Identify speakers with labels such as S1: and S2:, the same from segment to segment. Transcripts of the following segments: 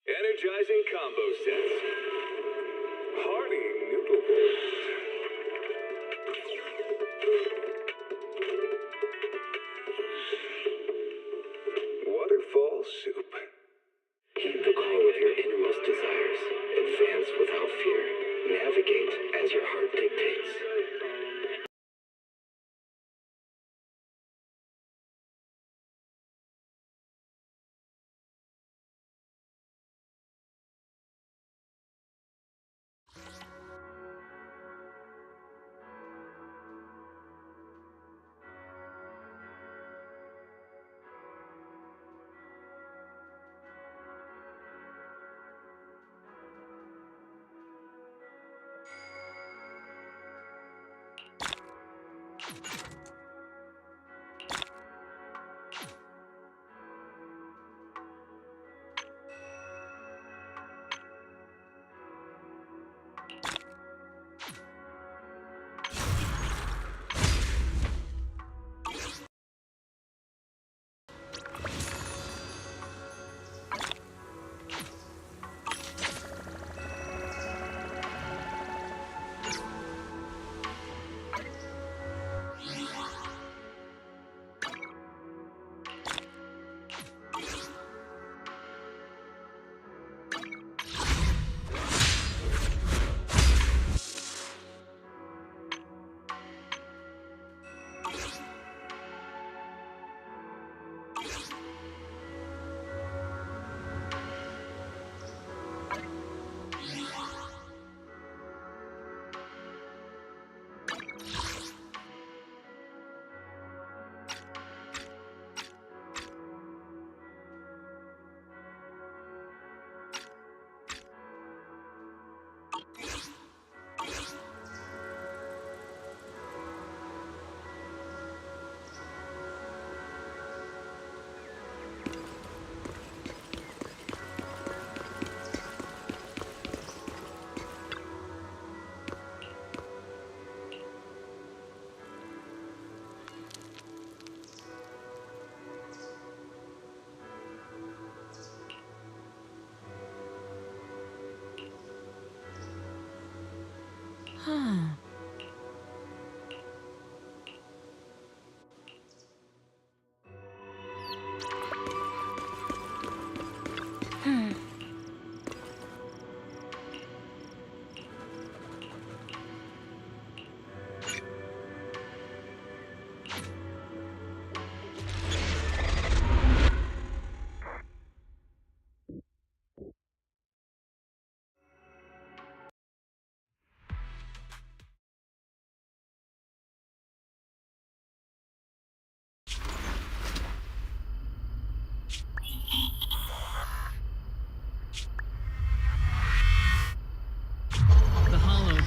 S1: Energizing combo sets. Hearty noodle bowls. Waterfall soup.
S2: Heed the call of your innermost desires. Advance without fear. Navigate as your heart dictates.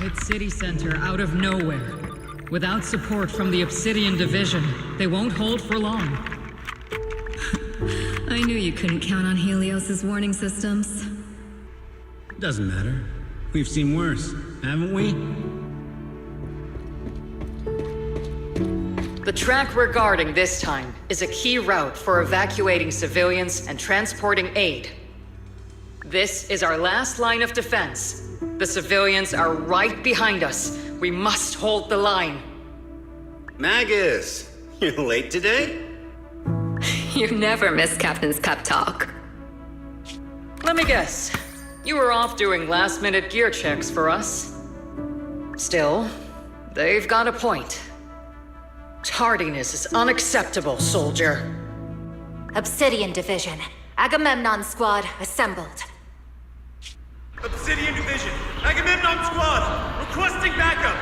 S3: Hit city center out of nowhere. Without support from the Obsidian Division, they won't hold for long.
S4: I knew you couldn't count on Helios's warning systems.
S5: Doesn't matter. We've seen worse, haven't we?
S3: The track we're guarding this time is a key route for evacuating civilians and transporting aid. This is our last line of defense. The civilians are right behind us. We must hold the line.
S5: Magus, you're late today?
S4: You never miss Captain's pep talk.
S3: Let me guess. You were off doing last-minute gear checks for us. Still, they've got a point. Tardiness is unacceptable, soldier.
S6: Obsidian Division. Agamemnon Squad assembled.
S7: Obsidian Division, Agamemnon Squad, requesting backup!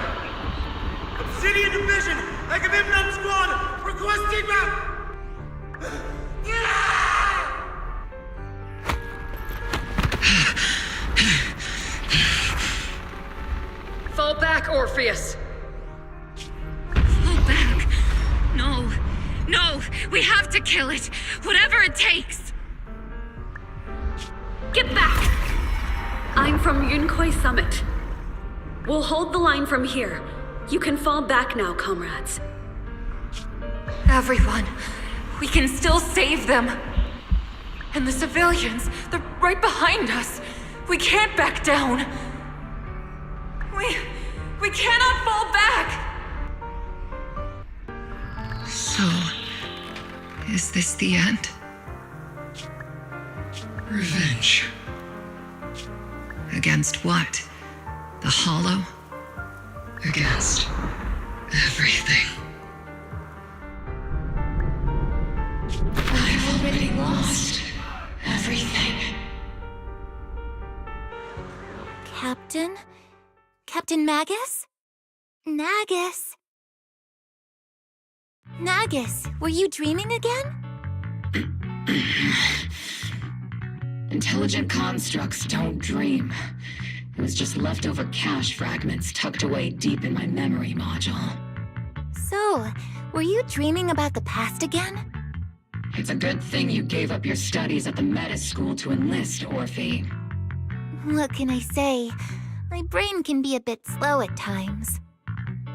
S7: Obsidian Division, Agamemnon Squad, requesting backup!
S3: Fall back, Orpheus!
S8: Fall back. No. No, we have to kill it. Whatever it takes. Get back!
S9: I'm from Yunkoi Summit. We'll hold the line from here. You can fall back now, comrades.
S6: Everyone, we can still save them. And the civilians, they're right behind us. We can't back down. We cannot fall back!
S4: So, is this the end? Revenge. Against what? The Hollow? Against everything. I've already lost everything.
S6: Captain? Captain Magus? Nagus? Nagus, were you dreaming again?
S2: Intelligent constructs don't dream. It was just leftover cache fragments tucked away deep in my memory module.
S6: So, were you dreaming about the past again?
S2: It's a good thing you gave up your studies at the Meta School to enlist, Orphe.
S6: What can I say? My brain can be a bit slow at times.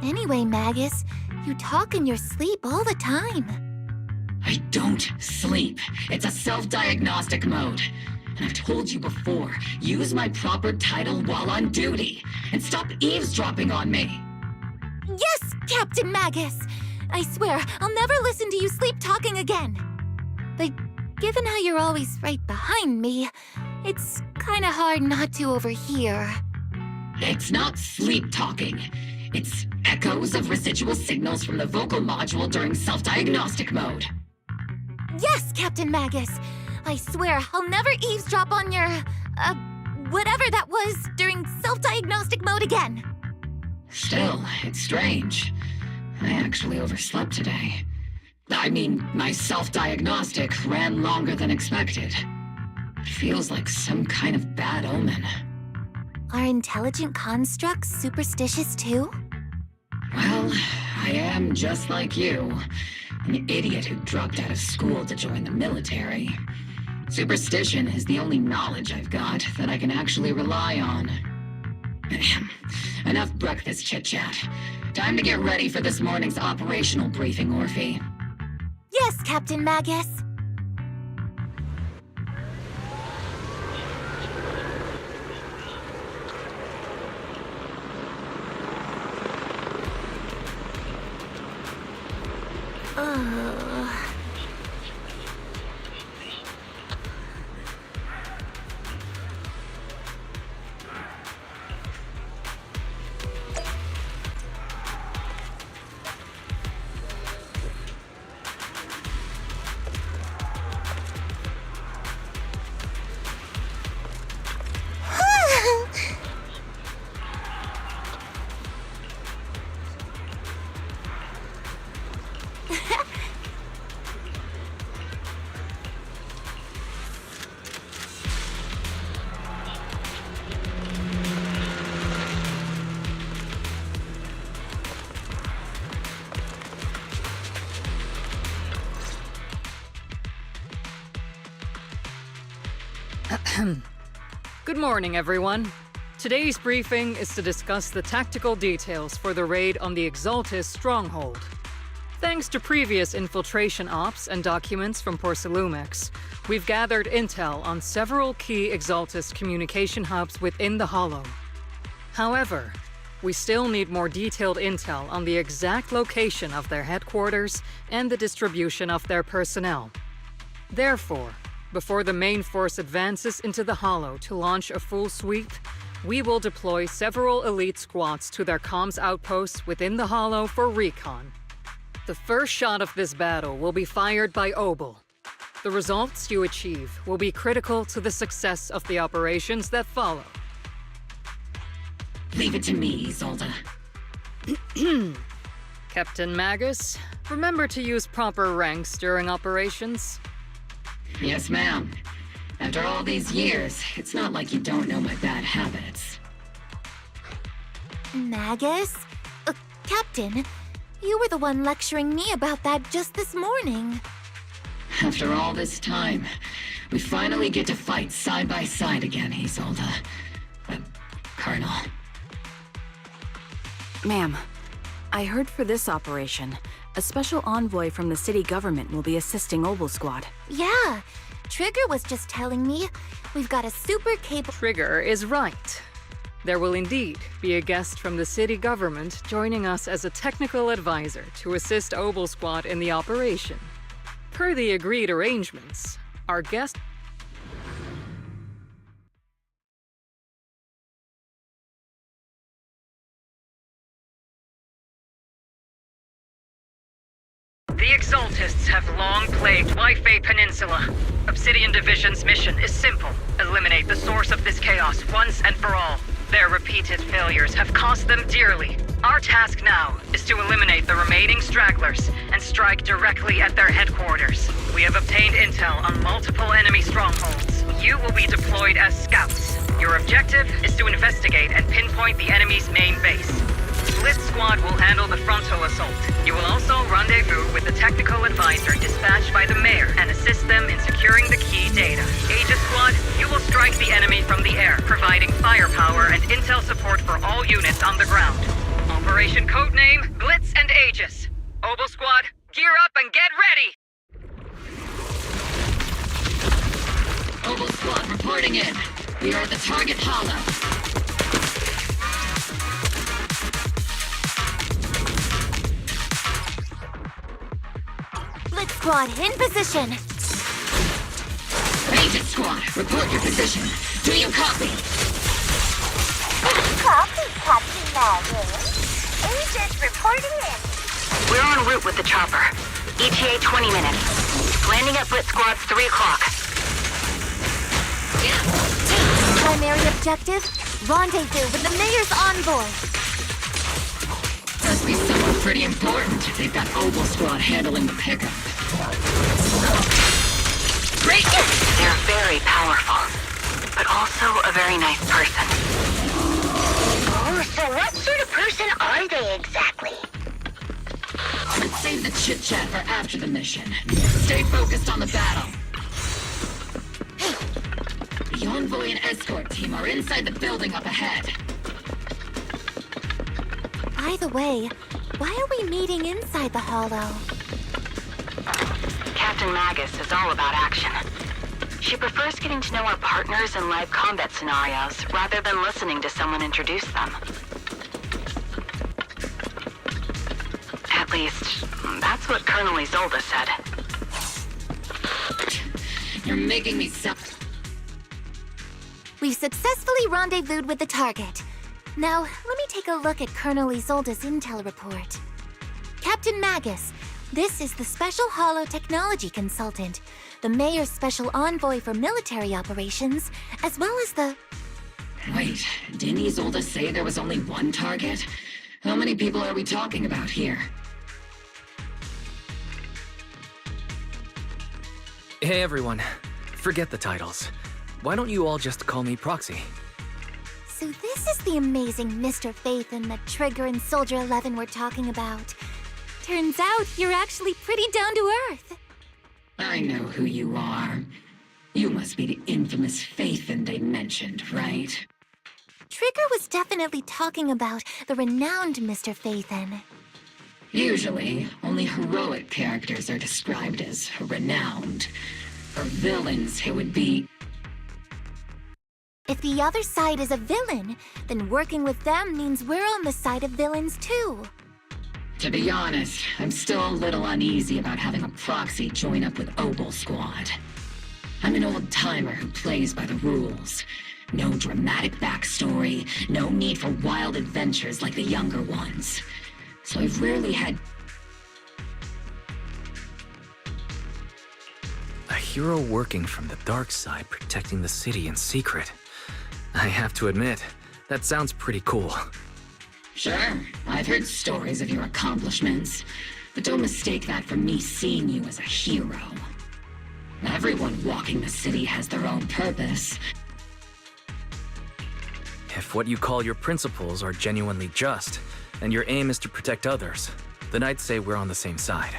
S6: Anyway, Magus, you talk in your sleep all the time.
S2: I don't sleep. It's a self-diagnostic mode. And I've told you before, use my proper title while on duty, and stop eavesdropping on me.
S6: Yes, Captain Magus! I swear, I'll never listen to you sleep talking again. But given how you're always right behind me, it's kinda hard not to overhear.
S2: It's not sleep talking. It's echoes of residual signals from the vocal module during self-diagnostic mode.
S6: Yes, Captain Magus! I swear, I'll never eavesdrop on your, whatever that was during self-diagnostic mode again.
S2: Still, it's strange. I actually overslept today. I mean, my self-diagnostic ran longer than expected. It feels like some kind of bad omen.
S6: Are intelligent constructs superstitious too?
S2: Well, I am just like you. An idiot who dropped out of school to join the military. Superstition is the only knowledge I've got that I can actually rely on. Enough breakfast chit-chat. Time to get ready for this morning's operational briefing, Orphe.
S6: Yes, Captain Magus.
S3: Good morning, everyone. Today's briefing is to discuss the tactical details for the raid on the Exaltus stronghold. Thanks to previous infiltration ops and documents from Porcelumex, we've gathered intel on several key Exaltus communication hubs within the Hollow. However, we still need more detailed intel on the exact location of their headquarters and the distribution of their personnel. Therefore, before the main force advances into the Hollow to launch a full sweep, we will deploy several elite squads to their comms outposts within the Hollow for recon. The first shot of this battle will be fired by Obel. The results you achieve will be critical to the success of the operations that follow.
S2: Leave it to me, Isolde.
S3: Captain Magus, remember to use proper ranks during operations.
S2: Yes, ma'am. After all these years, it's not like you don't know my bad habits.
S6: Magus? Captain, you were the one lecturing me about that just this morning.
S2: After all this time, we finally get to fight side by side again, Isolde. Colonel.
S10: Ma'am, I heard for this operation, a special envoy from the city government will be assisting Obel Squad.
S6: Yeah, Trigger was just telling me we've got a super capable...
S3: Trigger is right. There will indeed be a guest from the city government joining us as a technical advisor to assist Obel Squad in the operation. Per the agreed arrangements, our guest... The Exaltists have long plagued Waifei Peninsula. Obsidian Division's mission is simple. Eliminate the source of this chaos once and for all. Their repeated failures have cost them dearly. Our task now is to eliminate the remaining stragglers and strike directly at their headquarters. We have obtained intel on multiple enemy strongholds. You will be deployed as scouts. Your objective is to investigate and pinpoint the enemy's main base. Blitz Squad will handle the frontal assault. You will also rendezvous with the technical advisor dispatched by the mayor and assist them in securing the key data. Aegis Squad, you will strike the enemy from the air, providing firepower and intel support for all units on the ground. Operation Codename Blitz and Aegis. Obel Squad, gear up and get ready!
S2: Obel Squad reporting in. We are at the target hollow.
S6: Blitz Squad, in position!
S2: Agent Squad, report your position. Do you copy?
S11: Copy, Captain Magus. Agent reporting in.
S10: We're en route with the chopper. ETA 20 minutes. Landing at Blitz Squad 3 o'clock.
S6: Primary objective, rendezvous with the mayor's envoy.
S2: Must be someone pretty important if they've got Obel Squad handling the pickup.
S10: Great! They're very powerful, but also a very nice person.
S11: Oh, so what sort of person are they exactly?
S2: Let's save the chit-chat for after the mission. Stay focused on the battle. The envoy and escort team are inside the building up ahead.
S6: By the way, why are we meeting inside the Hollow?
S10: Captain Magus is all about action. She prefers getting to know our partners in live combat scenarios rather than listening to someone introduce them. At least, that's what Colonel Isolde said.
S2: You're making me
S6: We've successfully rendezvoused with the target. Now, let me take a look at Colonel Isolde's intel report. Captain Magus, this is the Special Hollow Technology Consultant, the Mayor's Special Envoy for Military Operations, as well as the...
S2: Wait, didn't Isolde say there was only one target? How many people are we talking about here?
S12: Hey everyone, forget the titles. Why don't you all just call me Proxy?
S6: So this is the amazing Mr. Phaethon that Trigger and Soldier 11 were talking about. Turns out you're actually pretty down to earth.
S2: I know who you are. You must be the infamous Phaethon they mentioned, right?
S6: Trigger was definitely talking about the renowned Mr. Phaethon.
S2: Usually, only heroic characters are described as renowned. For villains, it would be...
S6: If the other side is a villain, then working with them means we're on the side of villains too.
S2: To be honest, I'm still a little uneasy about having a proxy join up with Opal Squad. I'm an old-timer who plays by the rules. No dramatic backstory, no need for wild adventures like the younger ones. So I've rarely had...
S12: A hero working from the dark side, protecting the city in secret. I have to admit, that sounds pretty cool.
S2: Sure, I've heard stories of your accomplishments, but don't mistake that for me seeing you as a hero. Everyone walking the city has their own purpose.
S12: If what you call your principles are genuinely just, and your aim is to protect others, then I'd say we're on the same side.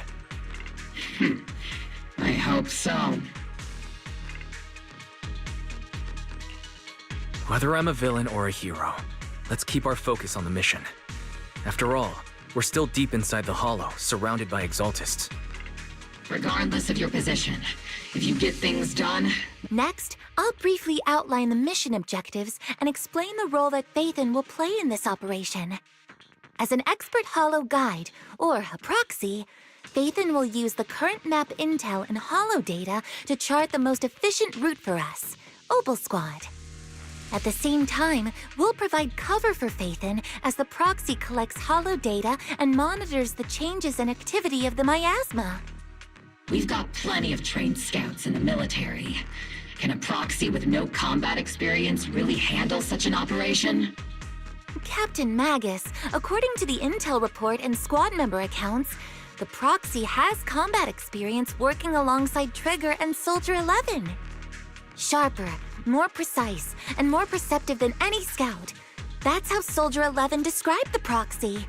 S2: I hope so.
S12: Whether I'm a villain or a hero, let's keep our focus on the mission. After all, we're still deep inside the Hollow, surrounded by Exaltists.
S2: Regardless of your position, if you get things done...
S6: Next, I'll briefly outline the mission objectives and explain the role that Phaethon will play in this operation. As an expert Hollow guide, or a proxy, Phaethon will use the current map intel and Hollow data to chart the most efficient route for us, Opal Squad. At the same time, we'll provide cover for Phaethon as the proxy collects Hollow data and monitors the changes and activity of the miasma.
S2: We've got plenty of trained scouts in the military. Can a proxy with no combat experience really handle such an operation?
S6: Captain Magus, according to the intel report and squad member accounts, the proxy has combat experience working alongside Trigger and Soldier 11. Sharper, more precise, and more perceptive than any scout. That's how Soldier 11 described the proxy.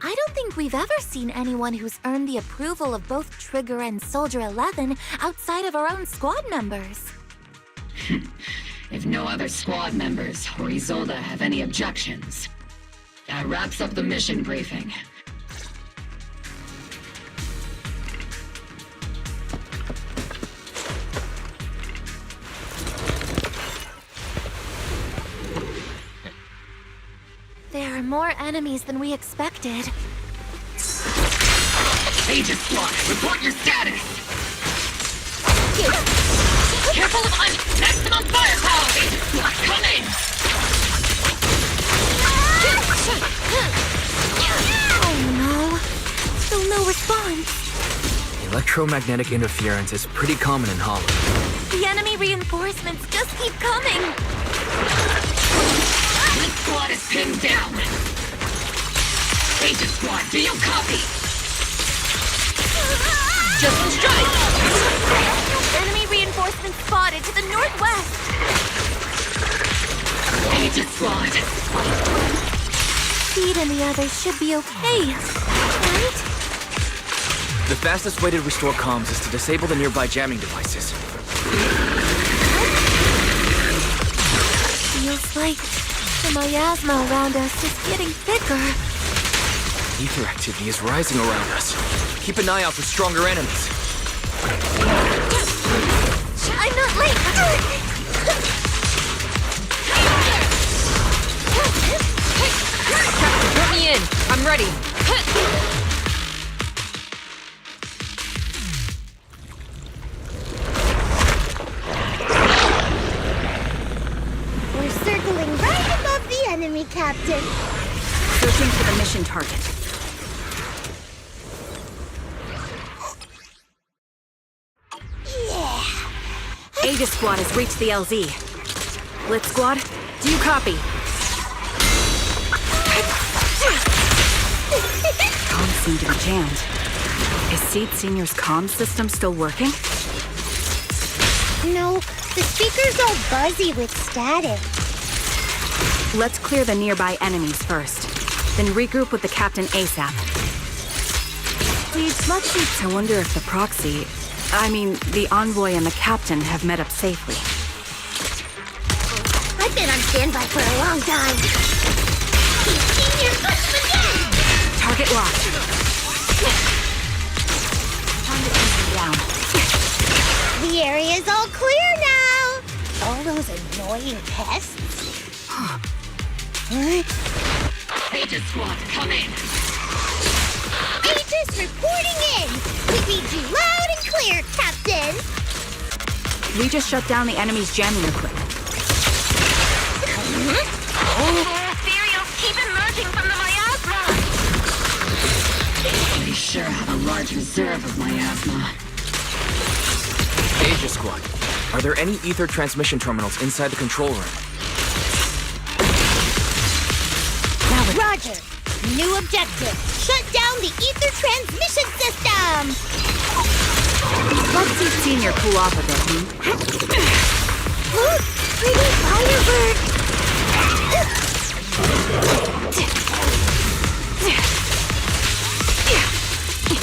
S6: I don't think we've ever seen anyone who's earned the approval of both Trigger and Soldier 11 outside of our own squad members.
S2: If no other squad members or Isolde have any objections, that wraps up the mission briefing.
S6: There are more enemies than we expected.
S2: Aegis Squad, report your status! Careful of maximum firepower! Aegis Squad, come in!
S6: Oh no, still no response.
S12: Electromagnetic interference is pretty common in Hollow.
S6: The enemy reinforcements just keep coming.
S2: This squad is pinned down. Aegis Squad, do you copy?
S6: Just on strike! Enemy reinforcements spotted to the northwest.
S2: Aegis Squad.
S6: Speed and the others should be okay, right?
S12: The fastest way to restore comms is to disable the nearby jamming devices.
S6: Feels like the miasma around us is getting thicker.
S12: Ether activity is rising around us. Keep an eye out for stronger enemies.
S6: I'm not late!
S3: Put me in. I'm ready.
S11: We're circling right above the enemy, Captain.
S9: Searching for the mission target.
S11: Yeah.
S9: Aegis Squad has reached the LZ. Blitz Squad, do you copy? Comms seem to be jammed. Is Seed Senior's comms system still working?
S11: No, the speaker's all buzzy with static.
S9: Let's clear the nearby enemies first, then regroup with the Captain ASAP. I wonder if the proxy, the envoy and the Captain have met up safely.
S11: I've been on standby for a long time. Senior, push them again!
S9: Target locked.
S11: The area's all clear now. All those annoying pests.
S2: Aegis Squad, come in.
S11: Aegis reporting in. We read you loud and clear, Captain.
S13: We just shut down the enemy's jamming equipment.
S11: Ethereals keep emerging from the miasma.
S2: We sure have a large reserve of miasma.
S12: Aegis Squad, are there any ether transmission terminals inside the control room?
S11: Roger. New objective. Shut down the ether transmission system.
S13: Let's see Senior cool off a bit,
S11: Look, pretty firebird.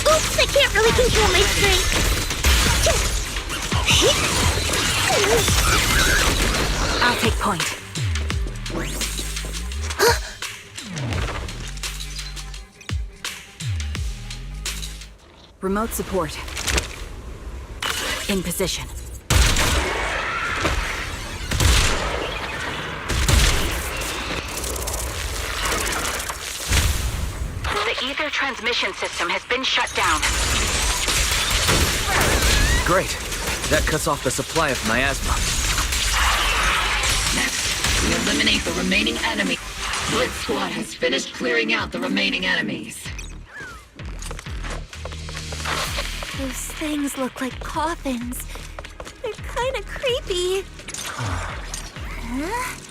S11: Oops, I can't really control my strength.
S13: I'll take point. Remote support. In position.
S10: The ether transmission system has been shut down.
S12: Great. That cuts off the supply of miasma.
S2: Next, we eliminate the remaining enemy. Blitz Squad has finished clearing out the remaining enemies.
S6: Those things look like coffins. They're kind of creepy. Huh?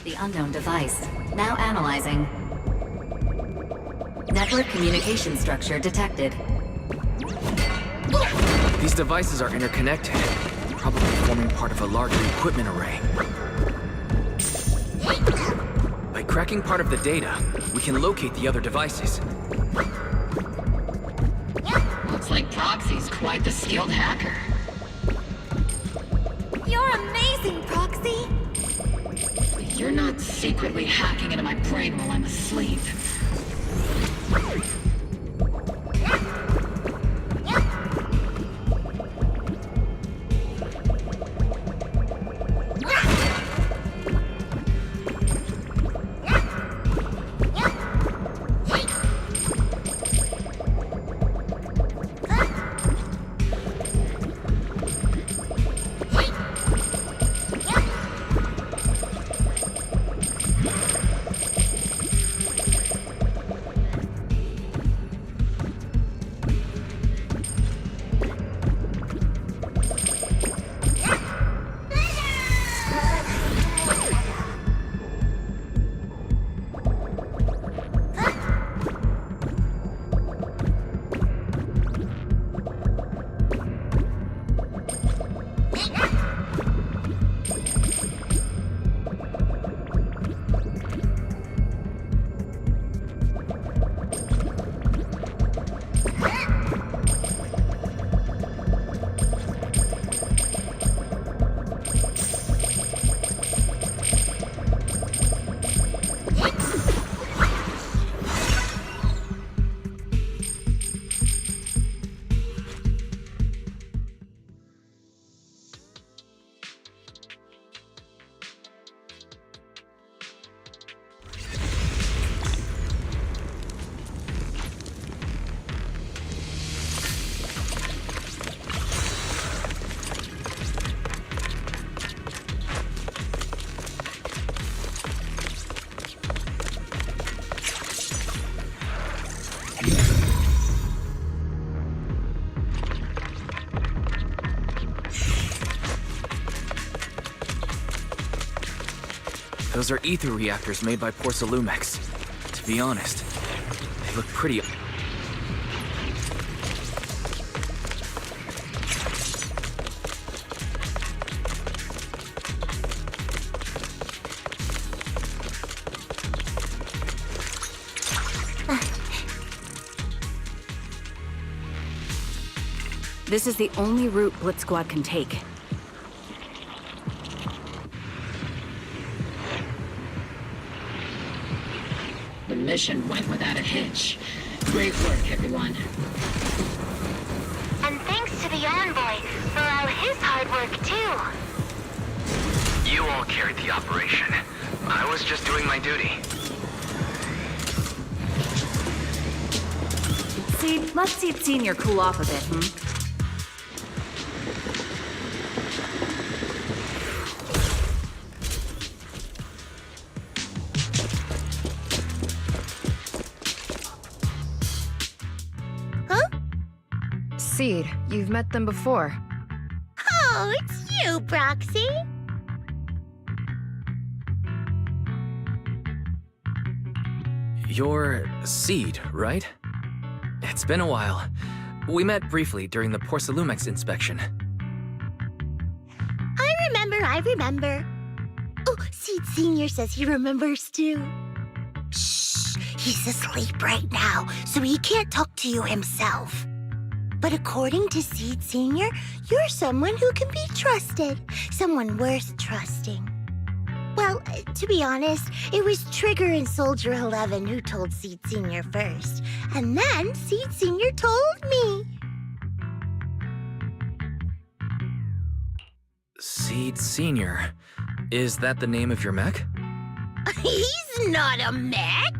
S14: The unknown device. Now analyzing. Network communication structure detected.
S12: These devices are interconnected, probably forming part of a larger equipment array. By cracking part of the data, we can locate the other devices.
S2: Looks like Proxy's quite the skilled hacker.
S6: You're amazing, Proxy.
S2: You're not secretly hacking into my brain while I'm asleep.
S12: Those are ether reactors made by Porcelumex. To be honest, they look pretty...
S13: This is the only route Blitz Squad can take.
S2: The mission went without a hitch. Great work, everyone.
S11: And thanks to the Envoy for all his hard work, too.
S12: You all carried the operation. I was just doing my duty.
S13: See, let's see Senior cool off a bit, hmm?
S15: Seed, you've met them before.
S11: Oh, it's you, Proxy.
S12: You're Seed, right? It's been a while. We met briefly during the Porcelumex inspection.
S11: I remember. Oh, Seed Senior says he remembers too. Shh, he's asleep right now, so he can't talk to you himself. But according to Seed Senior, you're someone who can be trusted. Someone worth trusting. Well, to be honest, it was Trigger and Soldier 11 who told Seed Senior first. And then Seed Senior told me.
S12: Seed Senior. Is that the name of your mech?
S11: He's not a mech.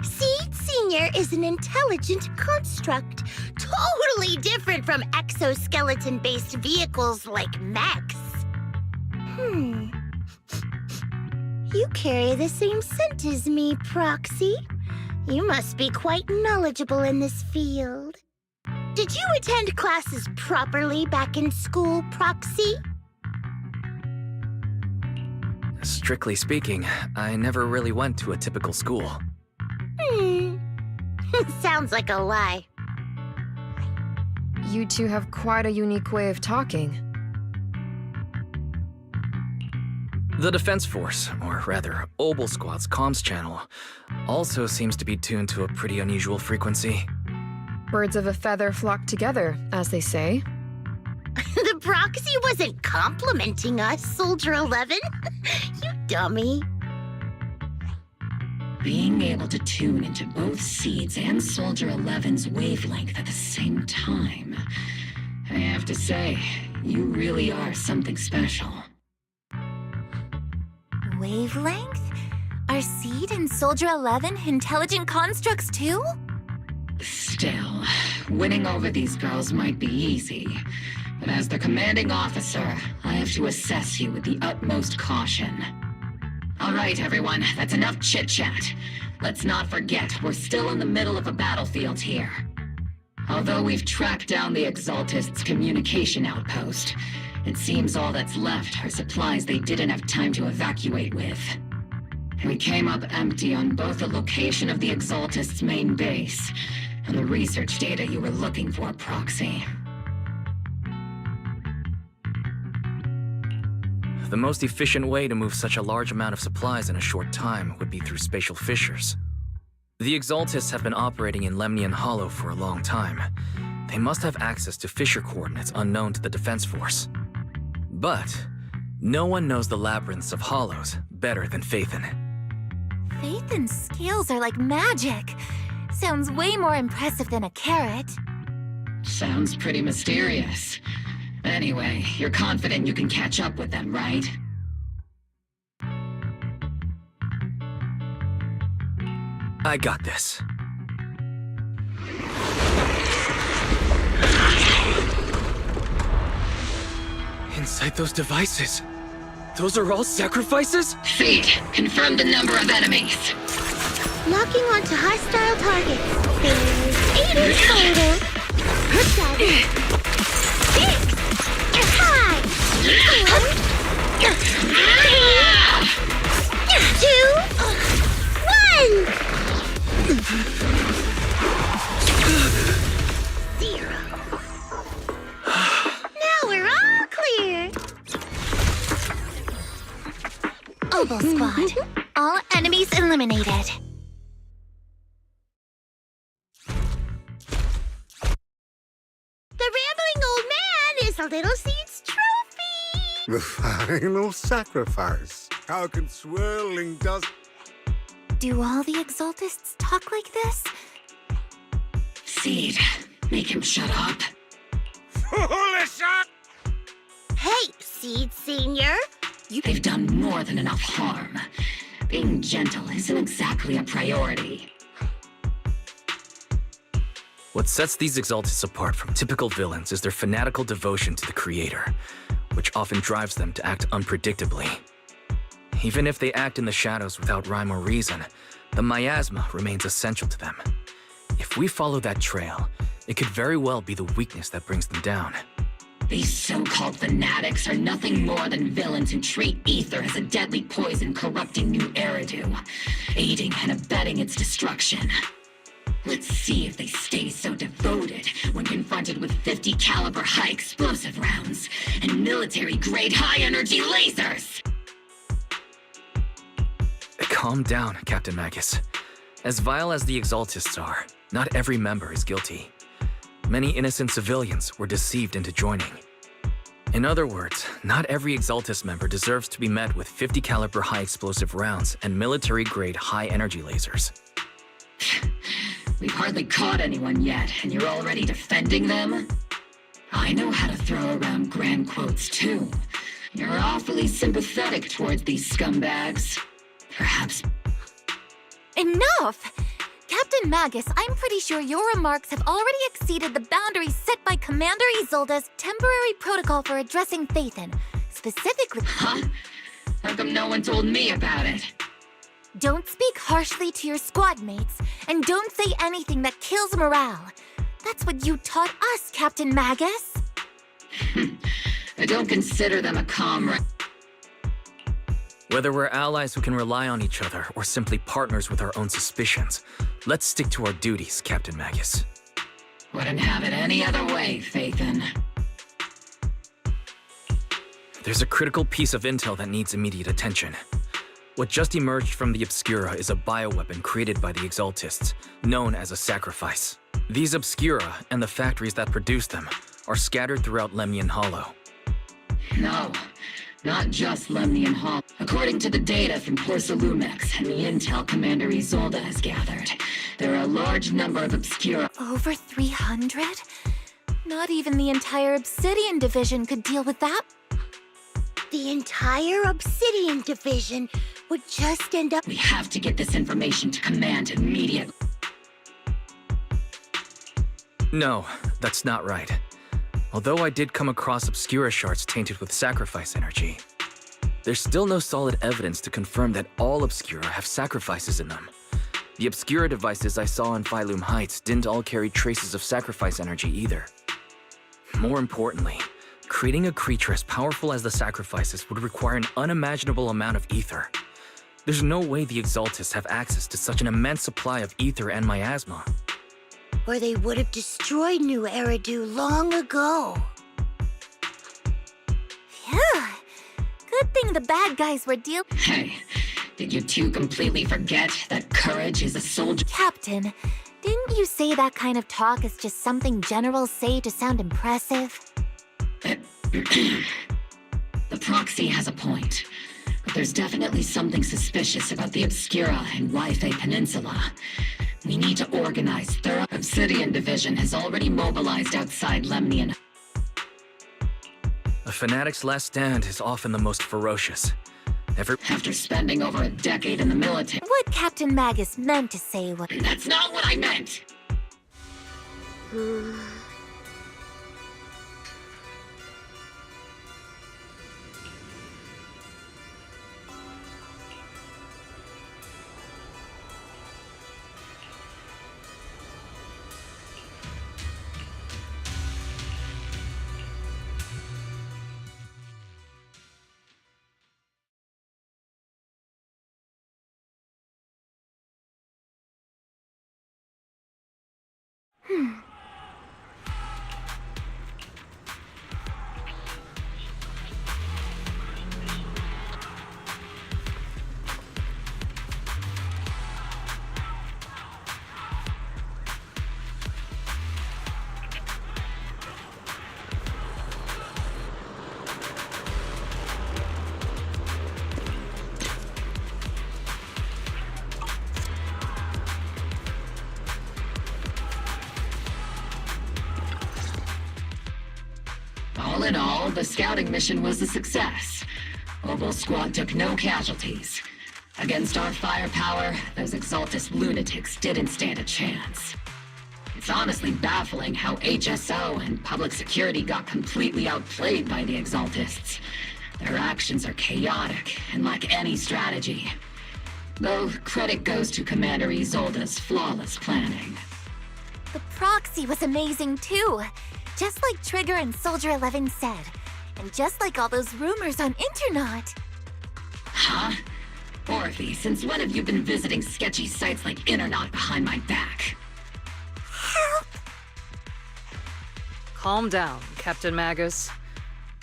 S11: Seed Senior is an intelligent construct, totally different from exoskeleton-based vehicles like mechs. You carry the same scent as me, Proxy. You must be quite knowledgeable in this field. Did you attend classes properly back in school, Proxy?
S12: Strictly speaking, I never really went to a typical school.
S11: Sounds like a lie.
S15: You two have quite a unique way of talking.
S12: The Defense Force, or rather, Obel Squad's comms channel, also seems to be tuned to a pretty unusual frequency.
S15: Birds of a feather flock together, as they say.
S11: The Proxy wasn't complimenting us, Soldier 11. You dummy.
S2: Being able to tune into both Seed's and Soldier 11's wavelength at the same time. I have to say, you really are something special.
S6: Wavelength? Are Seed and Soldier 11 intelligent constructs too?
S2: Still, winning over these girls might be easy. But as the commanding officer, I have to assess you with the utmost caution. All right, everyone, that's enough chit-chat. Let's not forget, we're still in the middle of a battlefield here. Although we've tracked down the Exaltists' communication outpost, it seems all that's left are supplies they didn't have time to evacuate with. We came up empty on both the location of the Exaltists' main base and the research data you were looking for, Proxy.
S12: The most efficient way to move such a large amount of supplies in a short time would be through spatial fissures. The Exaltists have been operating in Lemnian Hollow for a long time. They must have access to fissure coordinates unknown to the Defense Force. But no one knows the labyrinths of hollows better than Phaethon.
S6: Phaethon's scales are like magic. Sounds way more impressive than a carrot.
S2: Sounds pretty mysterious. Anyway, you're confident you can catch up with them, right?
S12: I got this. Inside those devices, those are all sacrifices?
S2: Seed, confirm the number of enemies.
S11: Locking onto hostile targets. There's 8 in total. 7, 6, 5, 4, 3, 2, 1. 0. Now we're all clear.
S6: Obel Squad. All enemies eliminated.
S11: The rambling a little Seed's trophy!
S16: The final sacrifice. How can swirling dust...
S6: Do all the Exaltists talk like this?
S2: Seed, make him shut up.
S16: Foolish!
S11: Hey, Seed Senior!
S2: They've done more than enough harm. Being gentle isn't exactly a priority.
S12: What sets these Exaltists apart from typical villains is their fanatical devotion to the Creator, which often drives them to act unpredictably. Even if they act in the shadows without rhyme or reason, the miasma remains essential to them. If we follow that trail, it could very well be the weakness that brings them down.
S2: These so-called fanatics are nothing more than villains who treat ether as a deadly poison corrupting New Eridu, aiding and abetting its destruction. Let's see if they stay so devoted when confronted with 50 caliber high explosive rounds and military-grade high-energy lasers!
S12: Calm down, Captain Magus. As vile as the Exaltists are, not every member is guilty. Many innocent civilians were deceived into joining. In other words, not every Exaltist member deserves to be met with 50 caliber high explosive rounds and military-grade high-energy lasers.
S2: We've hardly caught anyone yet, and you're already defending them? I know how to throw around grand quotes, too. You're awfully sympathetic towards these scumbags. Perhaps...
S6: Enough! Captain Magus, I'm pretty sure your remarks have already exceeded the boundaries set by Commander Isolde's temporary protocol for addressing Phaethon. Specifically...
S2: Huh? How come no one told me about it?
S6: Don't speak harshly to your squad mates, and don't say anything that kills morale. That's what you taught us, Captain Magus.
S2: I don't consider them a comrade.
S12: Whether we're allies who can rely on each other or simply partners with our own suspicions, let's stick to our duties, Captain Magus.
S2: Wouldn't have it any other way, Phaethon.
S12: There's a critical piece of intel that needs immediate attention. What just emerged from the Obscura is a bioweapon created by the Exaltists, known as a sacrifice. These Obscura, and the factories that produce them, are scattered throughout Lemnian Hollow.
S2: No, not just Lemnian Hollow. According to the data from Corsa Lumex and the intel Commander Isolde has gathered, there are a large number of Obscura...
S6: Over 300? Not even the entire Obsidian Division could deal with that.
S11: The entire Obsidian Division would just end up...
S2: We have to get this information to Command immediately.
S12: No, that's not right. Although I did come across Obscura shards tainted with sacrifice energy, there's still no solid evidence to confirm that all Obscura have sacrifices in them. The Obscura devices I saw in Phylum Heights didn't all carry traces of sacrifice energy either. More importantly, creating a creature as powerful as the sacrifices would require an unimaginable amount of ether. There's no way the Exaltists have access to such an immense supply of ether and miasma.
S11: Or they would have destroyed New Eridu long ago.
S6: Phew. Good thing the bad guys were
S2: Hey, did you two completely forget that courage is a soldier?
S6: Captain, didn't you say that kind of talk is just something generals say to sound impressive?
S2: The proxy has a point, but there's definitely something suspicious about the Obscura and Waifei Peninsula. We need to organize thorough. Obsidian Division has already mobilized outside Lemnian.
S12: A fanatic's last stand is often the most ferocious.
S2: After spending over a decade in the military...
S6: What Captain Magus meant to say was...
S2: That's not what I meant! All in all, the scouting mission was a success. Obel Squad took no casualties. Against our firepower, those Exaltus lunatics didn't stand a chance. It's honestly baffling how HSO and public security got completely outplayed by the Exaltists. Their actions are chaotic and lack any strategy. Though credit goes to Commander Isolde's flawless planning.
S6: The proxy was amazing too. Just like Trigger and Soldier 11 said. And just like all those rumors on Internet.
S2: Huh? Orphe, since when have you been visiting sketchy sites like Internet behind my back?
S6: Help!
S3: Calm down, Captain Magus.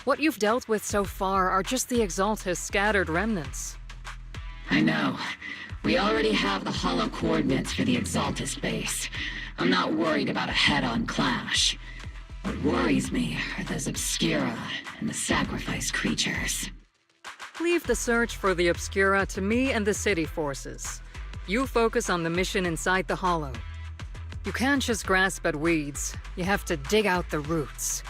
S3: What you've dealt with so far are just the Exaltus scattered remnants.
S2: I know. We already have the hollow coordinates for the Exaltus base. I'm not worried about a head-on clash. What worries me are those Obscura and the Sacrifice creatures.
S3: Leave the search for the Obscura to me and the city forces. You focus on the mission inside the Hollow. You can't just grasp at weeds. You have to dig out the roots.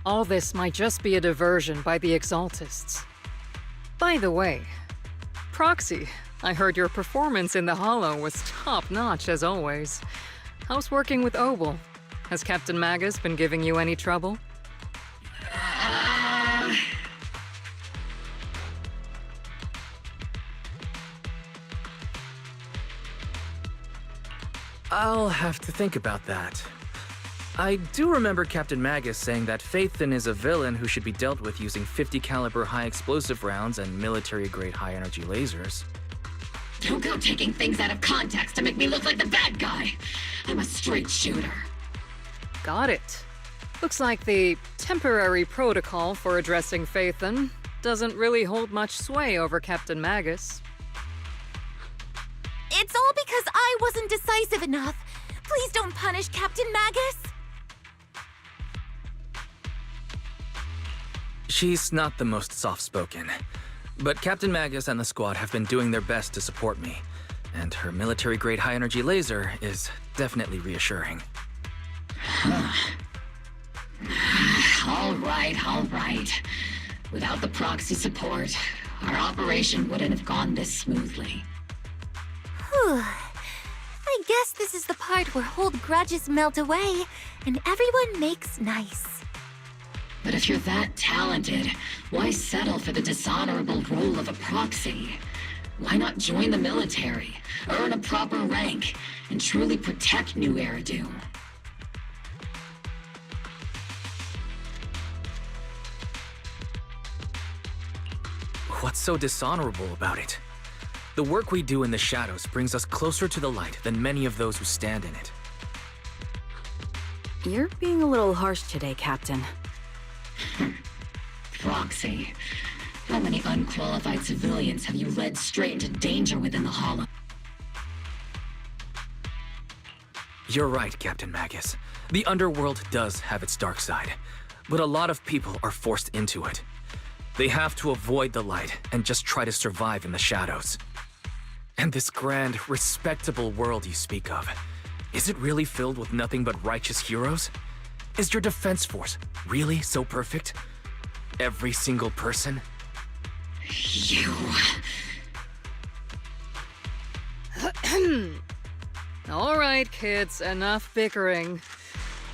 S3: All this might just be a diversion by the Exaltists. By the way, Proxy, I heard your performance in the Hollow was top-notch as always. How's working with Obel? Has Captain Magus been giving you any trouble?
S12: I'll have to think about that. I do remember Captain Magus saying that Phaethon is a villain who should be dealt with using 50 caliber high explosive rounds and military-grade high-energy lasers.
S2: Don't go taking things out of context to make me look like the bad guy. I'm a straight shooter.
S3: Got it. Looks like the temporary protocol for addressing Phaethon doesn't really hold much sway over Captain Magus.
S6: It's all because I wasn't decisive enough. Please don't punish Captain Magus.
S12: She's not the most soft-spoken, but Captain Magus and the squad have been doing their best to support me, and her military-grade high-energy laser is definitely reassuring.
S2: All right. Without the proxy support, our operation wouldn't have gone this smoothly.
S6: Whew. I guess this is the part where old grudges melt away and everyone makes nice.
S2: But if you're that talented, why settle for the dishonorable role of a proxy? Why not join the military, earn a proper rank, and truly protect New Eridu?
S12: What's so dishonorable about it? The work we do in the shadows brings us closer to the light than many of those who stand in it.
S13: You're being a little harsh today, Captain.
S2: Proxy, how many unqualified civilians have you led straight into danger within the Hollow?
S12: You're right, Captain Magus. The underworld does have its dark side, but a lot of people are forced into it. They have to avoid the light and just try to survive in the shadows. And this grand, respectable world you speak of, is it really filled with nothing but righteous heroes? Is your defense force really so perfect? Every single person?
S2: You...
S3: All right, kids, enough bickering.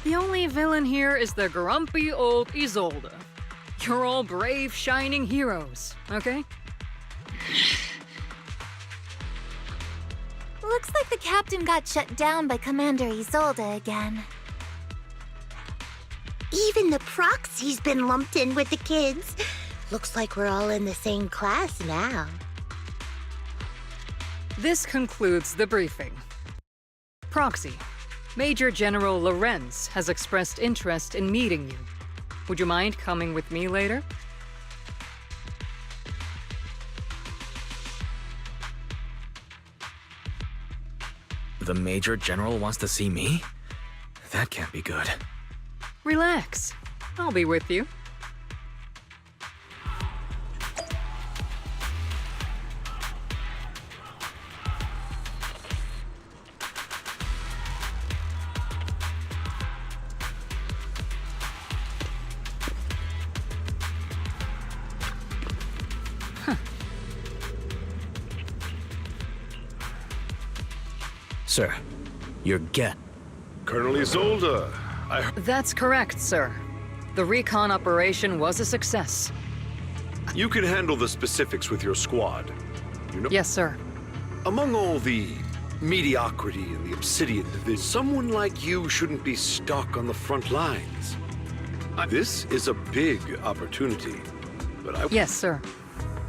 S3: The only villain here is the grumpy old Isolde. You're all brave, shining heroes, okay?
S6: Looks like the captain got shut down by Commander Isolde again.
S11: Even the proxy's been lumped in with the kids. Looks like we're all in the same class now.
S3: This concludes the briefing. Proxy, Major General Lorenz has expressed interest in meeting you. Would you mind coming with me later?
S12: The Major General wants to see me? That can't be good.
S3: Relax. I'll be with you.
S12: Sir, your get.
S1: Colonel Isolde,
S3: That's correct, sir. The recon operation was a success.
S1: You can handle the specifics with your squad. You know,
S3: Yes, sir.
S1: among all the mediocrity in the Obsidian Division, someone like you shouldn't be stuck on the front lines. This is a big opportunity, but
S3: Yes, sir.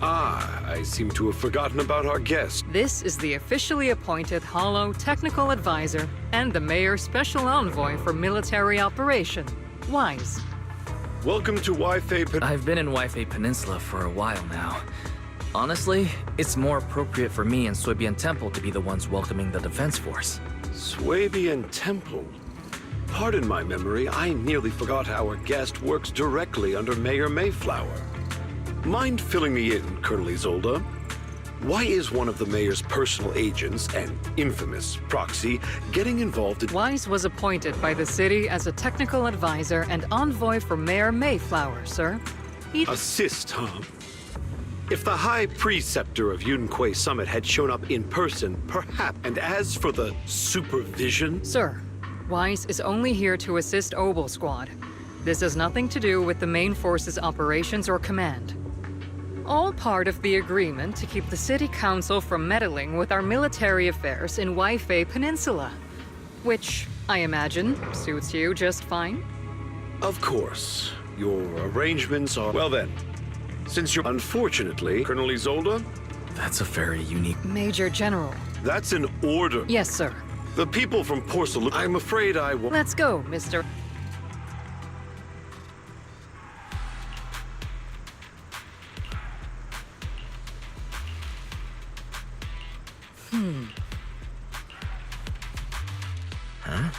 S1: I seem to have forgotten about our guest.
S3: This is the officially appointed Hollow Technical Advisor and the Mayor's Special Envoy for Military Operation, Wise.
S1: Welcome to Wi-Fi.
S12: I've been in Wi-Fi Peninsula for a while now. Honestly, it's more appropriate for me and Swabian Temple to be the ones welcoming the Defense Force.
S1: Swabian Temple? Pardon my memory, I nearly forgot our guest works directly under Mayor Mayflower. Mind filling me in, Colonel Isolde? Why is one of the mayor's personal agents, an infamous proxy, getting involved in—
S3: Wise was appointed by the city as a technical advisor and envoy for Mayor Mayflower, sir.
S1: Assist, huh? If the High Preceptor of Yunquay Summit had shown up in person, perhaps— And as for the supervision—
S3: Sir, Wise is only here to assist Obel Squad. This has nothing to do with the main force's operations or command. All part of the agreement to keep the City Council from meddling with our military affairs in Wi-Fi Peninsula. Which, I imagine, suits you just fine.
S1: Of course. Your arrangements are— Well then, since you're— Unfortunately, Colonel Isolde?
S12: That's a very unique—
S3: Major General.
S1: That's an order.
S3: Yes, sir.
S1: The people from Porcelain— I'm afraid I will—
S3: Let's go, Mr.
S12: Huh?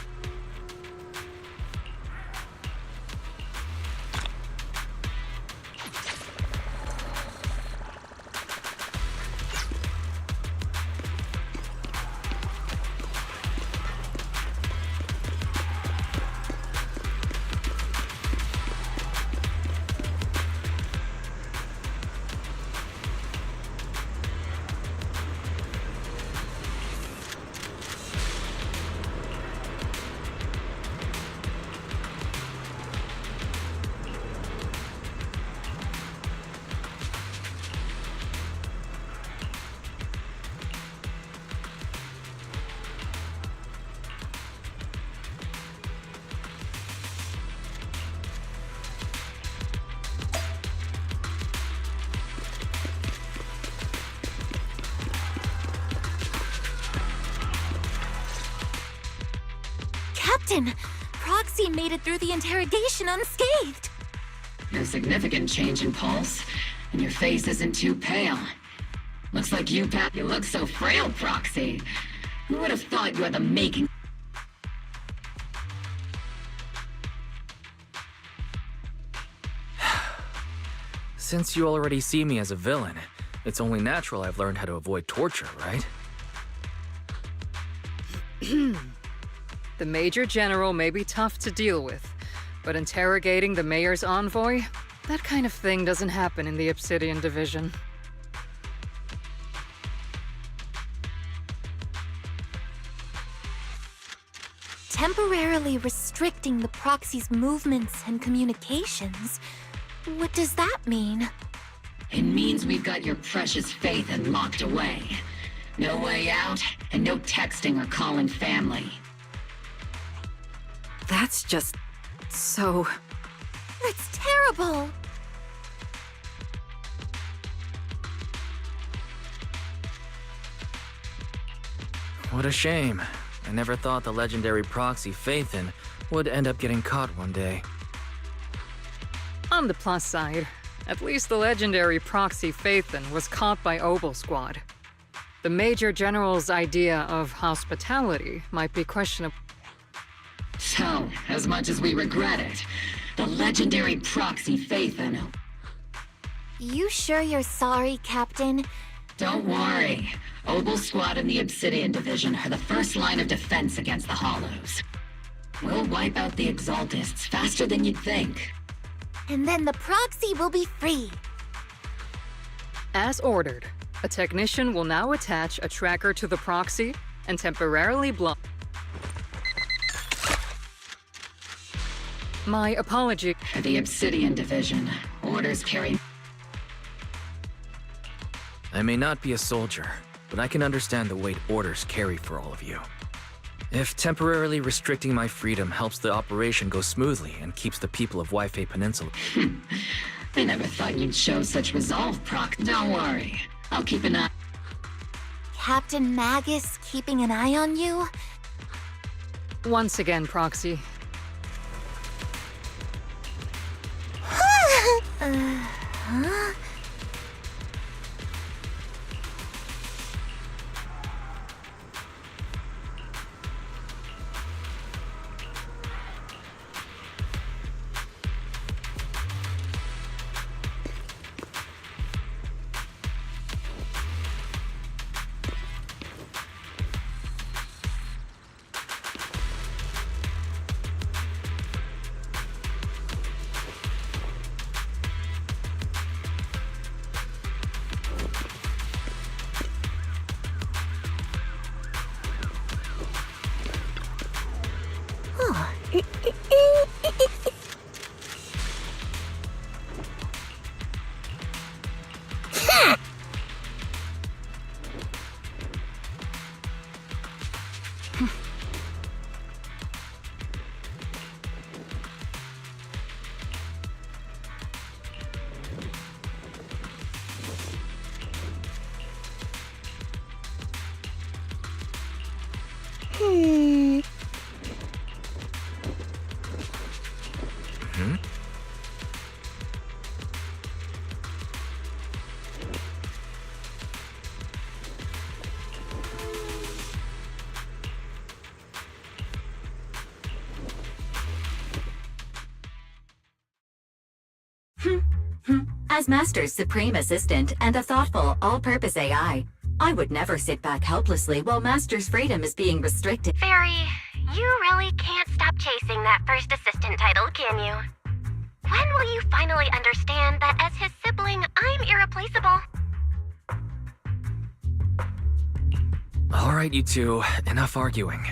S6: Captain, Proxy made it through the interrogation unscathed.
S2: No significant change in pulse, and your face isn't too pale. Looks like you look so frail, Proxy. Who would have thought you had the making?
S12: Since you already see me as a villain, it's only natural I've learned how to avoid torture, right?
S3: The Major General may be tough to deal with, but interrogating the Mayor's envoy? That kind of thing doesn't happen in the Obsidian Division.
S6: Temporarily restricting the Proxy's movements and communications? What does that mean?
S2: It means we've got your precious Phaethon locked away. No way out, and no texting or calling family.
S13: That's just so...
S6: That's terrible!
S12: What a shame. I never thought the legendary proxy Phaethon would end up getting caught one day.
S3: On the plus side, at least the legendary proxy Phaethon was caught by Obel Squad. The Major General's idea of hospitality might be questionable.
S2: So, as much as we regret it, the legendary proxy Phaethon.
S6: You sure you're sorry, Captain?
S2: Don't worry. Obel Squad and the Obsidian Division are the first line of defense against the Hollows. We'll wipe out the Exaltists faster than you'd think.
S6: And then the Proxy will be free.
S3: As ordered, a technician will now attach a tracker to the proxy and temporarily block. My apology.
S2: The Obsidian Division. Orders carry.
S12: I may not be a soldier, but I can understand the weight orders carry for all of you. If temporarily restricting my freedom helps the operation go smoothly and keeps the people of Waifei Peninsula...
S2: I never thought you'd show such resolve, Proc. Don't worry. I'll keep an eye...
S6: Captain Magus keeping an eye on you?
S3: Once again, Proxy.
S6: Huh?
S14: As Master's supreme assistant and a thoughtful, all-purpose AI, I would never sit back helplessly while Master's freedom is being restricted.
S17: Fairy, you really can't stop chasing that first assistant title, can you? When will you finally understand that as his sibling, I'm irreplaceable?
S12: All right, you two, enough arguing.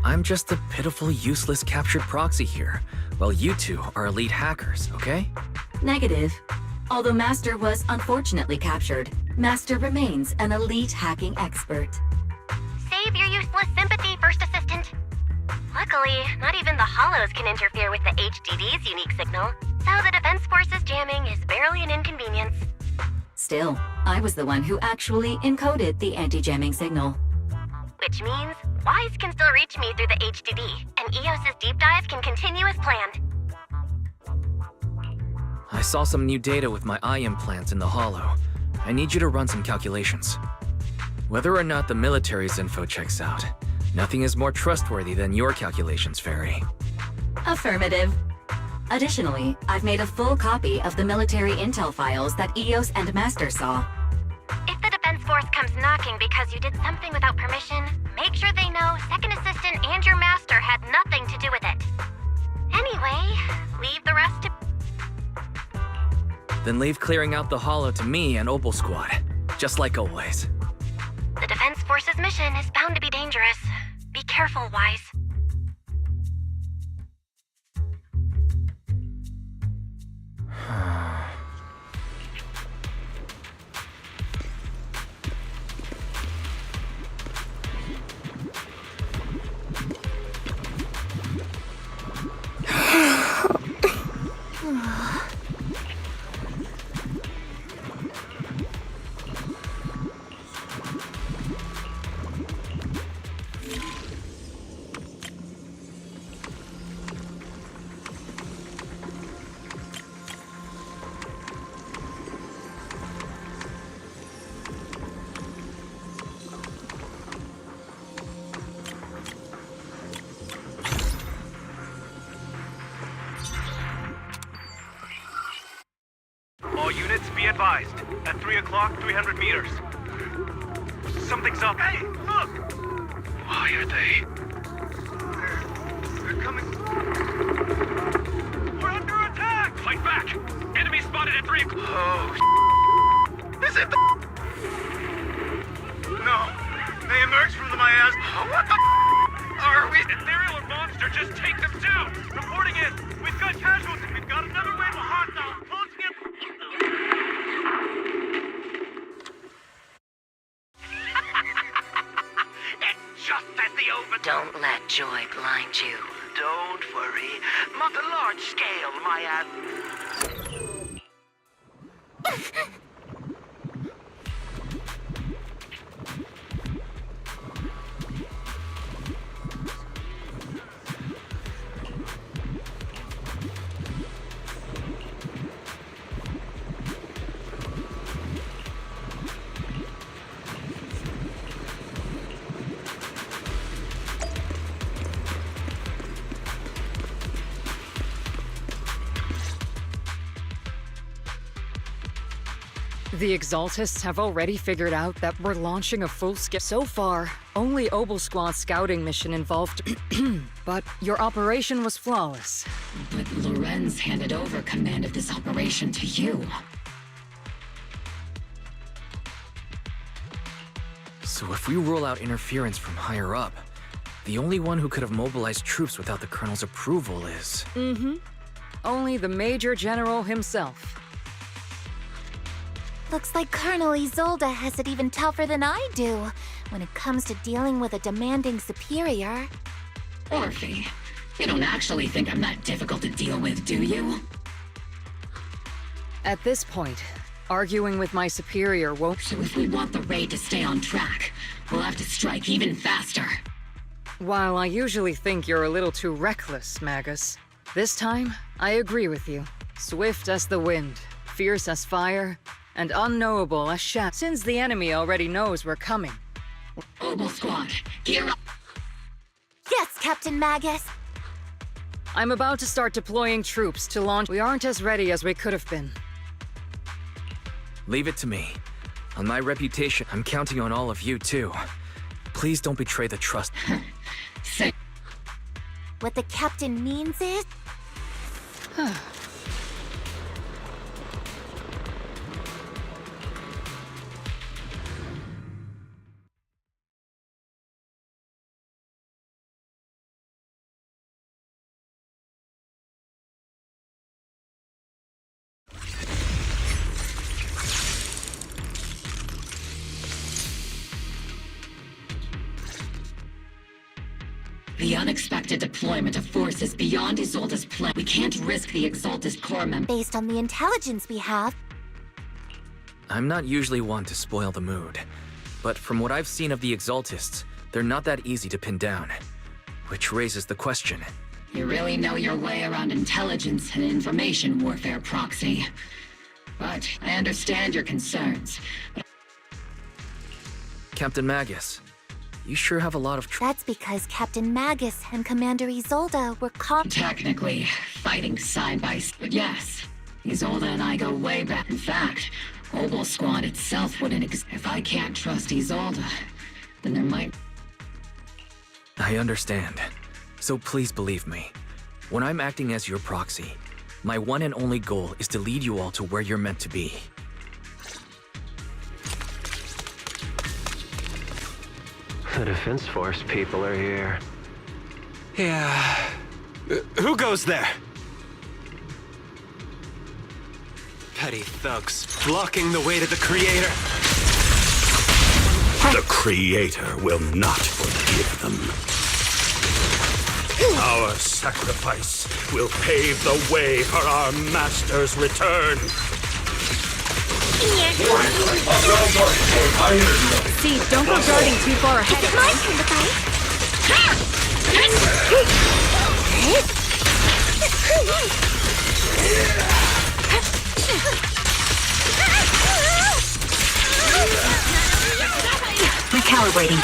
S12: I'm just a pitiful, useless captured proxy here, while you two are elite hackers, okay?
S14: Negative. Although Master was unfortunately captured, Master remains an elite hacking expert.
S17: Save your useless sympathy, First Assistant. Luckily, not even the Hollows can interfere with the HDD's unique signal, so the Defense Force's jamming is barely an inconvenience.
S14: Still, I was the one who actually encoded the anti-jamming signal.
S17: Which means Wise can still reach me through the HDD, and EOS's deep dive can continue as planned.
S12: I saw some new data with my eye implants in the Hollow. I need you to run some calculations. Whether or not the military's info checks out, nothing is more trustworthy than your calculations, Fairy.
S14: Affirmative. Additionally, I've made a full copy of the military intel files that EOS and Master saw.
S17: If the Defense Force comes knocking because you did something without permission, make sure they know Second Assistant and your Master had nothing to do with it. Anyway, leave the rest to...
S12: Then leave clearing out the Hollow to me and Opal Squad, just like always.
S17: The Defense Force's mission is bound to be dangerous. Be careful, Wise.
S7: All units be advised. At 3 o'clock, 300 meters. Something's up. Hey, look! Why are they? They're coming. We're under attack! Fight back! Enemy spotted at 3 o'clock. Oh, is it the... No. They emerged from the miasma. What the are we? Ethereal or monster, just take them too. Reporting in. We've got casualties. We've got another wave of hostiles closing in. It's just at the over.
S10: Don't let joy blind you.
S18: Don't worry. Not a large scale,
S3: The Exaltists have already figured out that we're launching a full-scale. So far, only Obel Squad's scouting mission involved. But your operation was flawless.
S2: But Lorenz handed over command of this operation to you.
S12: So if we rule out interference from higher up, the only one who could have mobilized troops without the Colonel's approval is...
S3: Only the Major General himself.
S6: Looks like Colonel Isolde has it even tougher than I do when it comes to dealing with a demanding superior.
S2: Orphe, you don't actually think I'm that difficult to deal with, do you?
S3: At this point, arguing with my superior won't...
S2: So if we want the raid to stay on track, we'll have to strike even faster.
S3: While I usually think you're a little too reckless, Magus, this time, I agree with you. Swift as the wind, fierce as fire, and unknowable as shadow. Since the enemy already knows we're coming.
S2: Obel Squad, gear up!
S6: Yes, Captain Magus!
S3: I'm about to start deploying troops to launch. We aren't as ready as we could have been.
S12: Leave it to me. On my reputation, I'm counting on all of you, too. Please don't betray the trust.
S2: Say.
S6: What the captain means is...
S2: The unexpected deployment of forces beyond Isolde's plan. We can't risk the Exaltist Corps members.
S6: Based on the intelligence we have...
S12: I'm not usually one to spoil the mood, but from what I've seen of the Exaltists, they're not that easy to pin down. Which raises the question.
S2: You really know your way around intelligence and information warfare, Proxy. But I understand your concerns.
S12: Captain Magus, you sure have a lot of
S6: That's because Captain Magus and Commander Isolde were
S2: Technically, fighting side by side. But yes, Isolde and I go way back. In fact, Obel Squad itself wouldn't If I can't trust Isolde, then there might...
S12: I understand. So please believe me. When I'm acting as your proxy, my one and only goal is to lead you all to where you're meant to be.
S19: The Defense Force people are here.
S20: Yeah. Who goes there? Petty thugs, blocking the way to the Creator.
S21: The Creator will not forgive them. Our sacrifice will pave the way for our Master's return.
S13: See, don't go darting too far ahead.
S6: It's my turn to fight.
S10: Recalibrating.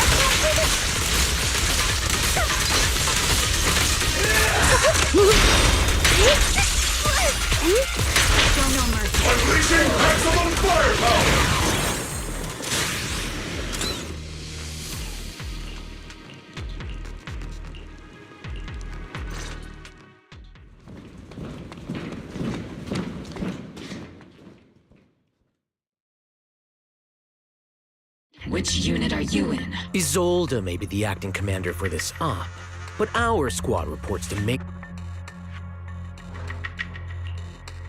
S13: Show no mercy.
S21: Unleashing maximum firepower!
S2: Which unit are you in?
S5: Isolde may be the acting commander for this op, but our squad reports to me.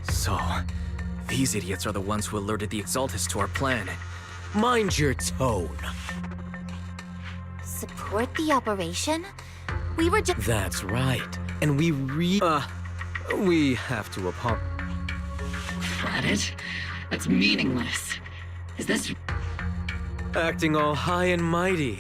S12: So, these idiots are the ones who alerted the Exaltus to our plan.
S5: Mind your tone.
S6: Support the operation? We were just—
S5: That's right. And we have to apologize.
S2: Credit? That's meaningless. Is this—
S5: Acting all high and mighty.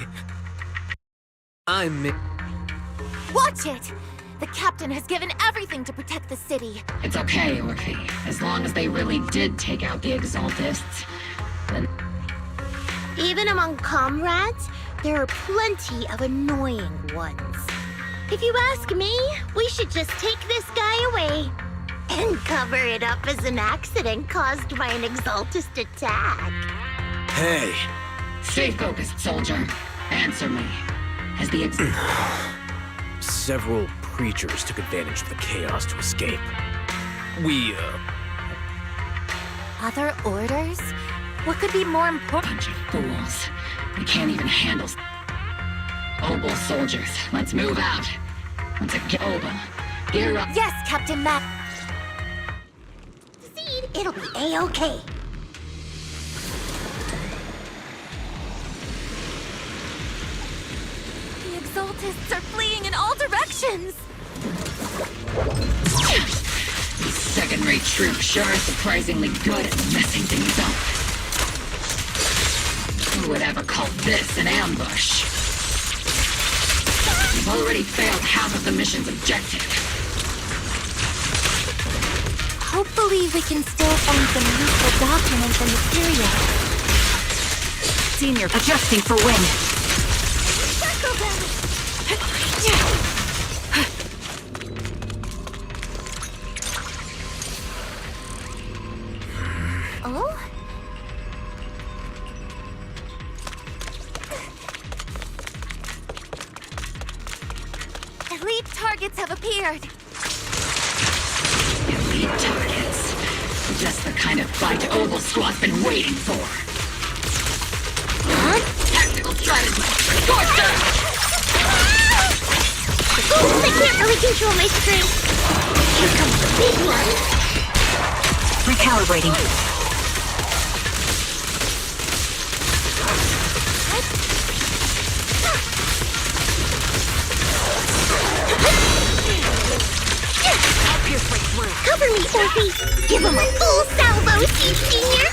S6: Watch it! The captain has given everything to protect the city.
S2: It's okay, Orphe. As long as they really did take out the Exaltists, then—
S11: Even among comrades, there are plenty of annoying ones. If you ask me, we should just take this guy away and cover it up as an accident caused by an Exaltist attack.
S5: Hey!
S2: Stay focused, soldier. Answer me. Has the
S5: Several preachers took advantage of the chaos to escape.
S6: Other orders? What could be more important?
S2: Bunch of fools. We can't even handle— Obel soldiers, let's move out. Let's get Obel. Gear up.
S6: Yes, Captain Mac.
S11: Seed, it'll be A-okay.
S6: The Exaltists are fleeing in all directions!
S2: These second-rate troops sure are surprisingly good at messing things up. Who would ever call this an ambush? We've already failed half of the mission's objective.
S6: Hopefully we can still find some useful documents and material.
S13: Senior, adjusting for wind.
S6: Circle them! Oh? Elite targets have appeared.
S2: Elite targets. Just the kind of fight Obel Squad's been waiting for. Huh? Tactical strategy. Scorch them!
S11: Oops, I can't really control my screw. Here comes the big one.
S13: Recalibrating.
S11: Cover me, Orphe! Give him a full salvo, Seed Senior!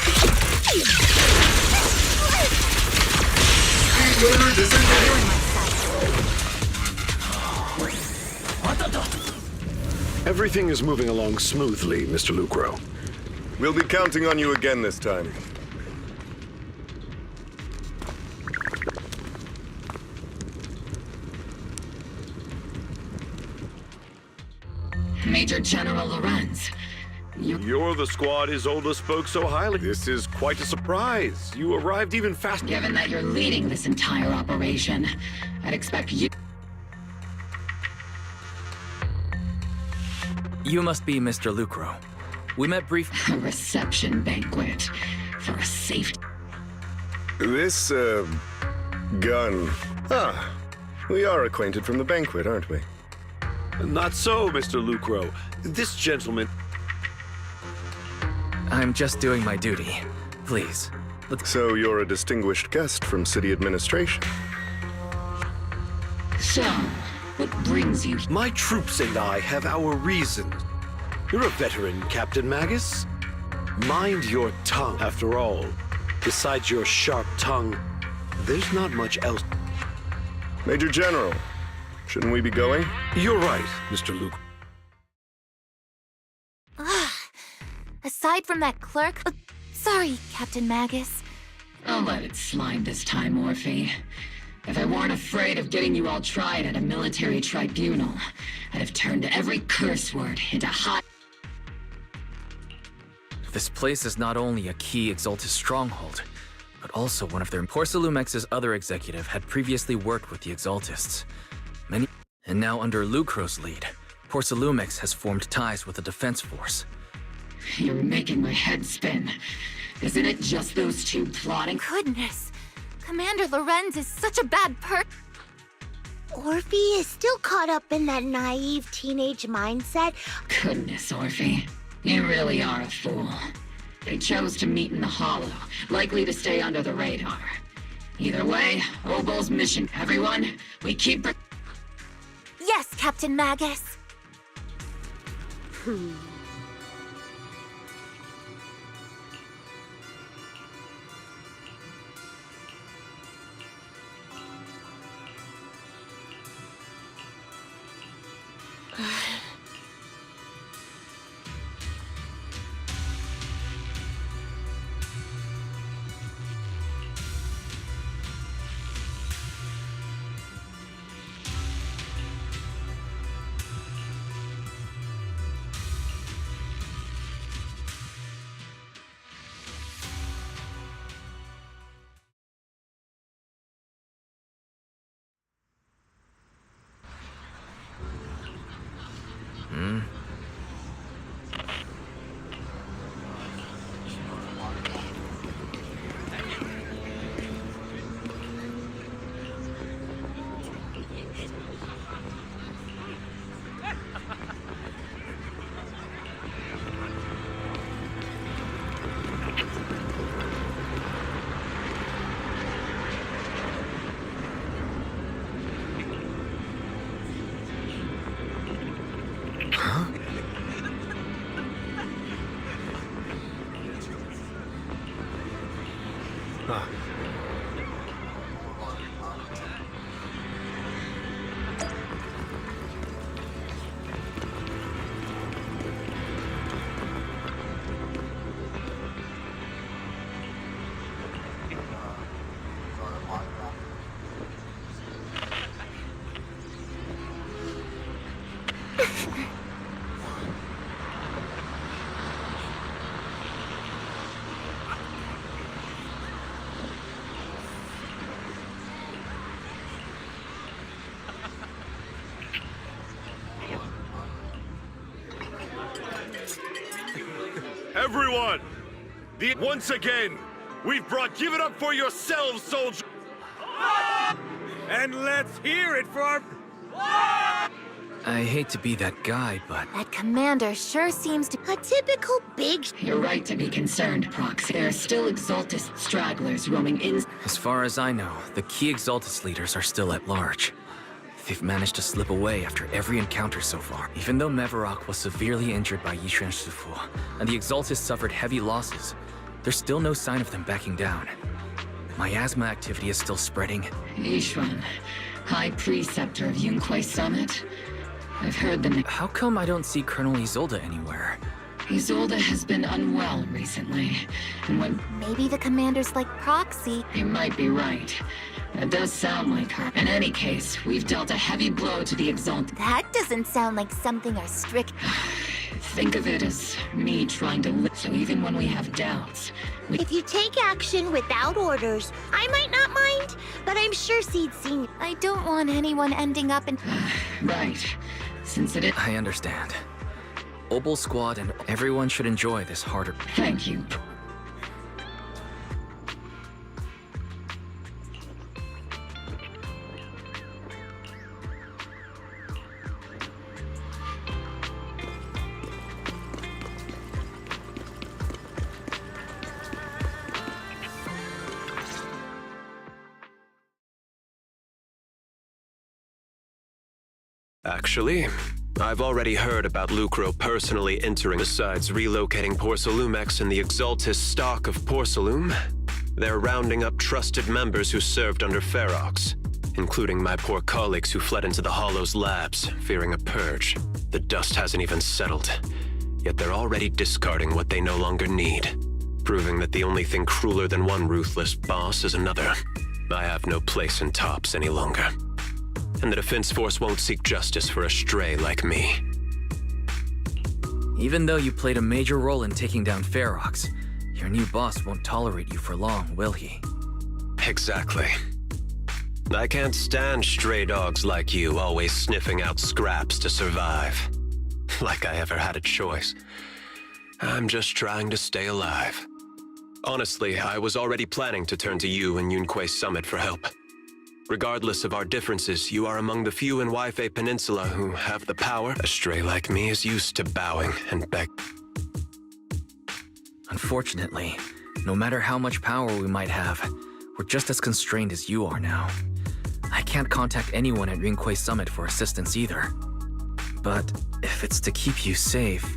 S1: Everything is moving along smoothly, Mr. Lucro.
S16: We'll be counting on you again this time.
S2: Major General Lorenz.
S1: You're the squad Isolde spoke so highly. This is quite a surprise. You arrived even faster.
S2: Given that you're leading this entire operation, I'd expect you—
S12: You must be Mr. Lucro. We met briefly—
S2: A reception banquet for a safety—
S16: This, gun. Ah, we are acquainted from the banquet, aren't we?
S1: Not so, Mr. Lucro. This gentleman—
S12: I'm just doing my duty. Please,
S16: So you're a distinguished guest from city administration?
S2: So, what brings you—
S1: My troops and I have our reasons. You're a veteran, Captain Magus. Mind your tongue, after all. Besides your sharp tongue, there's not much else.
S16: Major General, shouldn't we be going?
S1: You're right, Mr. Luke.
S6: Aside from that clerk— sorry, Captain Magus.
S2: I'll let it slide this time, Orphe. If I weren't afraid of getting you all tried at a military tribunal, I'd have turned every curse word into hot—
S12: This place is not only a key Exaltus stronghold, but also one of their— Porcelumex's other executive had previously worked with the Exaltists. And now under Lucro's lead, Porcelumex has formed ties with the defense force.
S2: You're making my head spin. Isn't it just those two plotting?
S6: Goodness. Commander Lorenz is such a bad
S11: Orphe is still caught up in that naive teenage mindset.
S2: Goodness, Orphe. You really are a fool. They chose to meet in the Hollow, likely to stay under the radar. Either way, Obol's mission. Everyone, we keep...
S6: Yes, Captain Magus.
S1: Everyone! Once again, we've brought Give It Up For Yourselves, soldiers!
S21: And let's hear it for our...
S12: I hate to be that guy, but...
S6: That commander sure seems to...
S11: A typical big...
S2: You're right to be concerned, Proxy. There are still Exaltist stragglers roaming in...
S12: As far as I know, the key Exaltist leaders are still at large. They've managed to slip away after every encounter so far. Even though Mevarok was severely injured by Yishuan Shifu, and the Exaltists suffered heavy losses, there's still no sign of them backing down. Miasma activity is still spreading.
S2: Yishuan, High Preceptor of Yunkwei Summit. I've heard the...
S12: How come I don't see Colonel Isolde anywhere?
S2: Isolde has been unwell recently, and when...
S6: Maybe the commander's like Proxy.
S2: You might be right. That does sound like her. In any case, we've dealt a heavy blow to the Exalt.
S6: That doesn't sound like something our strict...
S2: Think of it as me trying to live, so even when we have doubts, we...
S11: If you take action without orders, I might not mind, but I'm sure Seed Senior...
S6: I don't want anyone ending up in...
S2: Right. Since it is...
S12: I understand. Obol Squad and everyone should enjoy this harder...
S2: Thank you.
S20: Actually, I've already heard about Lucro personally entering. Besides relocating Porcelumex and the Exaltist stock of Porcelume, they're rounding up trusted members who served under Ferox, including my poor colleagues who fled into the Hollow's labs, fearing a purge. The dust hasn't even settled, yet they're already discarding what they no longer need, proving that the only thing crueler than one ruthless boss is another. I have no place in TOPS any longer. And the Defense Force won't seek justice for a stray like me.
S12: Even though you played a major role in taking down Ferox, your new boss won't tolerate you for long, will he?
S20: Exactly. I can't stand stray dogs like you always sniffing out scraps to survive. Like I ever had a choice. I'm just trying to stay alive. Honestly, I was already planning to turn to you and Yunquei Summit for help. Regardless of our differences, you are among the few in Waifei Peninsula who have the power. A stray like me is used to bowing and begging.
S12: Unfortunately, no matter how much power we might have, we're just as constrained as you are now. I can't contact anyone at Yunquei Summit for assistance either. But if it's to keep you safe...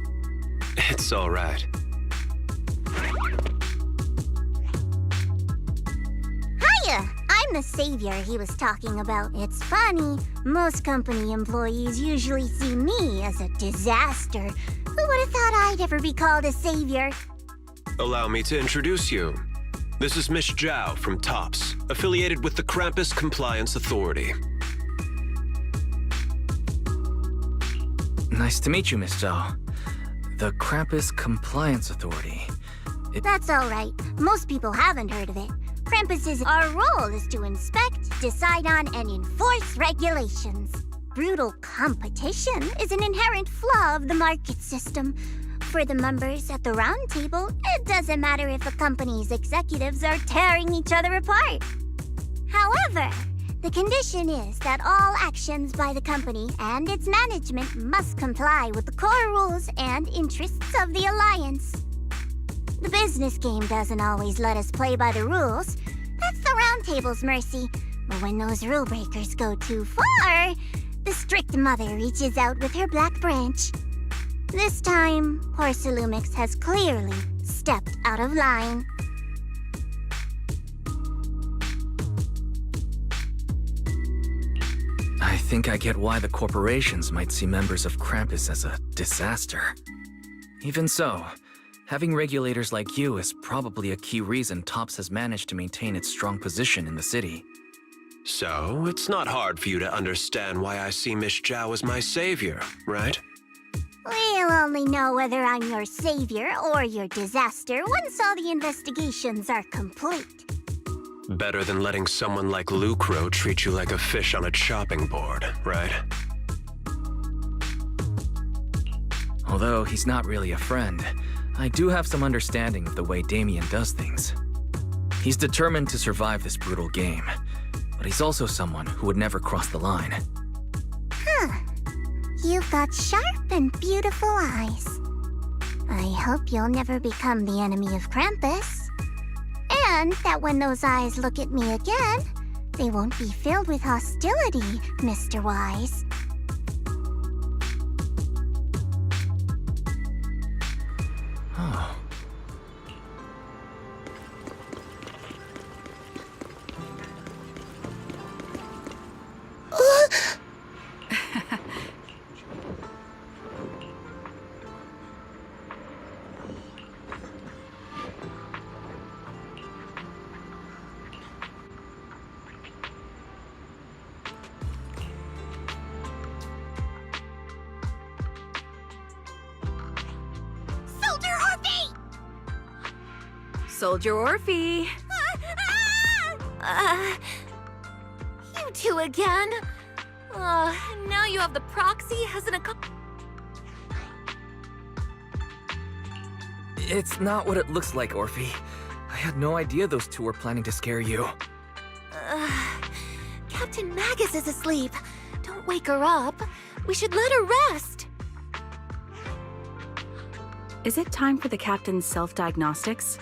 S20: It's all right.
S11: Hiya! I'm the savior he was talking about. It's funny, most company employees usually see me as a disaster. Who would have thought I'd ever be called a savior?
S20: Allow me to introduce you. This is Miss Zhao from TOPS, affiliated with the Krampus Compliance Authority.
S12: Nice to meet you, Miss Zhao. The Krampus Compliance Authority.
S11: That's all right. Most people haven't heard of it. Our role is to inspect, decide on, and enforce regulations. Brutal competition is an inherent flaw of the market system. For the members at the round table, it doesn't matter if a company's executives are tearing each other apart. However, the condition is that all actions by the company and its management must comply with the core rules and interests of the Alliance. The business game doesn't always let us play by the rules. That's the round table's mercy. But when those rule breakers go too far, the strict mother reaches out with her black branch. This time, Porcelumix has clearly stepped out of line.
S12: I think I get why the corporations might see members of Krampus as a disaster. Even so, having regulators like you is probably a key reason TOPS has managed to maintain its strong position in the city.
S20: So, it's not hard for you to understand why I see Miss Zhao as my savior, right?
S11: We'll only know whether I'm your savior or your disaster once all the investigations are complete.
S20: Better than letting someone like Lucro treat you like a fish on a chopping board, right?
S12: Although he's not really a friend, I do have some understanding of the way Damien does things. He's determined to survive this brutal game, but he's also someone who would never cross the line.
S11: Huh. You've got sharp and beautiful eyes. I hope you'll never become the enemy of Krampus. And that when those eyes look at me again, they won't be filled with hostility, Mr. Wise.
S12: Oh.
S13: Soldier Orphe!
S6: You two again? Now you have the proxy as an
S12: It's not what it looks like, Orphe. I had no idea those two were planning to scare you.
S6: Captain Magus is asleep. Don't wake her up. We should let her rest.
S13: Is it time for the captain's self-diagnostics?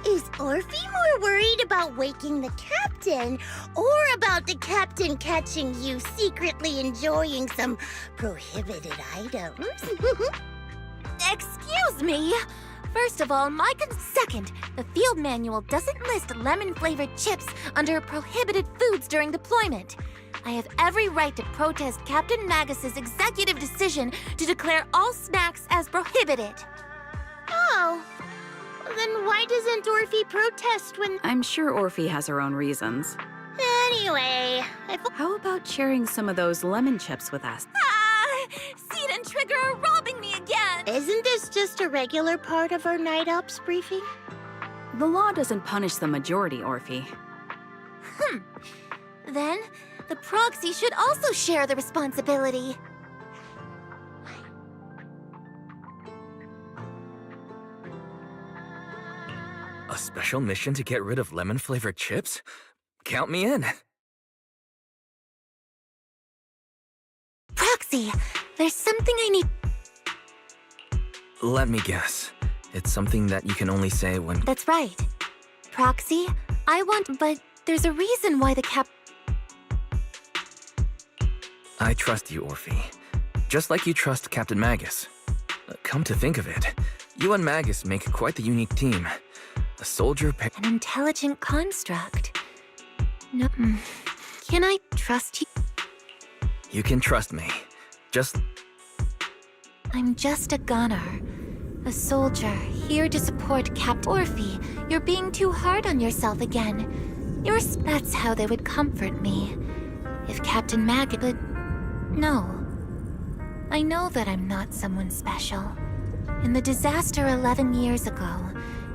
S11: Is Orphe more worried about waking the captain or about the captain catching you secretly enjoying some prohibited items?
S6: Excuse me! First of all, second, the field manual doesn't list lemon-flavored chips under prohibited foods during deployment. I have every right to protest Captain Magus's executive decision to declare all snacks as prohibited.
S11: Oh, then why doesn't Orphe protest when...
S13: I'm sure Orphe has her own reasons.
S11: Anyway,
S13: How about sharing some of those lemon chips with us?
S6: Seed and Trigger are robbing me again!
S11: Isn't this just a regular part of our night ops briefing?
S13: The law doesn't punish the majority, Orphe.
S6: Then, the proxy should also share the responsibility.
S12: A special mission to get rid of lemon-flavored chips? Count me in.
S6: Proxy, there's something I need.
S12: Let me guess. It's something that you can only say when...
S6: That's right. Proxy, I want, but there's a reason why the cap...
S12: I trust you, Orphe. Just like you trust Captain Magus. Come to think of it, you and Magus make quite the unique team. A soldier
S6: An intelligent construct. No, can I trust you?
S12: You can trust me.
S6: I'm just a gunner. A soldier, here to support Captain Orphe. You're being too hard on yourself again. That's how they would comfort me. If Captain Magus... But no. I know that I'm not someone special. In the disaster 11 years ago,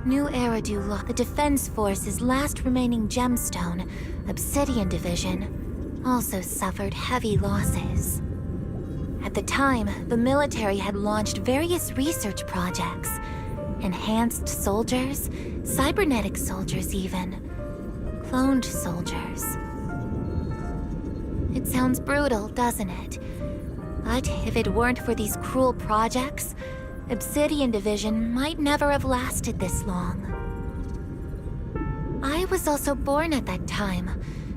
S6: New Eridu lost the Defense Force's last remaining gemstone, Obsidian Division, also suffered heavy losses. At the time, the military had launched various research projects. Enhanced soldiers, cybernetic soldiers even. Cloned soldiers. It sounds brutal, doesn't it? But if it weren't for these cruel projects, Obsidian Division might never have lasted this long. I was also born at that time,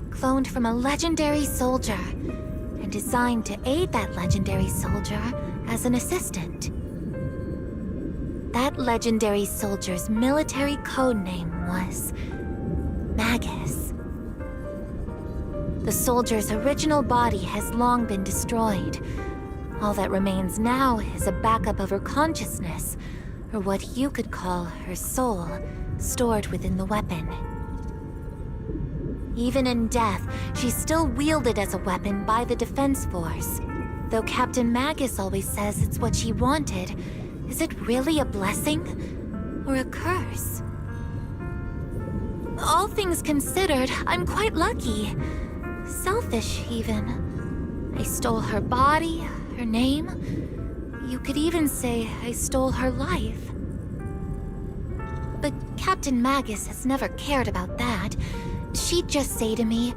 S6: cloned from a legendary soldier, and designed to aid that legendary soldier as an assistant. That legendary soldier's military codename was Magus. The soldier's original body has long been destroyed. All that remains now is a backup of her consciousness, or what you could call her soul, stored within the weapon. Even in death, she's still wielded as a weapon by the Defense Force. Though Captain Magus always says it's what she wanted, is it really a blessing or a curse? All things considered, I'm quite lucky. Selfish, even. I stole her body, her name. You could even say I stole her life. But Captain Magus has never cared about that. She'd just say to me,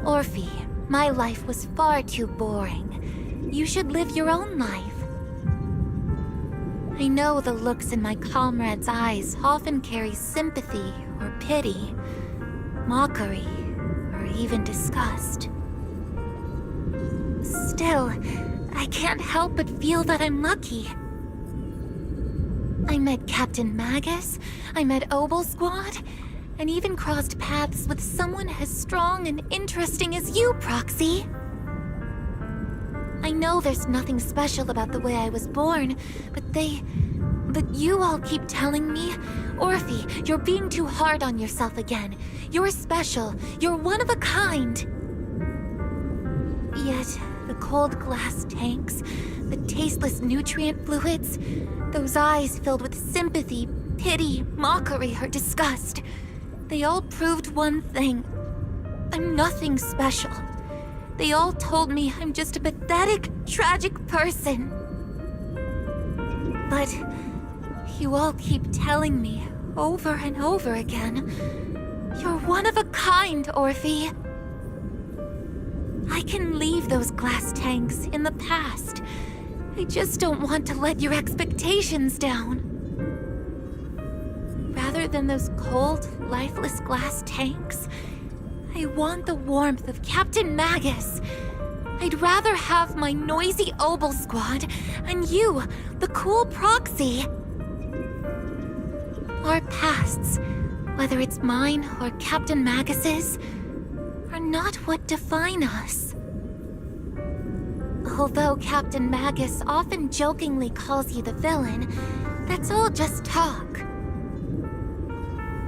S6: Orphe, my life was far too boring. You should live your own life. I know the looks in my comrades' eyes often carry sympathy or pity, mockery, or even disgust. Still, I can't help but feel that I'm lucky. I met Captain Magus, I met Obel Squad, and even crossed paths with someone as strong and interesting as you, Proxy. I know there's nothing special about the way I was born, but you all keep telling me, Orphe, you're being too hard on yourself again. You're special. You're one of a kind. Yet, the cold glass tanks, the tasteless nutrient fluids, those eyes filled with sympathy, pity, mockery, or disgust, they all proved one thing. I'm nothing special. They all told me I'm just a pathetic, tragic person. But you all keep telling me over and over again, you're one of a kind, Orphe. I can leave those glass tanks in the past. I just don't want to let your expectations down. Rather than those cold, lifeless glass tanks, I want the warmth of Captain Magus. I'd rather have my noisy Obel Squad and you, the cool Proxy. Our pasts, whether it's mine or Captain Magus's, are not what define us. Although Captain Magus often jokingly calls you the villain, that's all just talk.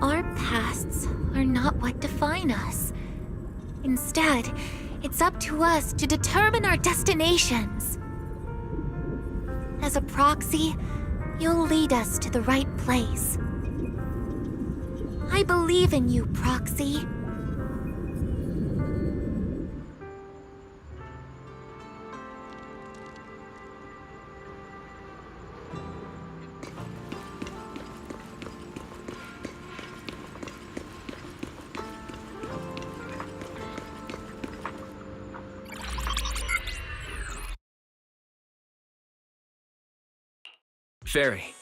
S6: Our pasts are not what define us. Instead, it's up to us to determine our destinations. As a Proxy, you'll lead us to the right place. I believe in you, Proxy.
S12: Fairy,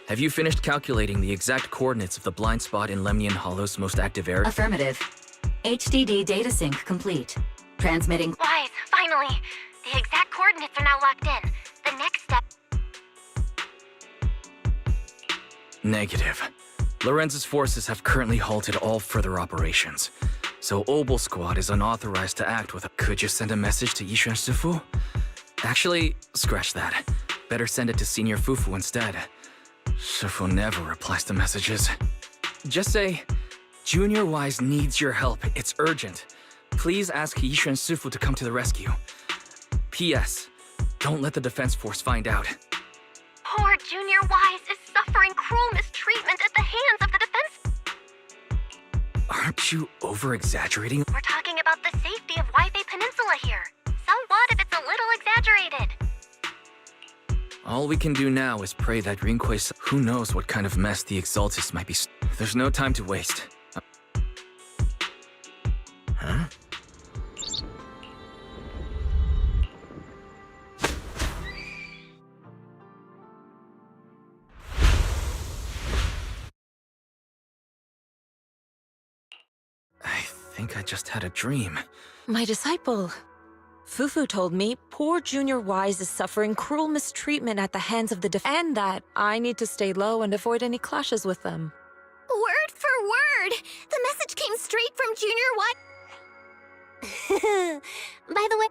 S12: have you finished calculating the exact coordinates of the blind spot in Lemnian Hollow's most active area?
S14: Affirmative. HDD data sync complete. Transmitting.
S17: Wise, finally! The exact coordinates are now locked in. The next step.
S12: Negative. Lorenz's forces have currently halted all further operations, so Obel Squad is unauthorized to act with a... Could you send a message to Yishuan Sifu? Actually, scratch that. Better send it to Senior Fufu instead. Sifu never replies to messages. Just say, Junior Wise needs your help. It's urgent. Please ask Yishuan Sifu to come to the rescue. P.S. Don't let the Defense Force find out.
S17: Poor Junior Wise is suffering cruel mistreatment at the hands of the defense.
S12: Aren't you over-exaggerating?
S17: We're talking about the safety of Waifei Peninsula here. So what if it's a little exaggerated?
S12: All we can do now is pray that Rinquei... Who knows what kind of mess the Exaltists might be... There's no time to waste. Huh? I think I just had a dream.
S8: My disciple. Fufu told me poor Junior Wise is suffering cruel mistreatment at the hands of the and that I need to stay low and avoid any clashes with them.
S11: Word for word! The message came straight from Junior Wise. By the way...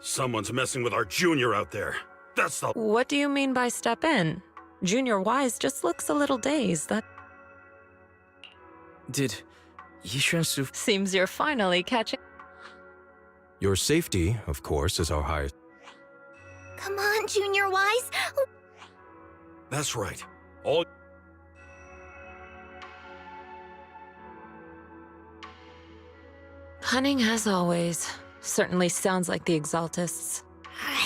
S21: Someone's messing with our Junior out there. That's the...
S8: What do you mean by step in? Junior Wise just looks a little dazed, that...
S12: Did Yishuan Sifu...
S8: Seems you're finally catching...
S22: Your safety, of course, is our highest...
S11: Come on, Junior Wise!
S21: That's right. All...
S8: Cunning as always. Certainly sounds like the Exaltists.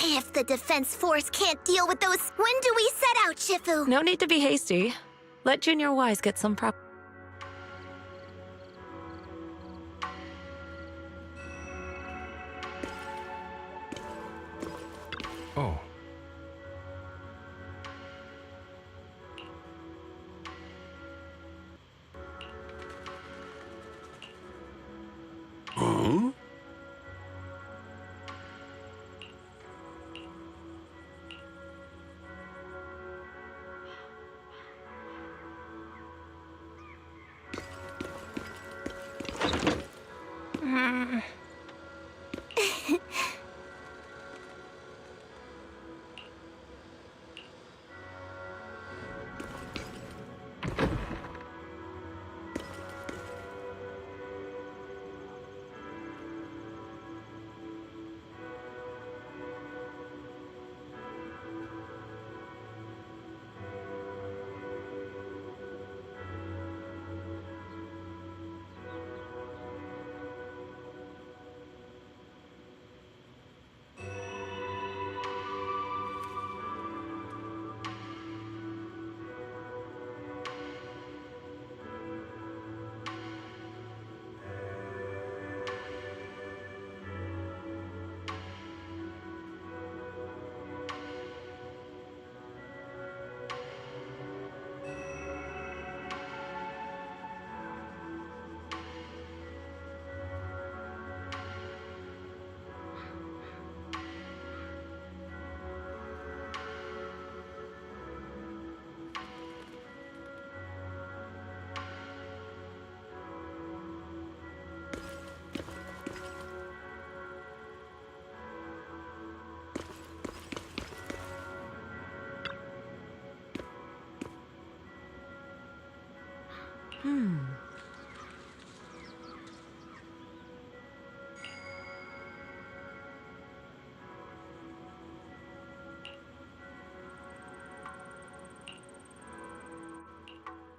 S11: If the Defense Force can't deal with those... When do we set out, Shifu?
S8: No need to be hasty. Let Junior Wise get some prep.
S22: Oh.
S1: Huh?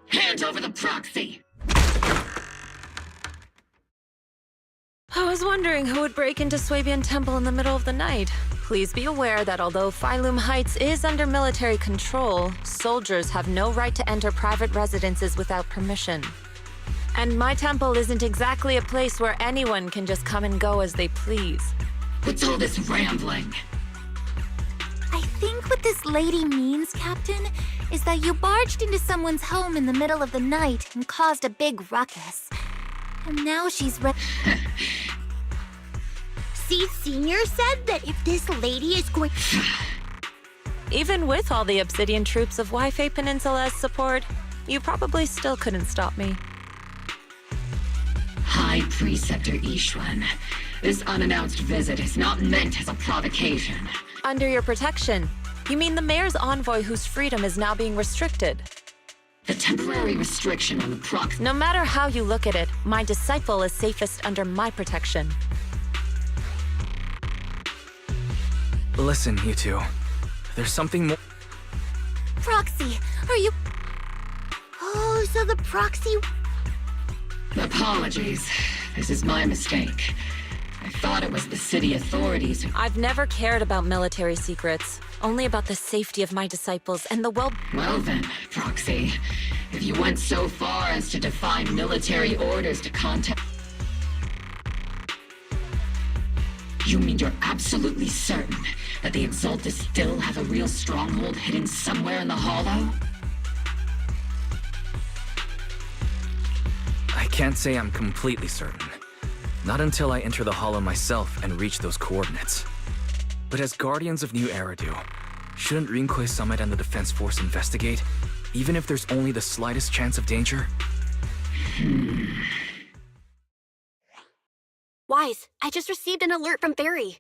S2: Hand over the proxy!
S8: I was wondering who would break into Swabian Temple in the middle of the night. Please be aware that although Phylum Heights is under military control, soldiers have no right to enter private residences without permission. And my temple isn't exactly a place where anyone can just come and go as they please.
S2: What's all this rambling?
S11: I think
S6: think what this lady means, Captain, is that you barged into someone's home in the middle of the night and caused a big ruckus. And now she's
S11: See, Senior said that if this lady is going...
S8: Even with all the Obsidian troops of Wi-Fi Peninsula's support, you probably still couldn't stop me.
S2: High Preceptor Ishwan, this unannounced visit is not meant as a provocation.
S8: Under your protection. You mean the mayor's envoy whose freedom is now being restricted?
S2: The temporary restriction on the prox...
S8: No matter how you look at it, my disciple is safest under my protection.
S12: Listen, you two. There's something more.
S6: Proxy, are you...
S11: Oh, so the proxy...
S2: Apologies. This is my mistake. I thought it was the city authorities who...
S8: I've never cared about military secrets. Only about the safety of my disciples and the well...
S2: Well then, Proxy. If you went so far as to defy military orders to contact... You mean you're absolutely certain that the Exaltus still have a real stronghold hidden somewhere in the Hollow?
S12: I can't say I'm completely certain. Not until I enter the Hollow myself and reach those coordinates. But as Guardians of New Eridu, shouldn't Rinkwei Summit and the Defense Force investigate, even if there's only the slightest chance of danger?
S4: Wise, I just received an alert from Barry.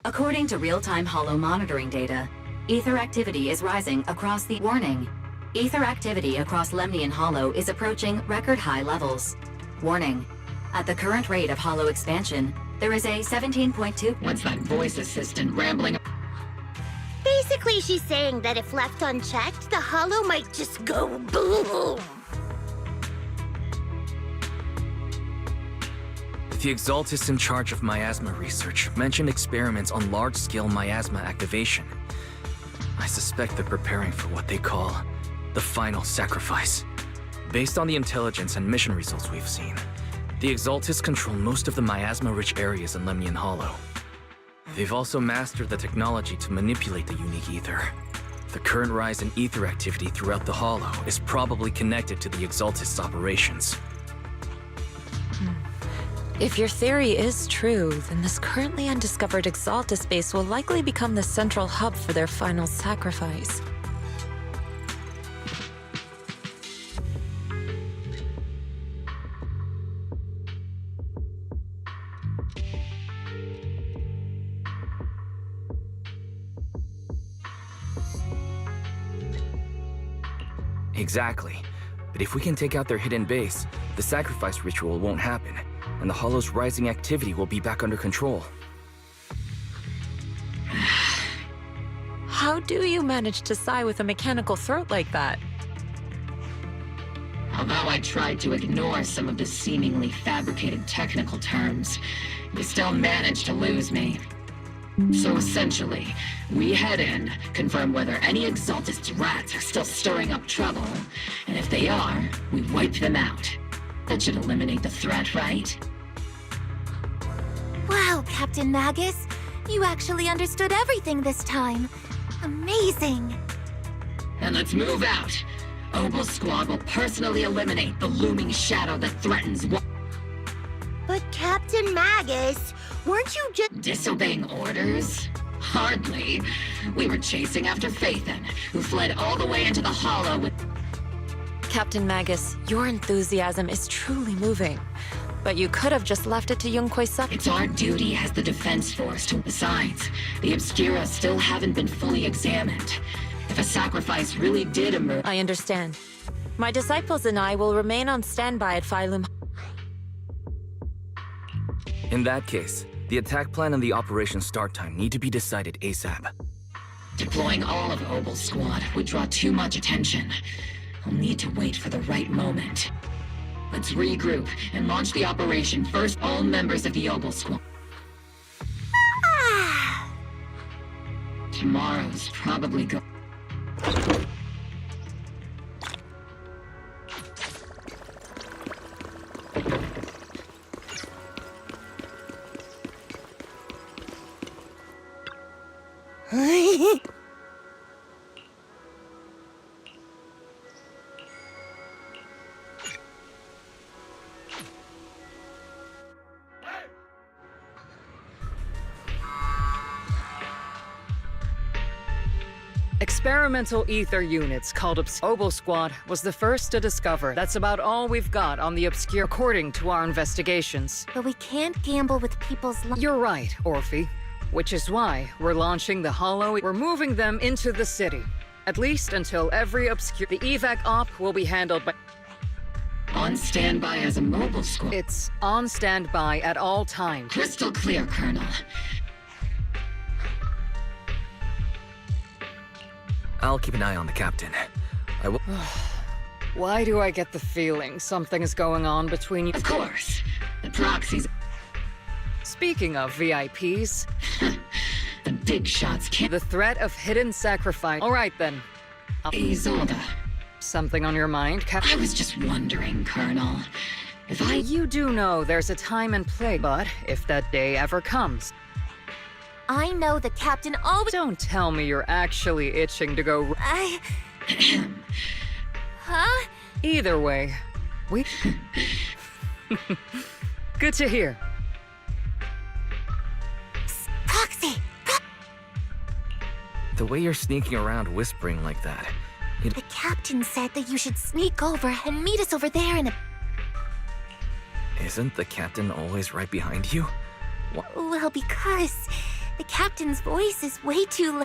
S14: According to real-time Hollow monitoring data, ether activity is rising across the... Warning. Ether activity across Lemnian Hollow is approaching record-high levels. Warning. At the current rate of Hollow expansion, there is a 17.2...
S2: What's that voice assistant rambling?
S11: Basically, she's saying that if left unchecked, the Hollow might just go boom.
S12: The Exaltus in charge of miasma research mentioned experiments on large-scale miasma activation. I suspect they're preparing for what they call the final sacrifice. Based on the intelligence and mission results we've seen, the Exaltus control most of the miasma-rich areas in Lemnian Hollow. They've also mastered the technology to manipulate the unique ether. The current rise in ether activity throughout the Hollow is probably connected to the Exaltus operations.
S8: If your theory is true, then this currently undiscovered Exaltus base will likely become the central hub for their final sacrifice.
S12: Exactly. But if we can take out their hidden base, the sacrifice ritual won't happen, and the Hollow's rising activity will be back under control.
S8: How do you manage to sigh with a mechanical throat like that?
S2: Although I tried to ignore some of the seemingly fabricated technical terms, you still managed to lose me. So essentially, we head in, confirm whether any Exaltus rats are still stirring up trouble, and if they are, we wipe them out. That should eliminate the threat, right?
S6: Wow, Captain Magus. You actually understood everything this time. Amazing.
S2: And let's move out. Obel Squad will personally eliminate the looming shadow that threatens...
S11: But Captain Magus, weren't you just...
S2: Disobeying orders? Hardly. We were chasing after Phaethon, who fled all the way into the Hollow with...
S8: Captain Magus, your enthusiasm is truly moving. But you could have just left it to Rinkwei Summit.
S2: It's our duty as the Defense Force to... Besides, the Obscura still haven't been fully examined. If a sacrifice really did emerge...
S8: I understand. My disciples and I will remain on standby at Phylum.
S12: In that case, the attack plan and the operation start time need to be decided ASAP.
S2: Deploying all of Obel Squad would draw too much attention. I'll need to wait for the right moment. Let's regroup and launch the operation first. All members of the Obel Squad. Tomorrow's probably go...
S3: Experimental ether units called Obo Squad was the first to discover. That's about all we've got on the obscure, according to our investigations.
S6: But we can't gamble with people's lives.
S3: You're right, Orphe. Which is why we're launching the Hollow. We're moving them into the city. At least until every obscure... The evac op will be handled by...
S2: On standby as a mobile squad.
S3: It's on standby at all times.
S2: Crystal clear, Colonel.
S12: I'll keep an eye on the captain. I will...
S3: Why do I get the feeling something is going on between you?
S2: Of course. The proxies...
S3: Speaking of VIPs...
S2: The big shots can't...
S3: The threat of hidden sacrifice... All right, then.
S2: Isolde.
S3: Something on your mind, Captain?
S2: I was just wondering, Colonel. If I...
S3: You do know there's a time and place, but if that day ever comes...
S6: I know the captain always...
S3: Don't tell me you're actually itching to go...
S6: Huh?
S3: Either way, we... Good to hear.
S6: Proxy!
S12: The way you're sneaking around whispering like that...
S6: The captain said that you should sneak over and meet us over there in a...
S12: Isn't the captain always right behind you?
S6: Well, because the captain's voice is way too...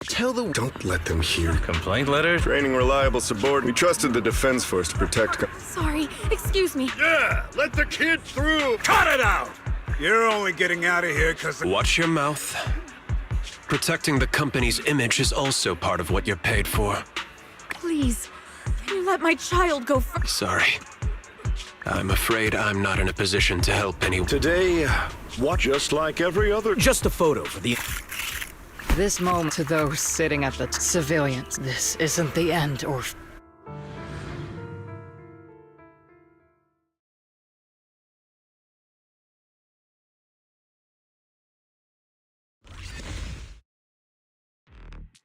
S16: Tell the... Don't let them hear.
S21: Complaint letter?
S16: Training reliable subordinate. We trusted the Defense Force to protect...
S6: Sorry, excuse me.
S21: Yeah, let the kid through! Cut it out! You're only getting out of here because...
S20: Watch your mouth. Protecting the company's image is also part of what you're paid for.
S8: Please, can you let my child go first?
S20: Sorry. I'm afraid I'm not in a position to help anyone.
S1: Today, watch just like every other...
S5: Just a photo for the...
S3: This moment to those sitting at the civilians. This isn't the end, or...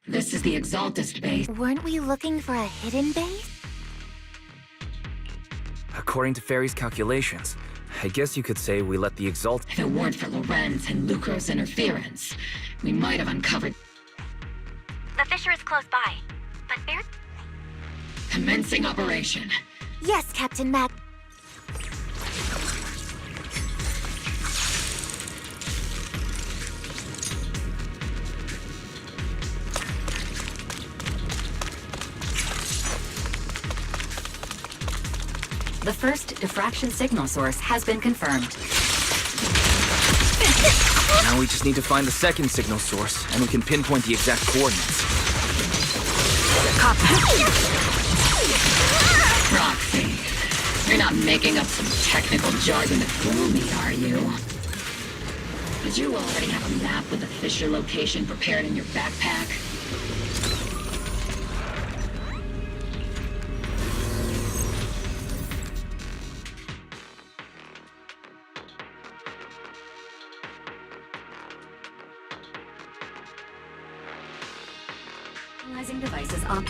S2: This is the Exaltist base.
S6: Weren't we looking for a hidden base?
S12: According to Ferry's calculations, I guess you could say we let the Exalt...
S2: If it weren't for Lorenz and Lucro's interference, we might have uncovered...
S17: The fissure is close by, but there's...
S2: Commencing operation.
S6: Yes, Captain Mag...
S14: The first diffraction signal source has been confirmed.
S12: Now we just need to find the second signal source, and we can pinpoint the exact coordinates.
S2: Roxy, you're not making up some technical jargon to fool me, are you? Did you already have a map with the fissure location prepared in your backpack?
S14: Analyzing devices up.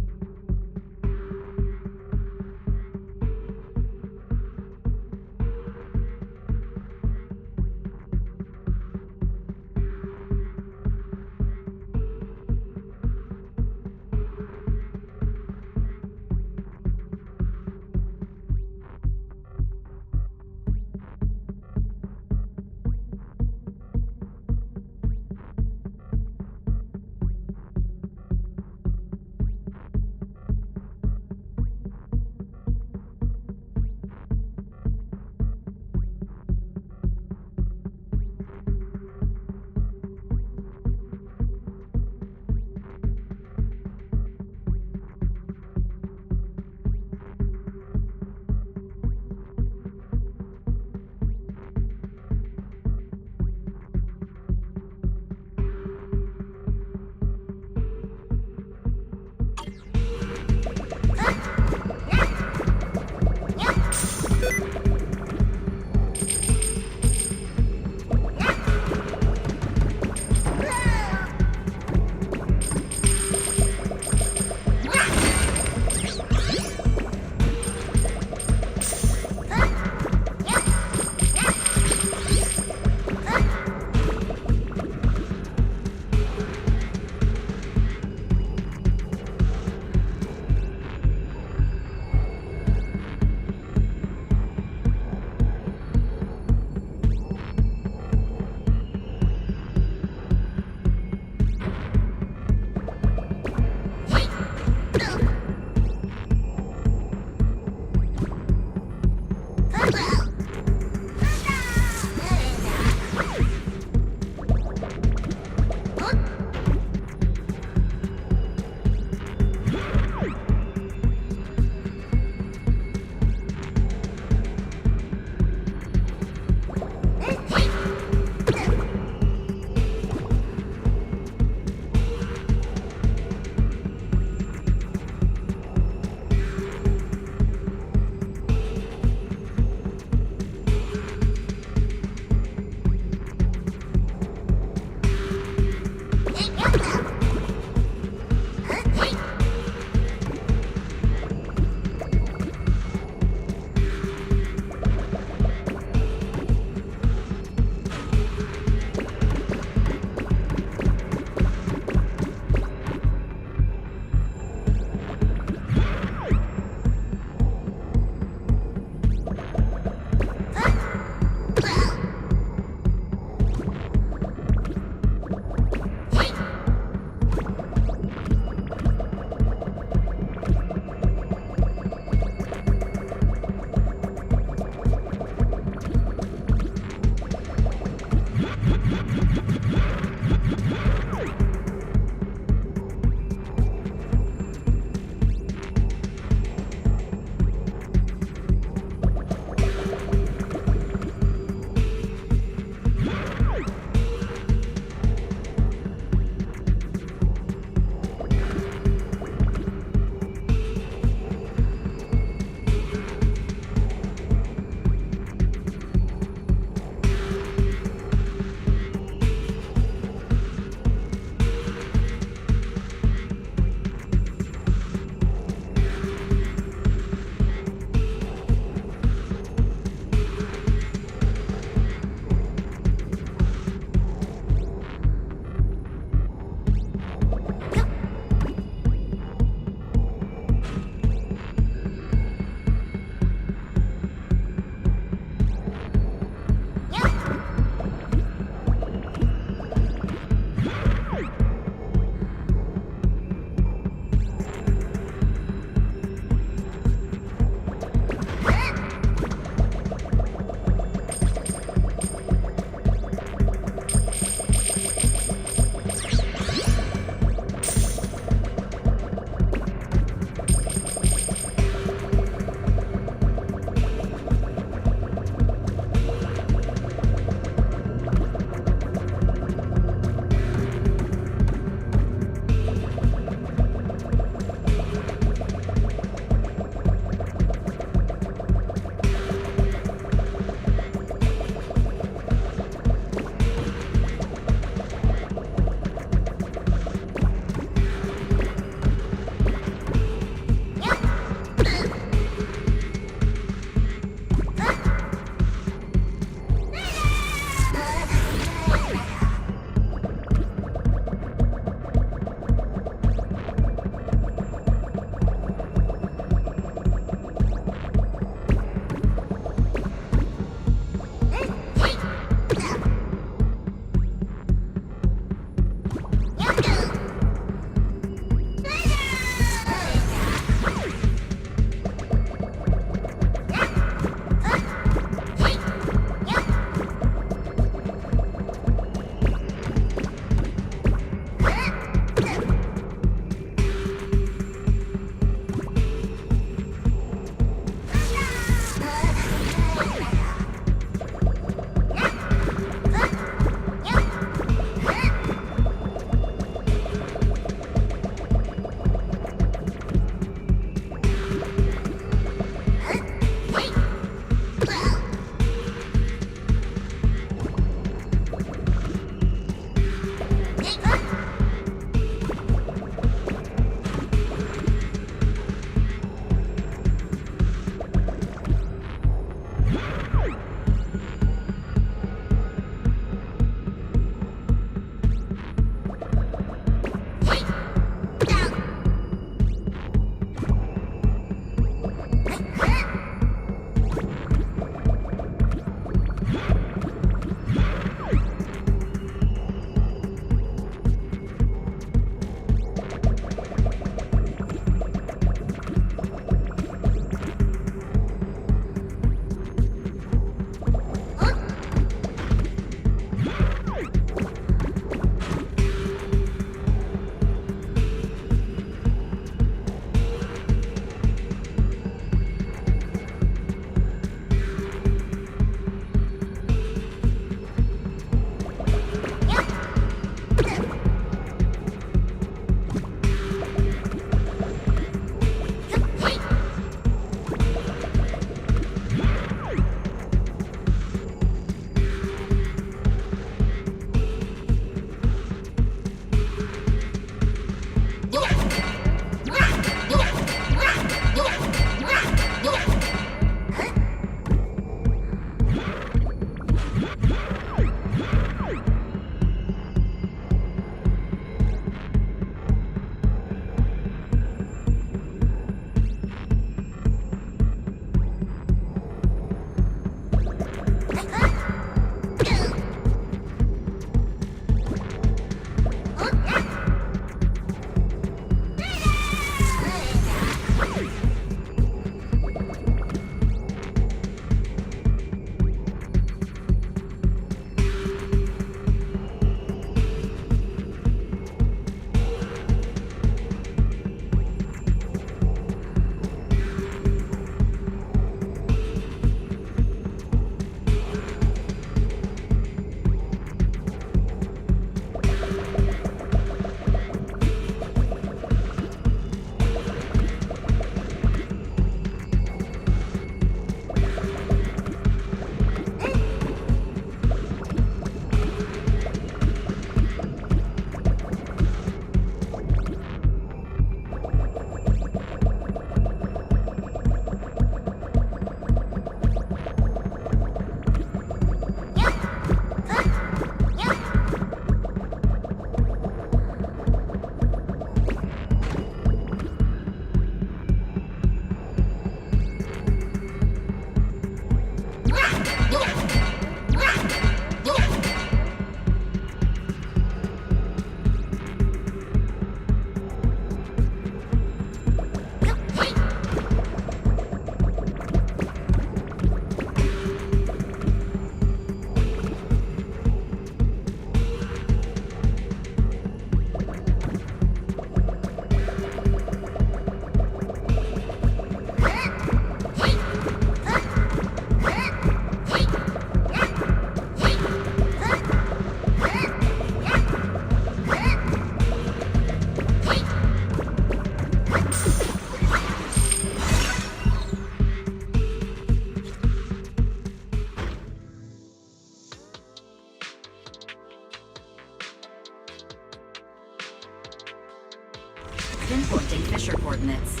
S14: Pinpointing fissure coordinates.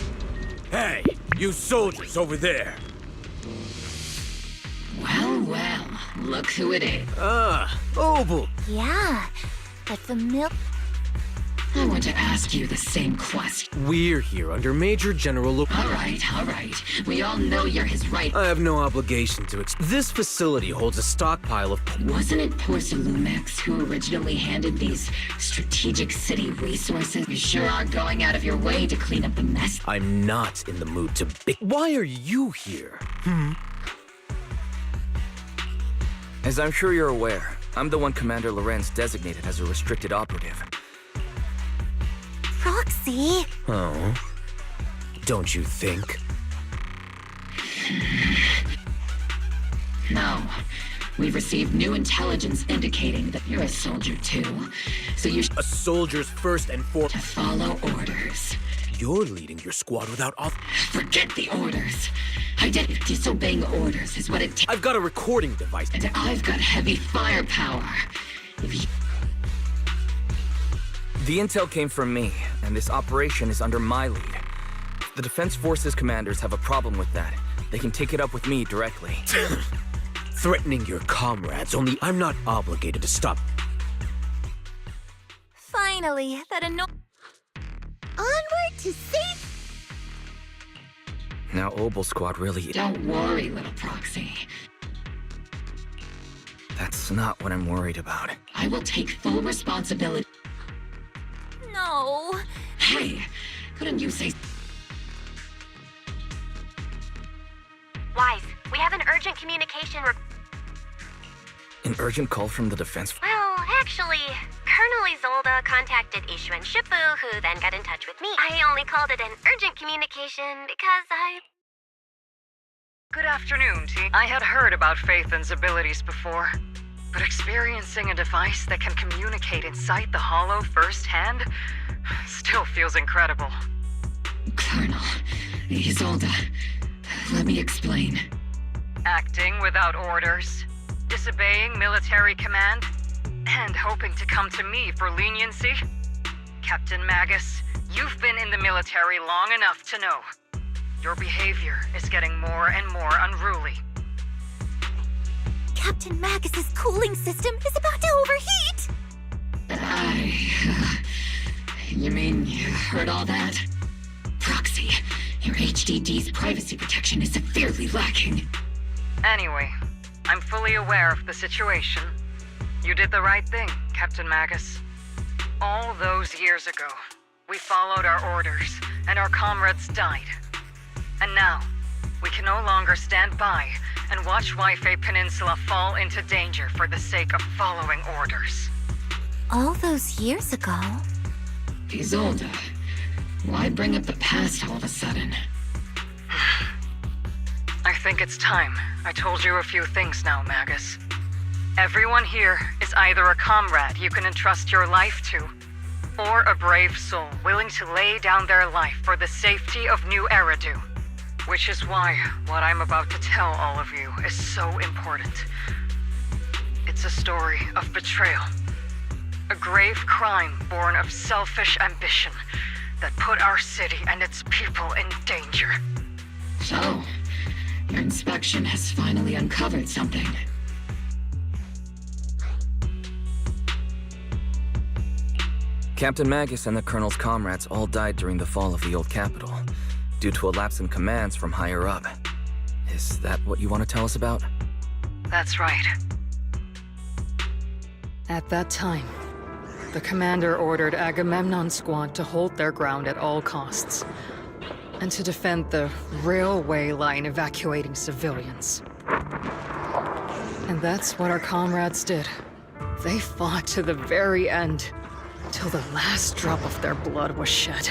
S5: Hey, you soldiers over there!
S2: Well, well, look who it is.
S5: Obel!
S11: Yeah, but the milk.
S2: I want to ask you the same question.
S5: We're here under Major General Lu-
S2: All right. We all know you're his right.
S5: I have no obligation to This facility holds a stockpile of...
S2: Wasn't it Porcelumex who originally handed these strategic city resources? You sure are going out of your way to clean up the mess.
S5: I'm not in the mood to Why are you here?
S12: As I'm sure you're aware, I'm the one Commander Lorenz designated as a restricted operative.
S11: Proxy?
S5: Oh? Don't you think?
S2: No. We've received new intelligence indicating that you're a soldier too. So you
S5: A soldier's first and foremost...
S2: to follow orders.
S5: You're leading your squad without
S2: Forget the orders. I did disobeying orders is what it takes.
S5: I've got a recording device.
S2: And I've got heavy firepower. If you
S12: The intel came from me, and this operation is under my lead. If the Defense Forces commanders have a problem with that, they can take it up with me directly.
S5: Threatening your comrades, only I'm not obligated to stop.
S6: Finally, that
S11: Onward to safe.
S12: Now Obel Squad really...
S2: Don't worry, little Proxy.
S12: That's not what I'm worried about.
S2: I will take full responsibility.
S6: No.
S2: Hey, couldn't you say...
S17: Wise, we have an urgent communication
S12: An urgent call from the defense...
S17: Well, actually, Colonel Isolde contacted Ishu and Shippu, who then got in touch with me. I only called it an urgent communication because
S3: Good afternoon, team. I had heard about Phaethon's abilities before, but experiencing a device that can communicate inside the Hollow firsthand still feels incredible.
S2: Colonel Isolde, let me explain.
S3: Acting without orders, disobeying military command, and hoping to come to me for leniency? Captain Magus, you've been in the military long enough to know. Your behavior is getting more and more unruly.
S6: Captain Magus's cooling system is about to overheat!
S2: You mean you heard all that? Proxy, your HDD's privacy protection is severely lacking.
S3: Anyway, I'm fully aware of the situation. You did the right thing, Captain Magus. All those years ago, we followed our orders, and our comrades died. And now, we can no longer stand by and watch Waifei Peninsula fall into danger for the sake of following orders.
S6: All those years ago?
S2: Isolde, why bring up the past all of a sudden?
S3: I think it's time I told you a few things now, Magus. Everyone here is either a comrade you can entrust your life to, or a brave soul willing to lay down their life for the safety of New Eridu. Which is why what I'm about to tell all of you is so important. It's a story of betrayal. A grave crime born of selfish ambition that put our city and its people in danger.
S2: So, your inspection has finally uncovered something.
S12: Captain Magus and the Colonel's comrades all died during the fall of the old capital, due to a lapse in commands from higher up. Is that what you want to tell us about?
S3: That's right. At that time, the commander ordered Agamemnon's squad to hold their ground at all costs, and to defend the railway line evacuating civilians. And that's what our comrades did. They fought to the very end, till the last drop of their blood was shed.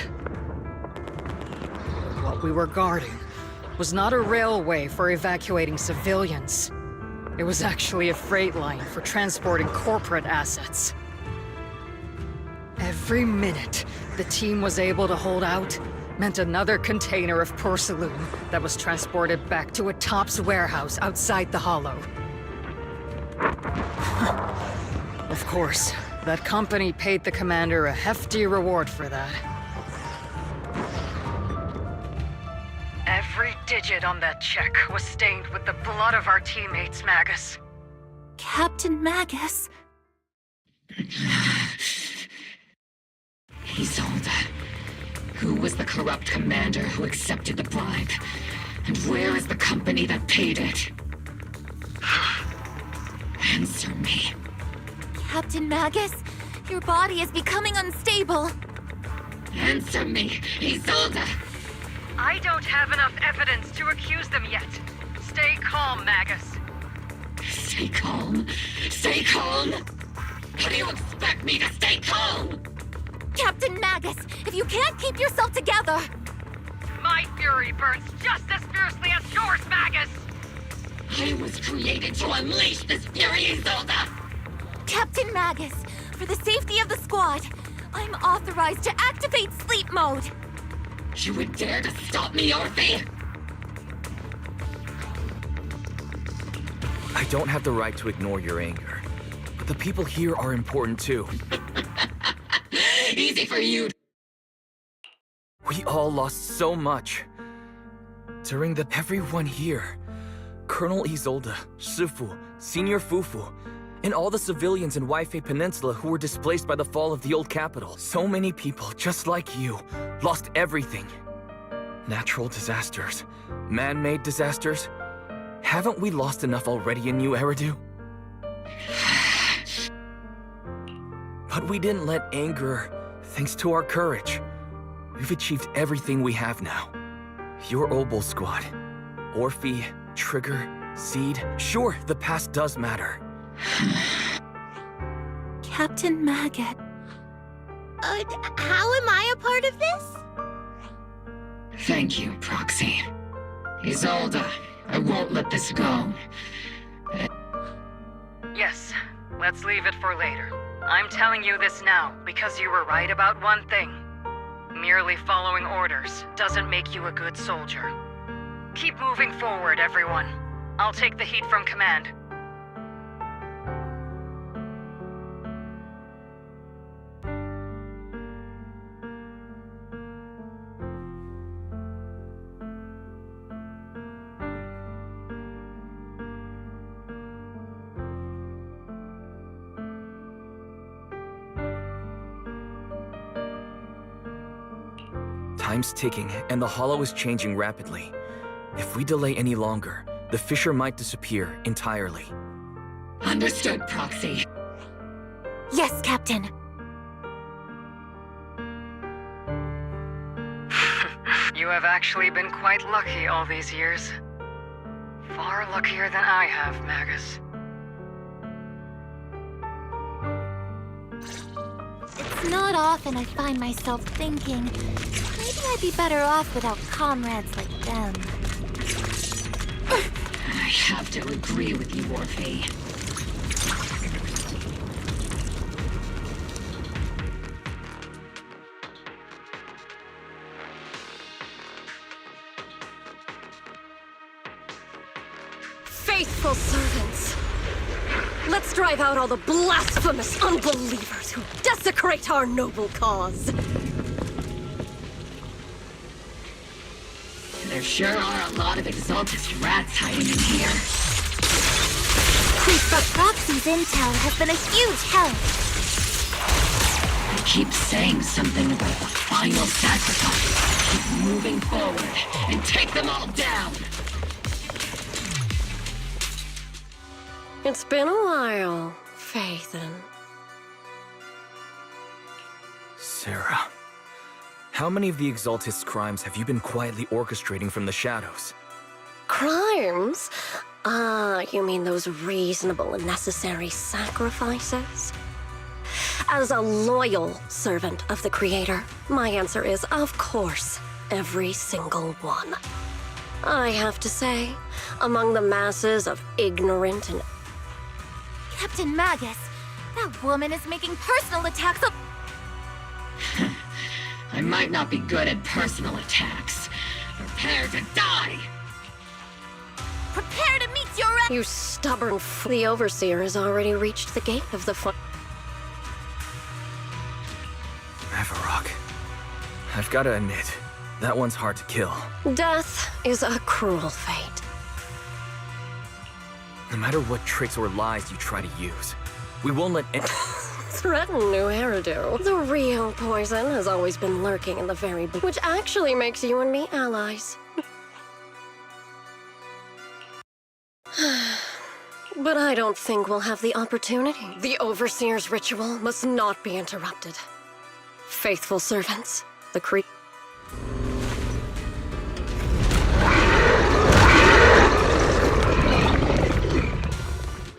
S3: What we were guarding was not a railway for evacuating civilians. It was actually a freight line for transporting corporate assets. Every minute the team was able to hold out meant another container of porcelain that was transported back to a Topps warehouse outside the Hollow. Of course, that company paid the commander a hefty reward for that. Every digit on that check was stained with the blood of our teammates, Magus.
S6: Captain Magus?
S2: Isolde. Who was the corrupt commander who accepted the bribe? And where is the company that paid it? Answer me.
S6: Captain Magus, your body is becoming unstable.
S2: Answer me, Isolde!
S3: I don't have enough evidence to accuse them yet. Stay calm, Magus.
S2: Stay calm? Stay calm? How do you expect me to stay calm?
S6: Captain Magus, if you can't keep yourself together...
S3: My fury burns just as fiercely as yours, Magus!
S2: I was created to unleash this fury, Isolde!
S6: Captain Magus, for the safety of the squad, I'm authorized to activate sleep mode.
S2: You would dare to stop me, Orphe?
S12: I don't have the right to ignore your anger, but the people here are important too.
S2: Easy for you.
S12: We all lost so much. During everyone here, Colonel Isolde, Shifu, Senior Fufu, and all the civilians in Waifei Peninsula who were displaced by the fall of the old capital. So many people, just like you, lost everything. Natural disasters, man-made disasters. Haven't we lost enough already in New Eridu? But we didn't let anger, thanks to our courage. We've achieved everything we have now. Your Obol squad, Orphe, Trigger, Seed. Sure, the past does matter.
S6: Captain Magus.
S11: How am I a part of this?
S2: Thank you, Proxy. Isolde, I won't let this go.
S3: Yes, let's leave it for later. I'm telling you this now because you were right about one thing. Merely following orders doesn't make you a good soldier. Keep moving forward, everyone. I'll take the heat from command.
S12: Time's ticking, and the Hollow is changing rapidly. If we delay any longer, the fissure might disappear entirely.
S2: Understood, Proxy.
S6: Yes, Captain.
S3: You have actually been quite lucky all these years. Far luckier than I have, Magus.
S6: It's not often I find myself thinking, maybe I'd be better off without comrades like them.
S2: I have to agree with you, Orphe.
S9: Faithful servants, let's drive out all the blasphemous unbelievers who desecrate our noble cause.
S2: There sure are a lot of Exaltus rats hiding in here.
S6: But Proxy's intel has been a huge help.
S2: I keep saying something about the final sacrifice. Keep moving forward and take them all down.
S9: It's been a while, Phaethon.
S12: Sarah, how many of the Exaltist's crimes have you been quietly orchestrating from the shadows?
S9: Crimes? You mean those reasonable and necessary sacrifices? As a loyal servant of the Creator, my answer is, of course, every single one. I have to say, among the masses of ignorant and...
S6: Captain Magus, that woman is making personal attacks of...
S2: I might not be good at personal attacks. Prepare to die!
S6: Prepare to meet your end!
S9: You stubborn the Overseer has already reached the gate of the
S12: Avarok, I've gotta admit, That one's hard to kill.
S9: Death is a cruel fate.
S12: No matter what tricks or lies you try to use, we won't let
S9: Threaten new hairdo. The real poison has always been lurking in the very which actually makes you and me allies. But I don't think we'll have the opportunity. The Overseer's ritual must not be interrupted. Faithful servants, the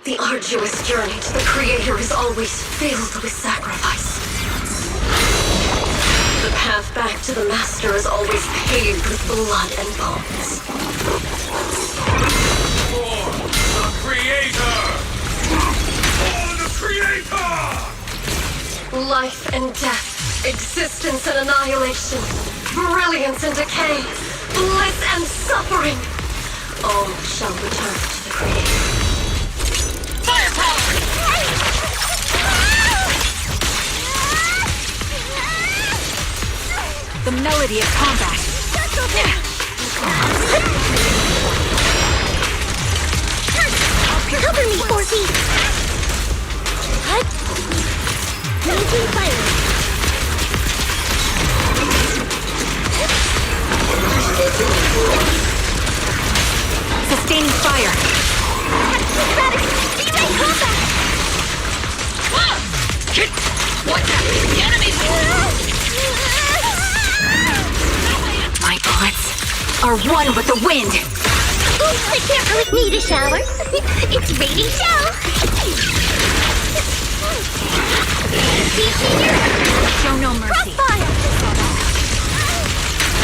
S9: The arduous journey to the Creator is always filled with sacrifice. The path back to the Master is always paved with blood and bones.
S21: For the Creator! For the Creator!
S9: Life and death, existence and annihilation, brilliance and decay, bliss and suffering, all shall return to the Creator.
S13: The melody of combat.
S11: Cover me, Forky! What? Maintain fire.
S13: Sustaining fire.
S2: What's happening? The enemy's...
S13: My bullets are one with the wind.
S11: Ooh, I can't really need a shower. It's raining show.
S13: Show no mercy.
S11: Crossfire!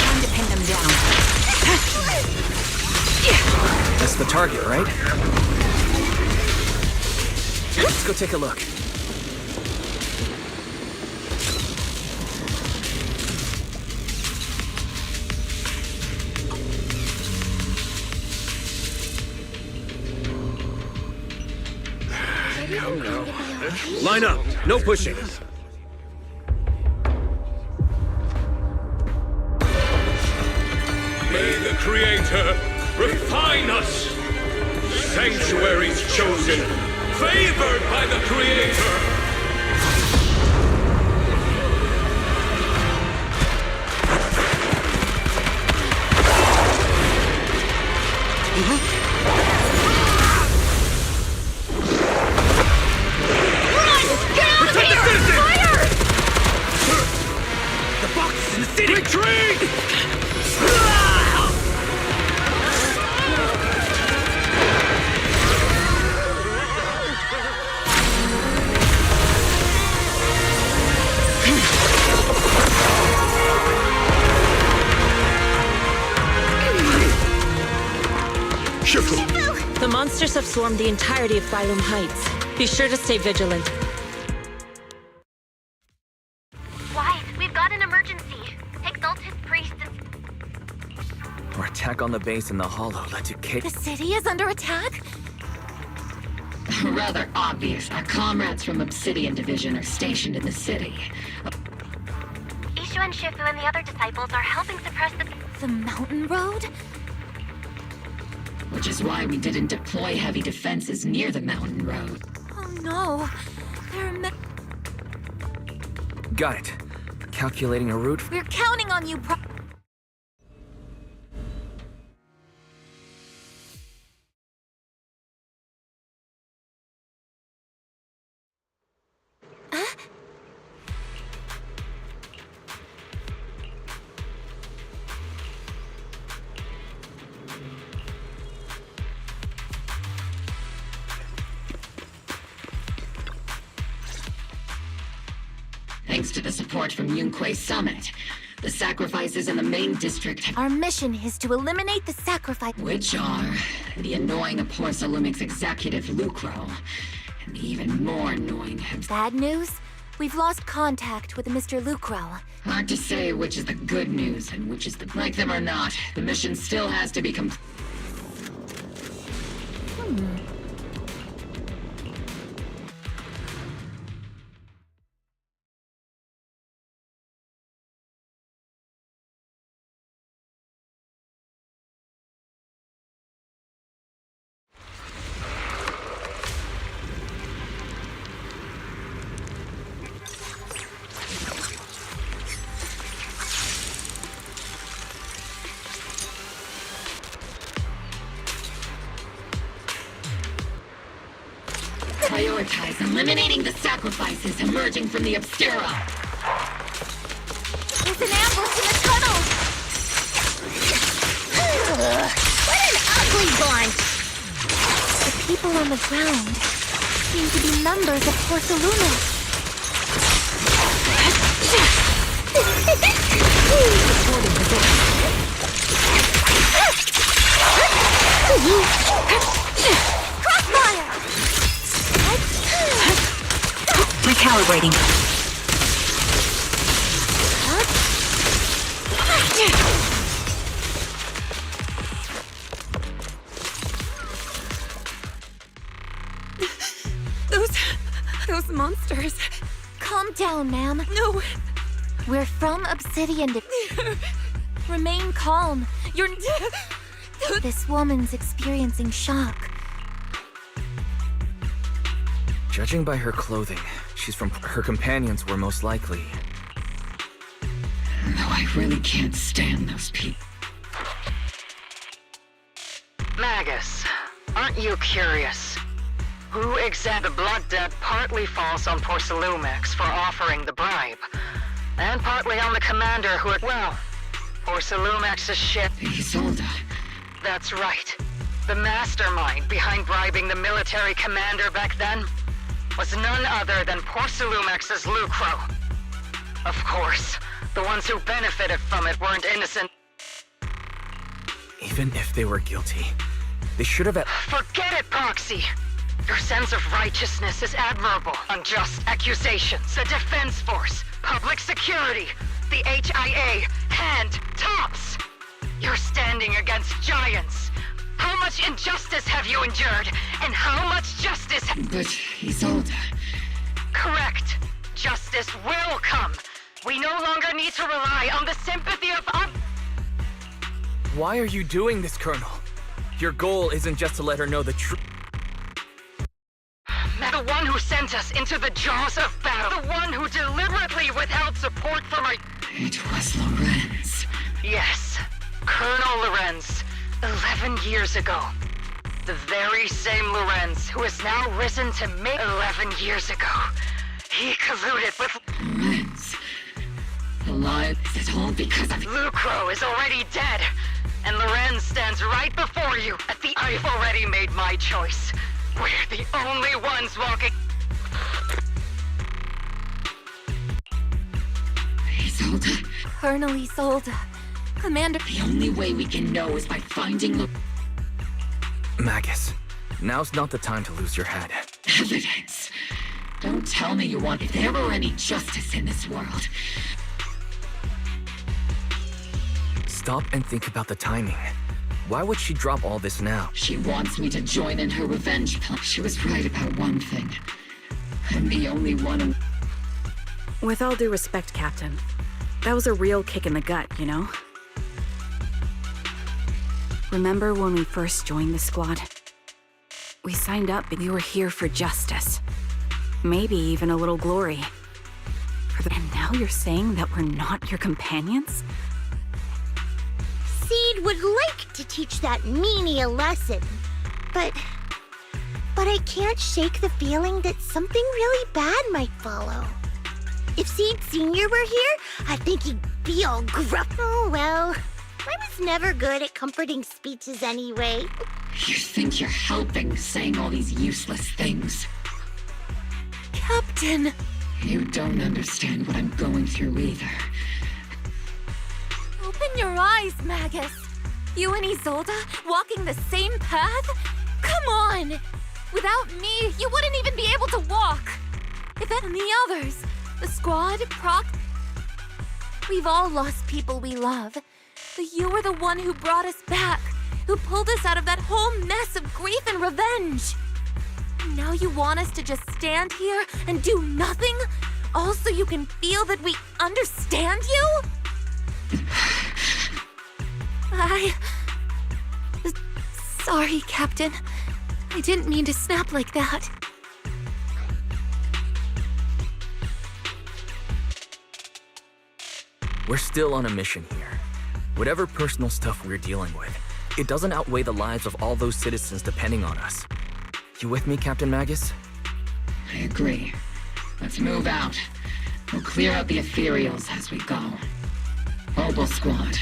S13: Time to pin them down.
S12: That's the target, right? Let's go take a look.
S22: Line up. No pushing.
S21: May the Creator refine us! Sanctuaries chosen, favored by the Creator!
S8: The monsters have swarmed the entirety of Phylum Heights. Be sure to stay vigilant.
S17: Wyatt, we've got an emergency. Exalted Priest is...
S12: Our attack on the base in the Hollow led to
S6: The city is under attack?
S2: Rather obvious. Our comrades from Obsidian Division are stationed in the city.
S17: Ishu and Shifu and the other disciples are helping suppress
S6: The mountain road?
S2: Which is why we didn't deploy heavy defenses near the mountain road.
S6: Oh no. There are
S12: Got it. Calculating a route.
S6: We're counting on you,
S2: Thanks to the support from Yunquei Summit, the sacrifices in the main district
S6: Our mission is to eliminate the sacrifice.
S2: which are the annoying Aporsa Lumix executive Lucro, and the even more annoying
S6: Bad news? We've lost contact with Mr. Lucro.
S2: Hard to say which is the good news and which is the... Like them or not, the mission still has to be complete. prioritize eliminating the sacrifices emerging from the Obscura.
S6: There's an ambush in the tunnel!
S11: What an ugly bunch!
S6: The people on the ground seem to be members of Porceluna.
S11: Crossfire!
S13: Recalibrating.
S6: Those monsters. Calm down, ma'am. No. We're from Obsidian. Remain calm. You're... This woman's experiencing shock.
S12: Judging by her clothing, she's from her companions were most likely.
S2: Though I really can't stand those people.
S3: Magus, aren't you curious? Who exactly the Blood Debt partly falls on Porcelumex for offering the bribe, and partly on the commander who, well, Porcelumex's ship.
S2: Isolde.
S3: That's right. The mastermind behind bribing the military commander back then was none other than Porcelumex's Lucro. Of course, the ones who benefited from it weren't innocent.
S12: Even if they were guilty, they should have...
S3: Forget it, Proxy! Your sense of righteousness is admirable. Unjust accusations, the Defense Force, public security, the HIA, and TOPS! You're standing against giants. How much injustice have you endured? And how much justice...
S2: But Isolde...
S3: Correct. Justice will come. We no longer need to rely on the sympathy of...
S12: Why are you doing this, Colonel? Your goal isn't just to let her know the truth.
S3: The one who sent us into the jaws of battle. The one who deliberately withheld support from our...
S2: It was Lorenz.
S3: Yes. Colonel Lorenz. 11 years ago. The very same Lorenz who has now risen to make 11 years ago. He colluded with...
S2: Lorenz. Alive, is it all because of...
S3: Lucro is already dead. And Lorenz stands right before you. I've already made my choice. We're the only ones walking...
S2: Isolde.
S6: Colonel Isolde. Commander...
S2: The only way we can know is by finding
S12: Magus, now's not the time to lose your head.
S2: Evidence. Don't tell me you want... If there were any justice in this world...
S12: Stop and think about the timing. Why would she drop all this now?
S2: She wants me to join in her revenge plan. She was right about one thing. I'm the only one...
S13: With all due respect, Captain, that was a real kick in the gut, you know? Remember when we first joined the squad? We signed up because we were here for justice. Maybe even a little glory. And now you're saying that we're not your companions?
S11: Seed would like to teach that meanie a lesson, but I can't shake the feeling that something really bad might follow. If Seed Sr. were here, I think he'd be all gruff. Oh well, I was never good at comforting speeches anyway.
S2: You think you're helping, saying all these useless things.
S6: Captain!
S2: You don't understand what I'm going through either.
S6: Open your eyes, Magus. You and Isolde walking the same path? Come on! Without me, you wouldn't even be able to walk. If and the others, the squad, Proc... We've all lost people we love. But you were the one who brought us back, who pulled us out of that whole mess of grief and revenge. And now you want us to just stand here and do nothing? All so you can feel that we understand you? Sorry, Captain. I didn't mean to snap like that.
S12: We're still on a mission here. Whatever personal stuff we're dealing with, it doesn't outweigh the lives of all those citizens depending on us. You with me, Captain Magus?
S2: I agree. Let's move out. We'll clear out the ethereals as we go. Mobile squad,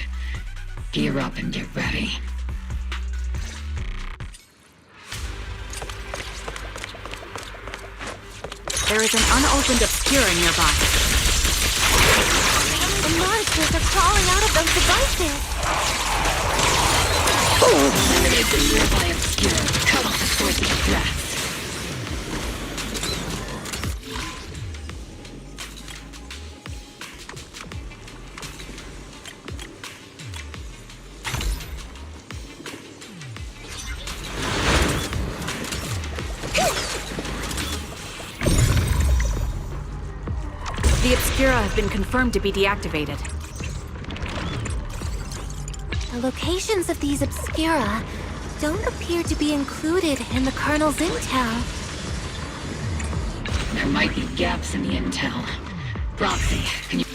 S2: gear up and get ready.
S13: There is an unopened Obscura nearby.
S6: The monsters are crawling out of those devices.
S2: Eliminate the nearby Obscura. Cut off the source of the threats.
S13: The Obscura have been confirmed to be deactivated.
S6: The locations of these Obscura don't appear to be included in the Colonel's intel.
S2: There might be gaps in the intel. Proxy, can you...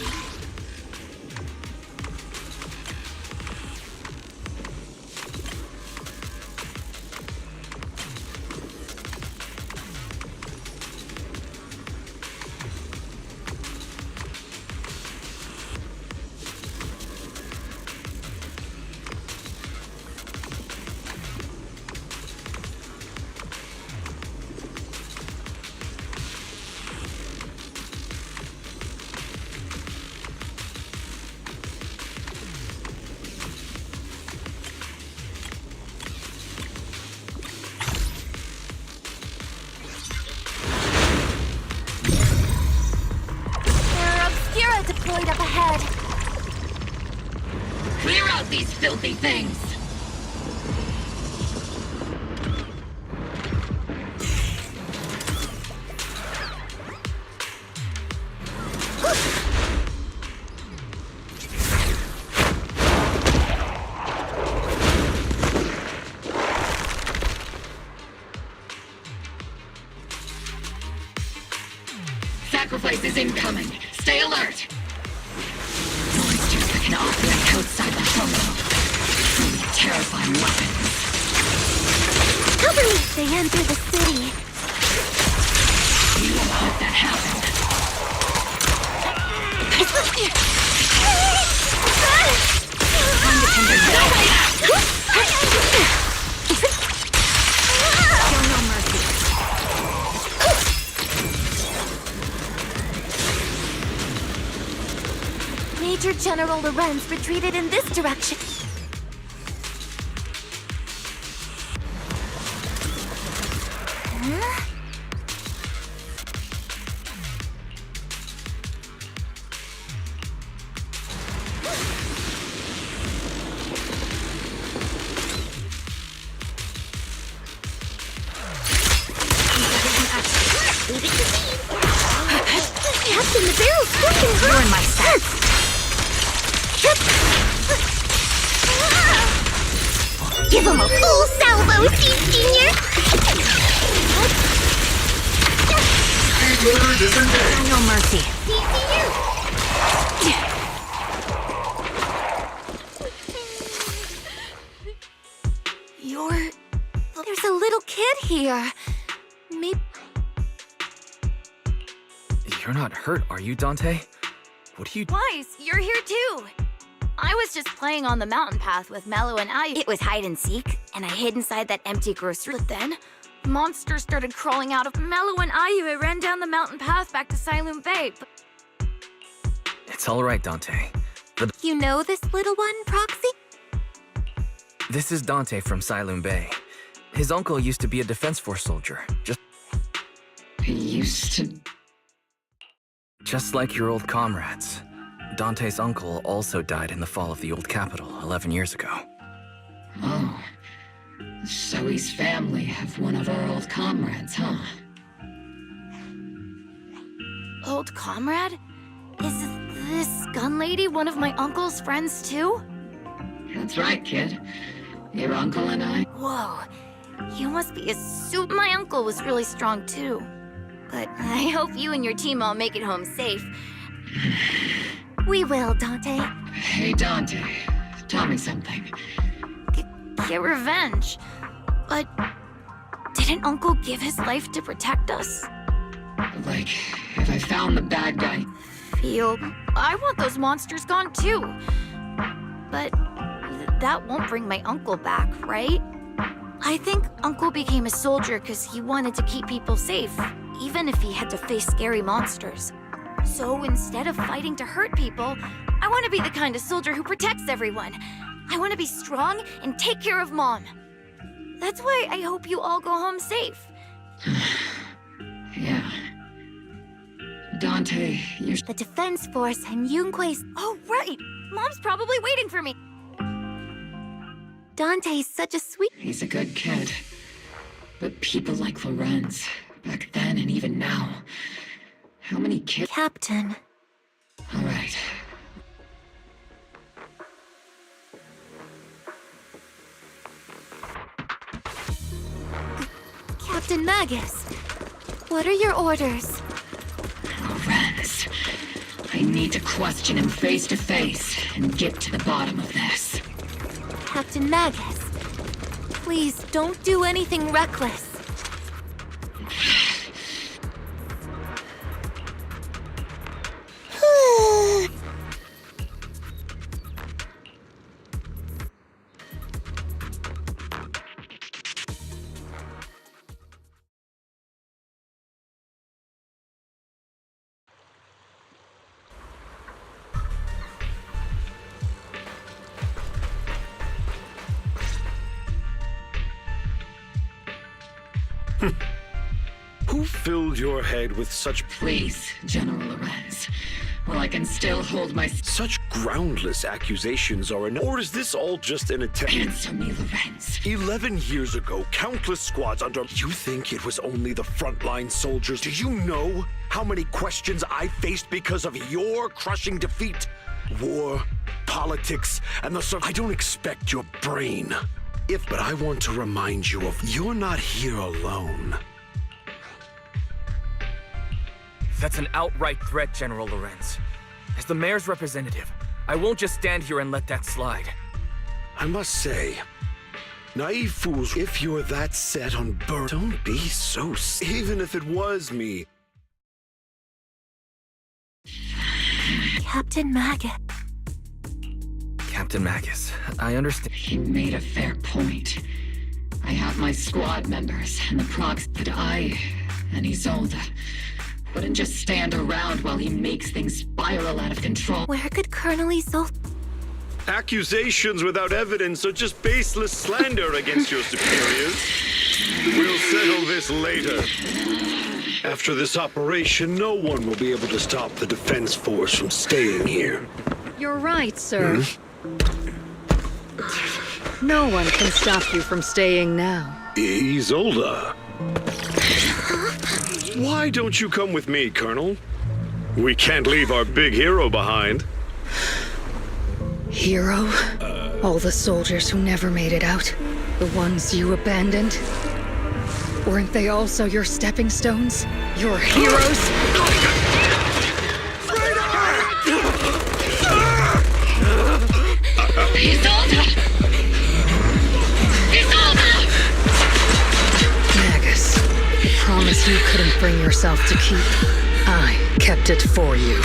S6: Deployed up ahead.
S2: Clear out these filthy things! Sacrifice is incoming. Stay alert! Monsters that can operate outside the hollow. Truly terrifying weapons.
S6: Cover me! They enter the city.
S2: We won't let that happen. Time to tend your
S13: Show no mercy.
S6: Major General Lorenz retreated in this direction. Huh?
S11: Captain, the barrel's scorching hot!
S13: You're in my sight.
S11: Give him a full salvo, Senior!
S13: No mercy.
S6: There's a little kid here. Maybe...
S12: You're not hurt, are you, Dante? What are you...
S7: Weiss, you're here too! I was just playing on the mountain path with Mello and I.
S11: It was hide and seek, and I hid inside that empty grocery.
S7: But then, monsters started crawling out of Mello and I ran down the mountain path back to Siloam Bay.
S12: It's all right, Dante.
S6: You know this little one, Proxy?
S12: This is Dante from Siloam Bay. His uncle used to be a Defense Force soldier.
S2: He used to...
S12: Just like your old comrades. Dante's uncle also died in the fall of the old capital 11 years ago.
S2: Oh. So his family have one of our old comrades, huh?
S7: Old comrade? Is this gun lady one of my uncle's friends too?
S2: That's right, kid. Your uncle and I...
S7: Whoa. You must be a soup. My uncle was really strong too. But I hope you and your team all make it home safe.
S6: We will, Dante.
S2: Hey, Dante. Tell me something.
S7: Get revenge. But didn't Uncle give his life to protect us?
S2: Like, have I found the bad guy?
S7: I want those monsters gone too. But that won't bring my uncle back, right? I think Uncle became a soldier because he wanted to keep people safe, even if he had to face scary monsters. So instead of fighting to hurt people, I want to be the kind of soldier who protects everyone. I want to be strong and take care of Mom. That's why I hope you all go home safe.
S2: Yeah. Dante, you're...
S6: The Defense Force and Yunque's...
S7: Oh, right! Mom's probably waiting for me.
S6: Dante's such a sweet...
S2: He's a good kid. But people like Lorenz, back then and even now... How many kids...
S6: Captain.
S2: All right.
S6: Captain Magus, what are your orders?
S2: Lorenz, I need to question him face to face and get to the bottom of this.
S6: Captain Magus, please don't do anything reckless.
S1: Who filled your head with such...
S2: Please, General Lorenz. Well, I can still hold my...
S1: Such groundless accusations are an... Or is this all just an attempt...
S2: Answer me, Lorenz.
S1: 11 years ago, countless squads under... You think it was only the frontline soldiers? Do you know how many questions I faced because of your crushing defeat? War, politics, and the... I don't expect your brain. But I want to remind you of... You're not here alone.
S12: That's an outright threat, General Lorenz. As the mayor's representative, I won't just stand here and let that slide.
S1: I must say, naive fools, if you're that set on don't be so... Even if it was me.
S6: Captain Magus.
S12: Captain Magus, I understand.
S2: He made a fair point. I have my squad members and the procs, but I and Isolde wouldn't just stand around while he makes things spiral out of control.
S6: Where could Colonel Isolde...
S1: Accusations without evidence are just baseless slander against your superiors. We'll settle this later. After this operation, no one will be able to stop the Defense Force from staying here.
S3: You're right, sir. No one can stop you from staying now.
S1: Isolde. Why don't you come with me, Colonel? We can't leave our big hero behind.
S3: Hero? All the soldiers who never made it out? The ones you abandoned? Weren't they also your stepping stones? Your heroes?
S2: Isolde! Isolde!
S3: Magus, the promise you couldn't bring yourself to keep. I kept it for you.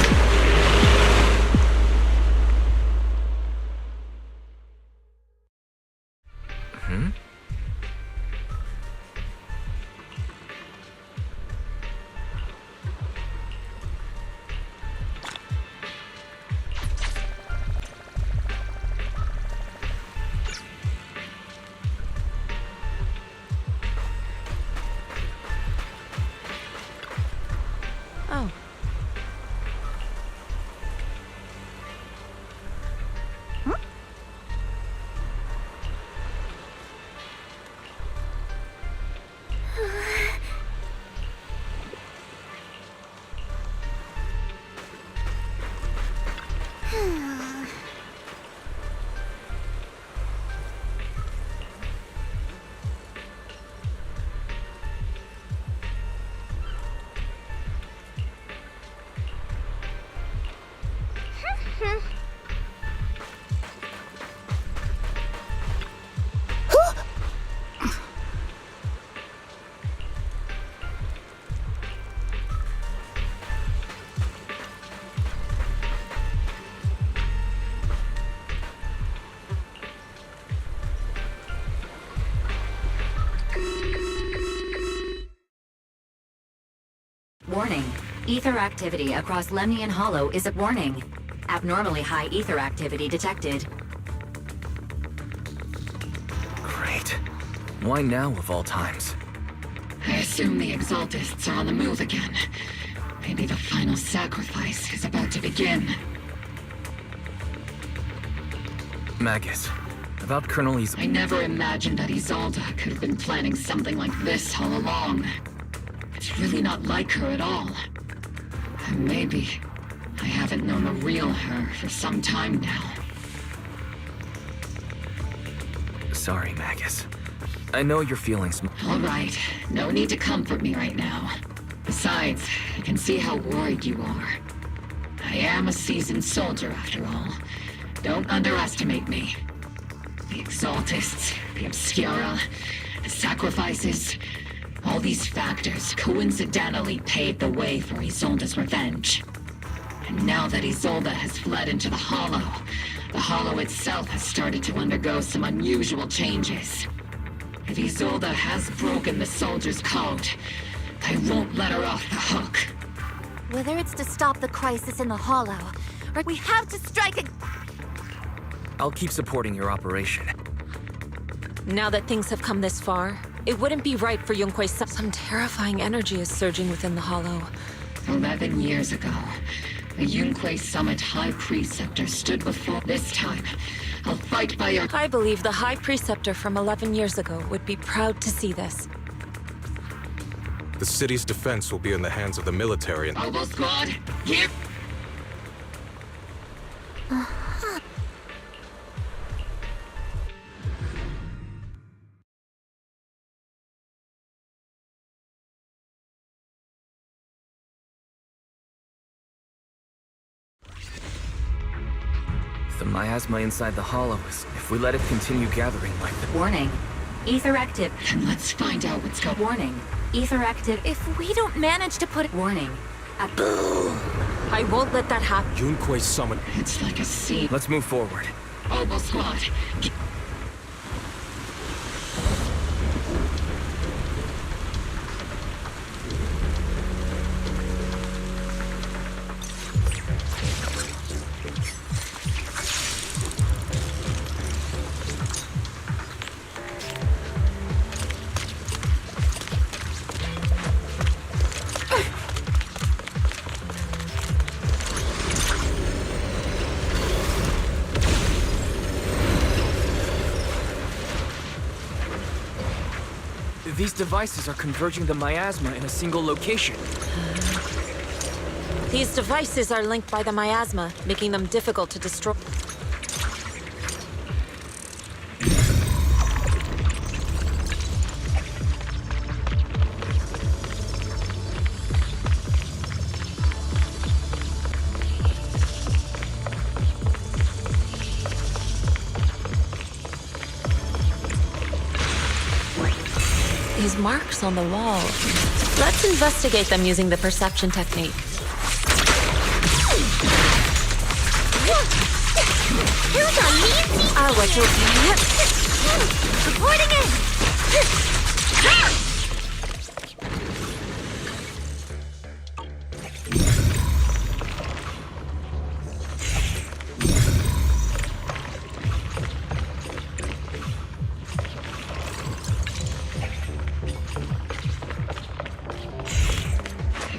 S14: Warning. Ether activity across Lemnian Hollow is a warning. Abnormally high ether activity detected.
S12: Great. Why now of all times?
S2: I assume the Exaltists are on the move again. Maybe the final sacrifice is about to begin.
S12: Magus, about Colonel
S2: I never imagined that Isolde could have been planning something like this all along. It's really not like her at all. And maybe I haven't known the real her for some time now.
S12: Sorry, Magus. I know your feelings.
S2: All right, no need to comfort me right now. Besides, I can see how worried you are. I am a seasoned soldier after all. Don't underestimate me. The Exaltists, the Obscura, the sacrifices, all these factors coincidentally paved the way for Isolde's revenge. And now that Isolde has fled into the Hollow itself has started to undergo some unusual changes. If Isolde has broken the soldier's code, I won't let her off the hook.
S6: Whether it's to stop the crisis in the Hollow, or we have to strike a...
S12: I'll keep supporting your operation.
S8: Now that things have come this far, it wouldn't be right for Yunque's son. Some terrifying energy is surging within the Hollow.
S2: 11 years ago, the Yunque Summit High Preceptor stood before. This time, I'll fight by your...
S8: I believe the High Preceptor from 11 years ago would be proud to see this.
S22: The city's defense will be in the hands of the military and...
S2: Oboe Squad, here!
S12: The miasma inside the Hollow is... If we let it continue gathering like that...
S14: Warning. Ether active.
S2: Then let's find out what's going on.
S14: Warning. Ether active.
S6: If we don't manage to put it...
S14: Warning.
S8: I won't let that happen.
S22: Yunque Summit.
S2: It's like a sea.
S12: Let's move forward.
S2: Oboe Squad,
S12: These devices are converging the miasma in a single location.
S8: These devices are linked by the miasma, making them difficult to destroy. These marks on the wall. Let's investigate them using the perception technique.
S6: Reporting in!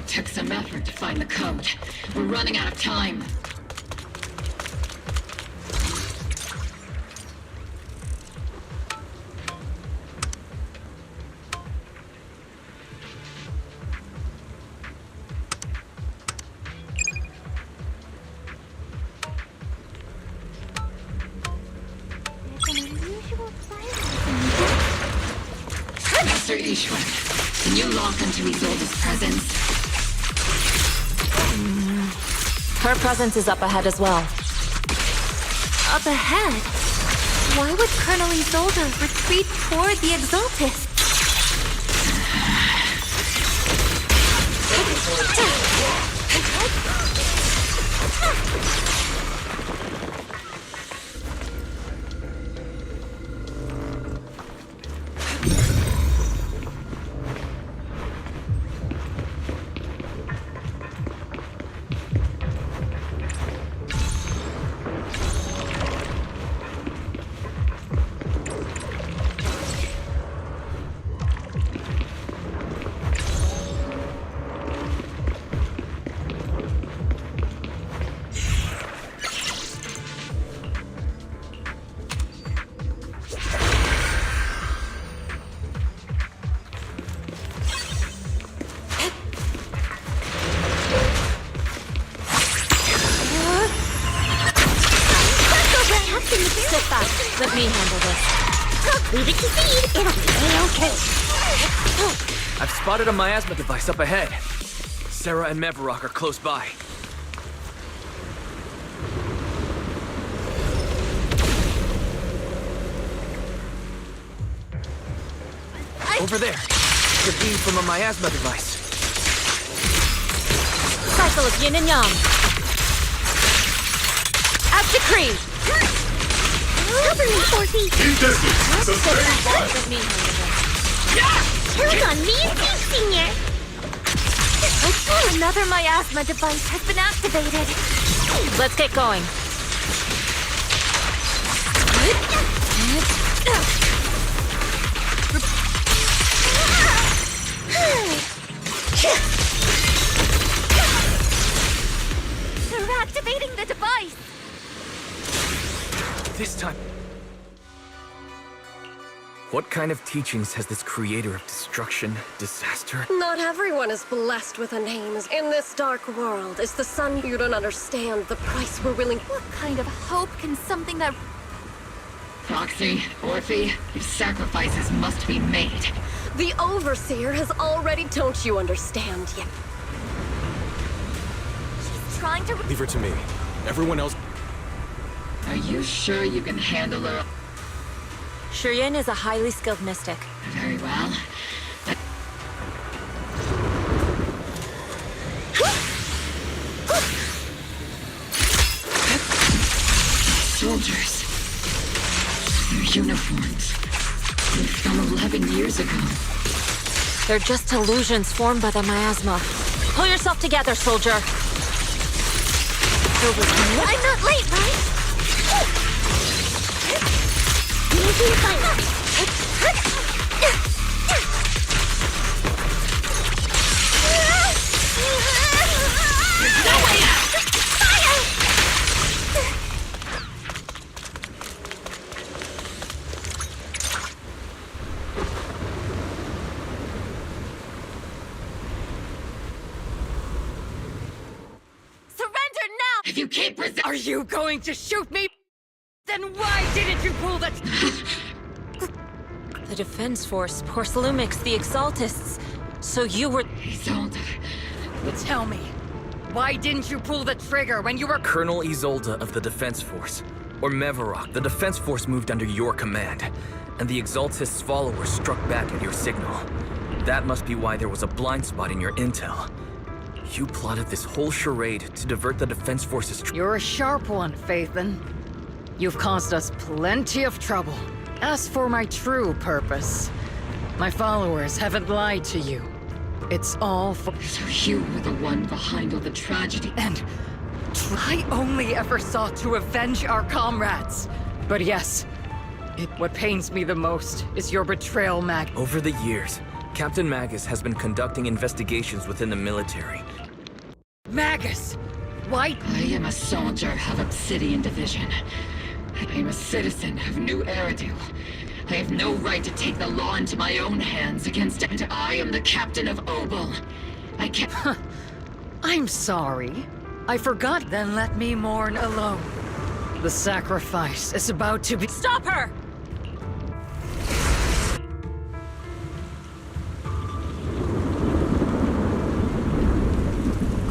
S2: it took some effort to find the code. We're running out of time. Master Ishwan, can you lock into Isolde's presence?
S8: Her presence is up ahead as well.
S6: Up ahead? Why would Colonel Isolde retreat toward the Exaltists?
S8: Let me handle this.
S11: Leave it to Seed. It'll be A-okay.
S12: I've spotted a miasma device up ahead. Sarah and Mevarok are close by. Over there. The beam from a miasma device.
S8: Cycle of yin and yang. As decreed.
S11: Cover me, Orphe.
S21: Keep distance. Sustain fire.
S8: Let me handle this.
S11: Turn on me and Seed Senior.
S6: Another miasma device has been activated.
S8: Let's get going.
S6: They're activating the device.
S12: This time. What kind of teachings has this creator of destruction, disaster?
S9: Not everyone is blessed with a name. In this dark world, it's the sun you don't understand, the price we're willing.
S6: What kind of hope can something that...
S2: Foxy, Orphe, sacrifices must be made.
S9: The Overseer has already... Don't you understand yet?
S6: She's trying to...
S22: Leave her to me. Everyone else...
S2: Are you sure you can handle her?
S8: Shireen is a highly skilled mystic.
S2: Very well. Soldiers. Their uniforms. From 11 years ago.
S8: They're just illusions formed by the miasma. Pull yourself together, soldier.
S6: I'm not late, right?
S11: Making a fight.
S2: No way out!
S6: Surrender now!
S2: If you keep
S3: Are you going to shoot me? Then why didn't you pull the...
S8: The Defense Force, Porcelumix, the Exaltists. So you were...
S2: Isolde.
S3: Tell me, why didn't you pull the trigger when you were...
S12: Colonel Isolde of the Defense Force, or Mevarok. The Defense Force moved under your command, and the Exaltists' followers struck back at your signal. That must be why there was a blind spot in your intel. You plotted this whole charade to divert the Defense Force's...
S3: You're a sharp one, Phaethon. You've caused us plenty of trouble. As for my true purpose, my followers haven't lied to you. It's all for...
S2: So you were the one behind all the tragedy.
S3: And I only ever sought to avenge our comrades. But yes, what pains me the most is your betrayal, Mag.
S12: Over the years, Captain Magus has been conducting investigations within the military.
S3: Magus! Why?
S2: I am a soldier of Obsidian Division. I am a citizen of New Eridu. I have no right to take the law into my own hands against it. And I am the captain of Obel. I can't...
S3: I'm sorry. I forgot. Then let me mourn alone. The sacrifice is about to be...
S8: Stop her!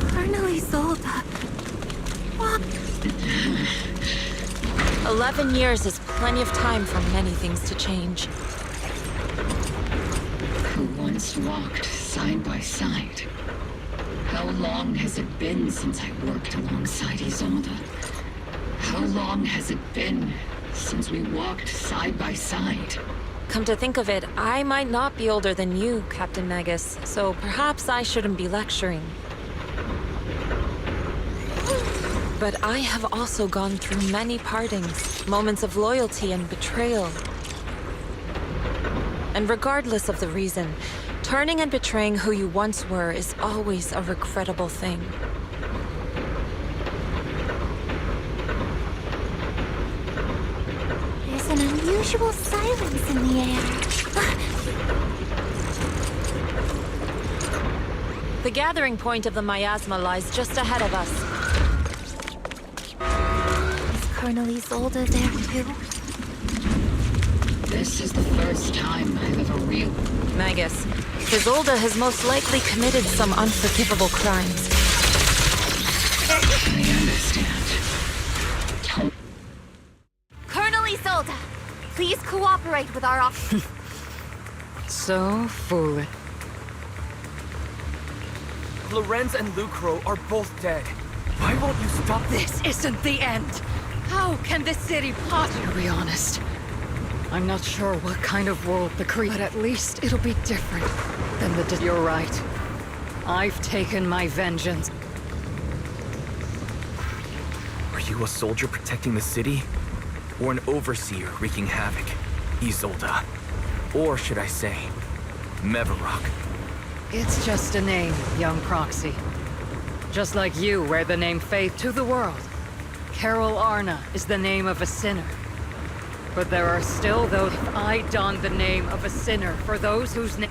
S6: Colonel Isolde. What?
S8: 11 years is plenty of time for many things to change.
S2: Who once walked side by side. How long has it been since I worked alongside Isolde? How long has it been since we walked side by side?
S8: Come to think of it, I might not be older than you, Captain Magus, so perhaps I shouldn't be lecturing. But I have also gone through many partings, moments of loyalty and betrayal. And regardless of the reason, turning and betraying who you once were is always a regrettable thing.
S6: There's an unusual silence in the air.
S8: The gathering point of the miasma lies just ahead of us.
S6: Is Colonel Isolde there too?
S2: This is the first time I've ever
S8: Magus, Isolde has most likely committed some unforgivable crimes.
S2: I understand.
S7: Colonel Isolde, please cooperate with our office.
S3: So foolish.
S15: Lorenz and Lucro are both dead. Why won't you stop
S3: This isn't the end! How can this city possibly... To be honest, I'm not sure what kind of world the but at least it'll be different than the... You're right. I've taken my vengeance.
S12: Are you a soldier protecting the city? Or an overseer wreaking havoc? Isolde. Or should I say, Mevarok?
S3: It's just a name, young Proxy. Just like you wear the name Faith to the world. Carol Arna is the name of a sinner. But there are still those... If I don the name of a sinner for those whose name...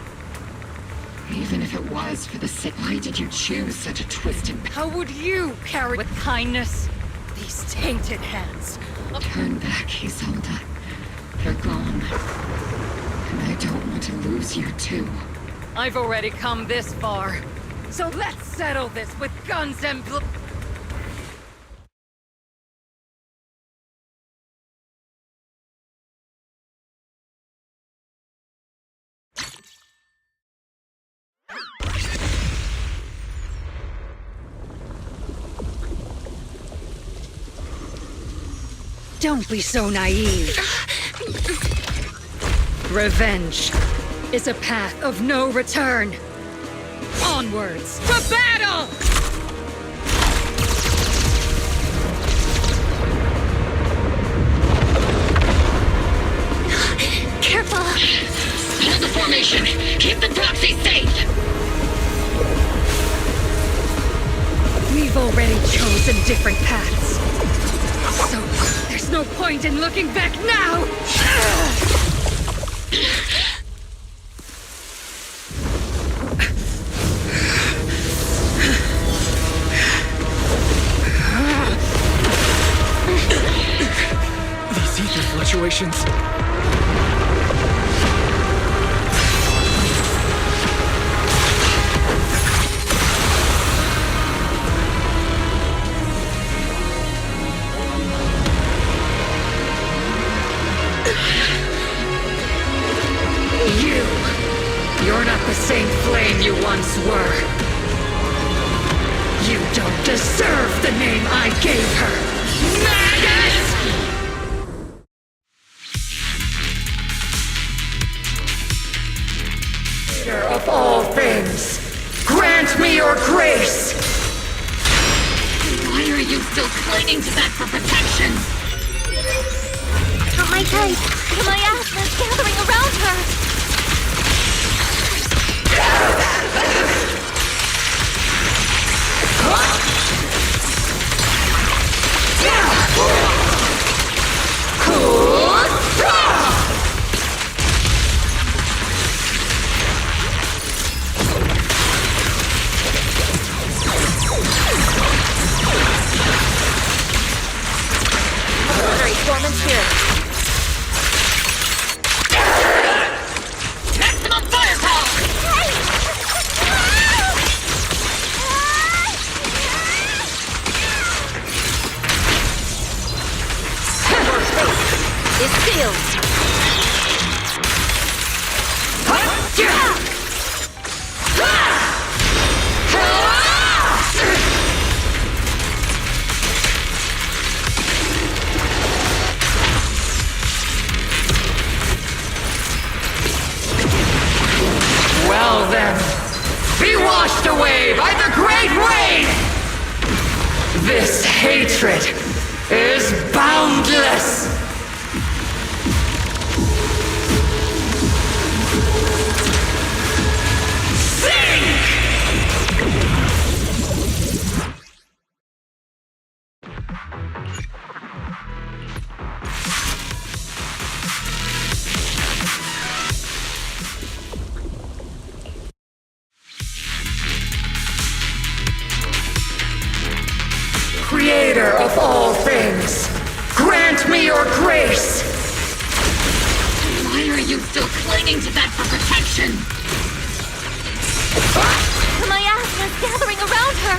S2: Even if it was for the sick, why did you choose such a twisted...
S3: How would you carry with kindness these tainted hands?
S2: Turn back, Isolde. They're gone. And I don't want to lose you too.
S3: I've already come this far. So let's settle this with guns and blood. Don't be so naive. Revenge is a path of no return. Onwards to battle!
S2: Careful! Hold the formation! Keep the Proxy safe!
S3: We've already chosen different paths. So, there's no point in looking back now!
S15: These ether fluctuations.
S3: You're not the same flame you once were. You don't deserve the name I gave her. Magus! Creator of all things, grant me your grace!
S2: Why are you still clinging to that for protection?
S7: Oh my god, the miasma's gathering around her!
S2: Performance here. Maximum firepower!
S7: Is sealed.
S3: Well then, be washed away by the great rain! This hatred is boundless! Creator of all things, grant me your grace!
S2: Why wonder you still clinging to that for protection.
S6: The miasma's gathering around her!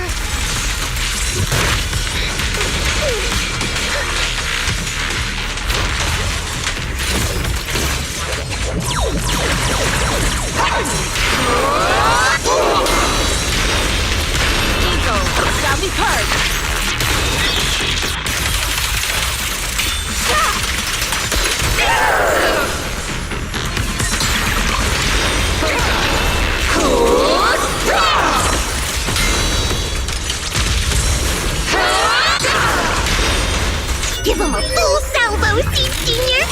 S6: Eagle, shall we purge?
S11: Give him a full salvo, Seed Senior!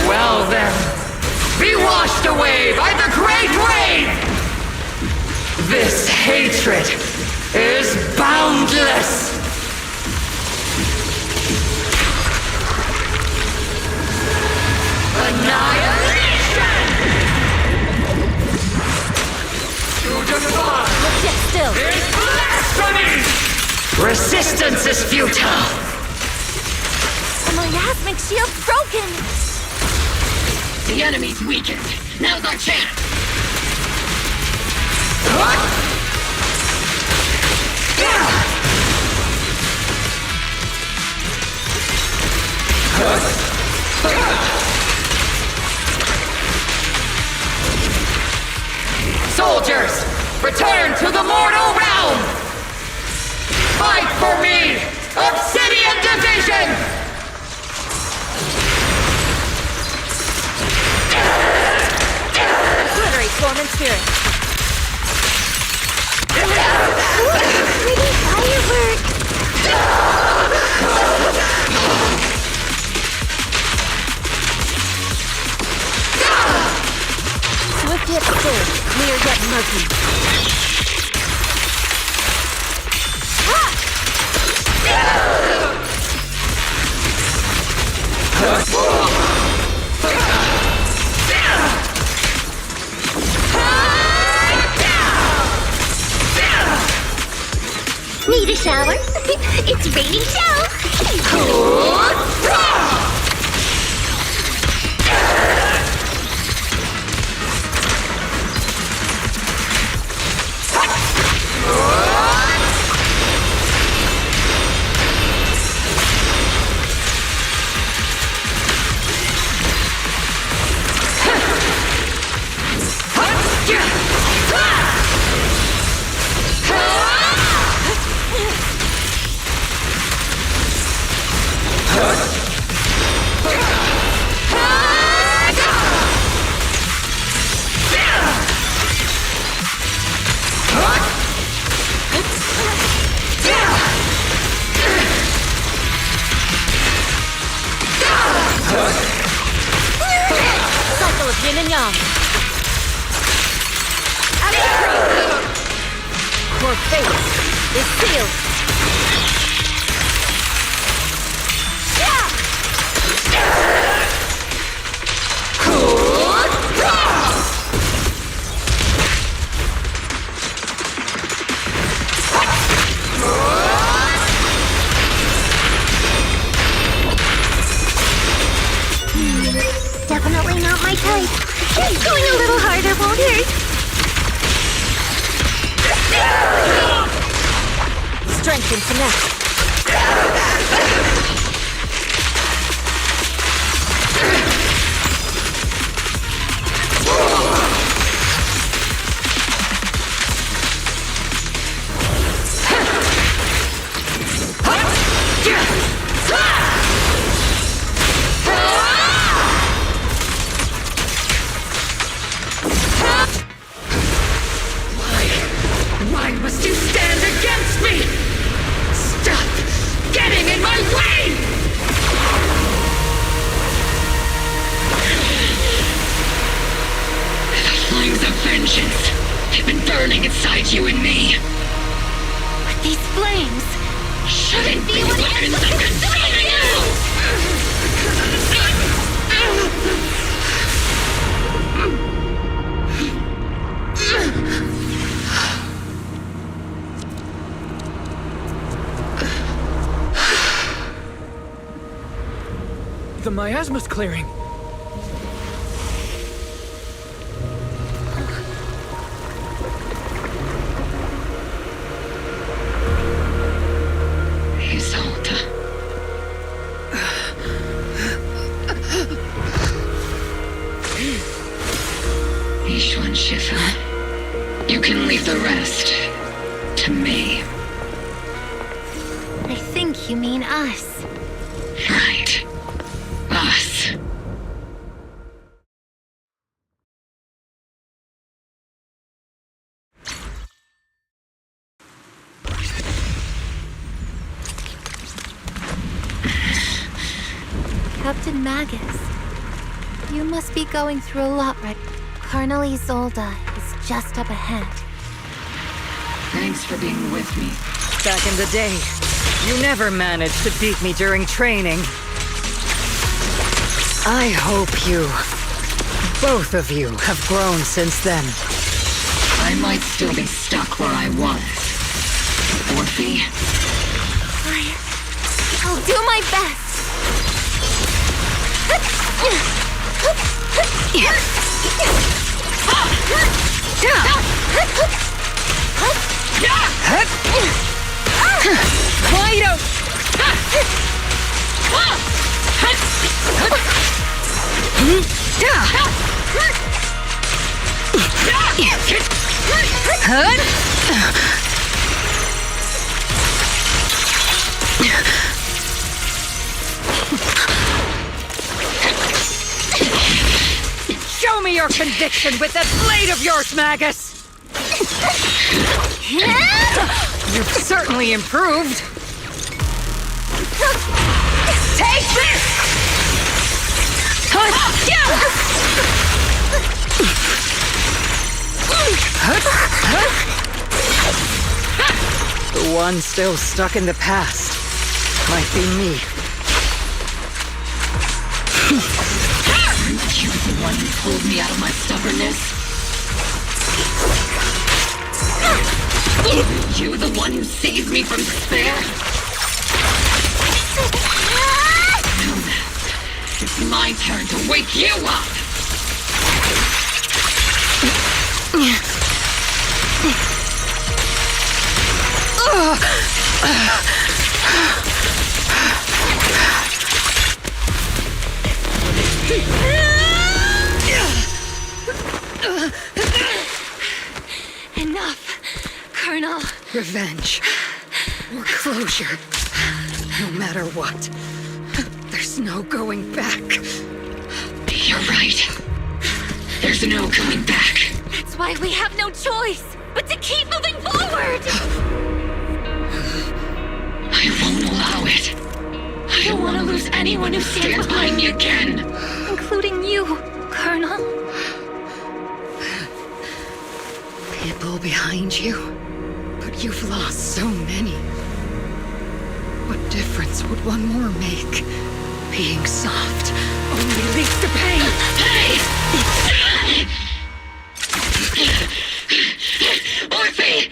S3: Well then, be washed away by the great wave! This hatred is boundless! Annihilation! To defy is blasphemy! Resistance is futile!
S6: The miasmic shield's broken!
S2: The enemy's weakened. Now's our chance.
S3: Soldiers, return to the mortal realm! Fight for me, Obsidian Division!
S6: Obliterate form and spirit.
S11: Pretty firework!
S6: Swift hit full, clear yet murky.
S11: Need a shower? It's raining
S6: Cycle of yin and yang. Core fate is sealed.
S11: Definitely not my type. Going a little harder won't hurt.
S6: Strength and finesse.
S3: Why must you stand against me? Stop getting in my way!
S2: The flames of vengeance have been burning inside you and me.
S6: But these flames
S2: shouldn't be weapons of consuming you!
S15: The miasma's clearing.
S2: Isolde. Ishwan Shifa. You can leave the rest to me.
S6: I think you mean us.
S2: Right. Us.
S6: Captain Magus, you must be going through a lot right. Colonel Isolde is just up ahead.
S2: Thanks for being with me.
S3: Back in the day, you never managed to beat me during training. I hope you, both of you, have grown since then.
S2: I might still be stuck where I was. Orphe?
S6: I'll do my best.
S3: Why don't... Show me your conviction with that blade of yours, Magus! You've certainly improved. Take this! The one still stuck in the past might be me.
S2: Aren't you the one who pulled me out of my stubbornness? You the one who saved me from despair? It's my turn to wake you up!
S6: Enough, Colonel.
S3: Revenge. Or closure. No matter what. There's no going back.
S2: You're right. There's no going back.
S6: That's why we have no choice but to keep moving forward!
S2: I won't allow it. I don't want to lose anyone who stands behind me again.
S6: Including you, Colonel.
S3: People behind you. But you've lost so many. What difference would one more make? Being soft only leads to pain.
S2: Hey! Orphe!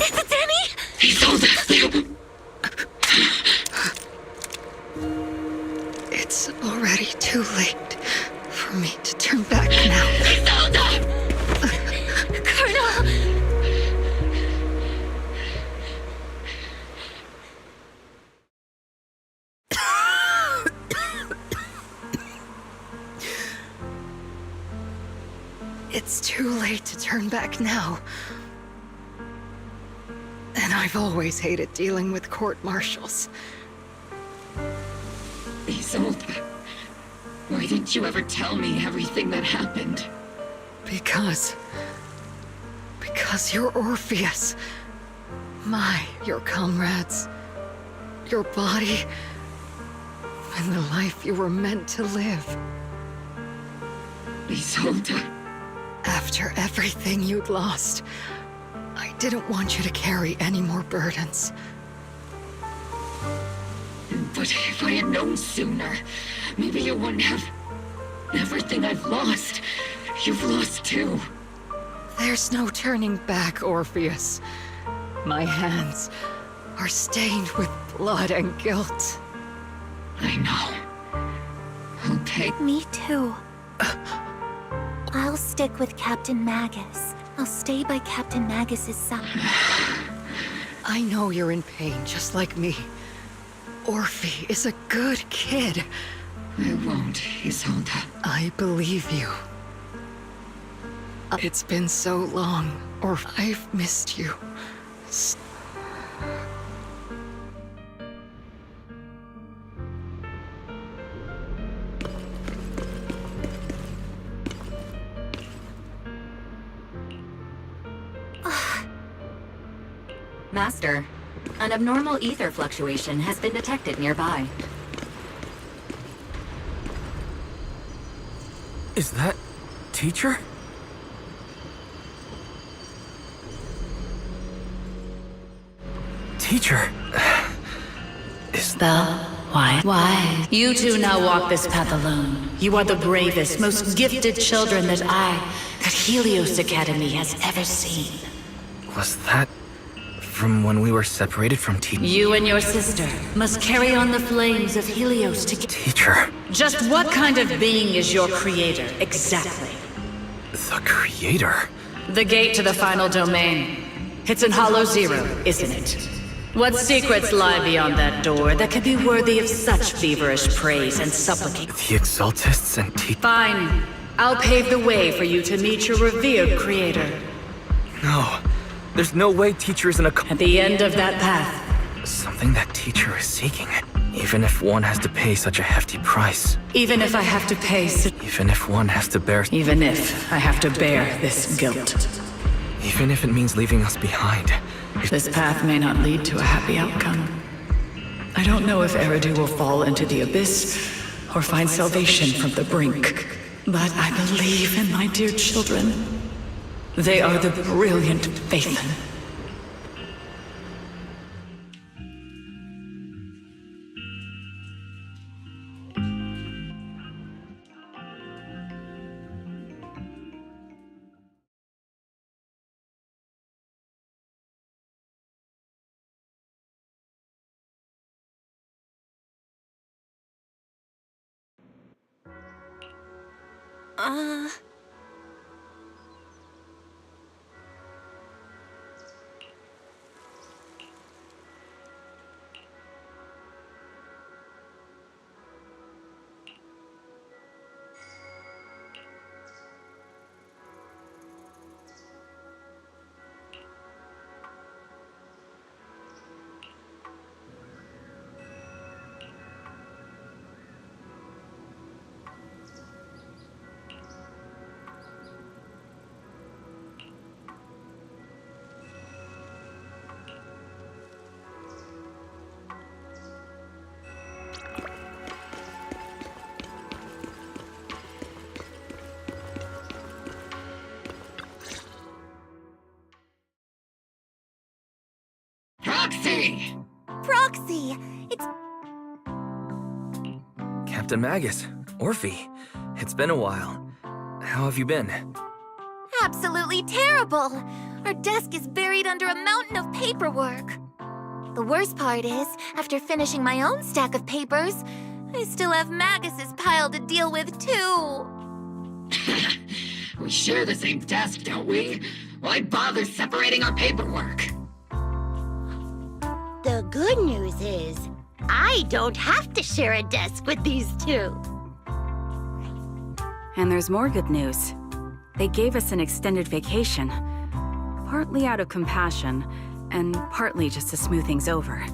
S6: Is it Danny?
S2: Isolde!
S3: It's already too late for me to turn back now.
S2: Isolde!
S6: Colonel!
S3: It's too late to turn back now. And I've always hated dealing with court-martials.
S2: Isolde, why didn't you ever tell me everything that happened?
S3: Because you're Orpheus. Your comrades. Your body. And the life you were meant to live.
S2: Isolde.
S3: After everything you'd lost, I didn't want you to carry any more burdens.
S2: But if I had known sooner, maybe you wouldn't have... Everything I've lost, you've lost too.
S3: There's no turning back, Orpheus. My hands are stained with blood and guilt.
S2: I know. I'll pay.
S6: Me too. I'll stick with Captain Magus. I'll stay by Captain Magus's side.
S3: I know you're in pain, just like me. Orphe is a good kid.
S2: I won't, Isolde.
S3: I believe you. It's been so long, Orphe. I've missed you.
S14: Master, an abnormal ether fluctuation has been detected nearby.
S12: Is that... Teacher? Teacher... Is
S18: that... Why? You two now walk this path alone. You are the bravest, most gifted children that Helios Academy has ever seen.
S12: Was that... from when we were separated from Teacher?
S18: You and your sister must carry on the flames of Helios together.
S12: Teacher...
S18: Just what kind of being is your creator, exactly?
S12: The creator?
S18: The gate to the final domain. It's in Hollow Zero, isn't it? What secrets lie beyond that door that could be worthy of such feverish praise and supplication?
S12: The Exaltists and Teacher...
S18: Fine. I'll pave the way for you to meet your revered creator.
S12: No. There's no way Teacher isn't a...
S18: At the end of that path.
S12: Something that Teacher is seeking. Even if one has to pay such a hefty price.
S18: Even if I have to pay...
S12: Even if one has to bear...
S18: Even if I have to bear this guilt.
S12: Even if it means leaving us behind.
S18: This path may not lead to a happy outcome. I don't know if Eridu will fall into the abyss or find salvation from the brink. But I believe in my dear children. They are the brilliant Phaethon.
S2: Proxy!
S6: Proxy! It's...
S12: Captain Magus, Orphe. It's been a while. How have you been?
S6: absolutely terrible! Our desk is buried under a mountain of paperwork. The worst part is, after finishing my own stack of papers, I still have Magus's pile to deal with, too.
S2: We share the same desk, don't we? Why bother separating our paperwork?
S11: The good news is, I don't have to share a desk with these two.
S13: And there's more good news. They gave us an extended vacation. Partly out of compassion, and partly just to smooth things over.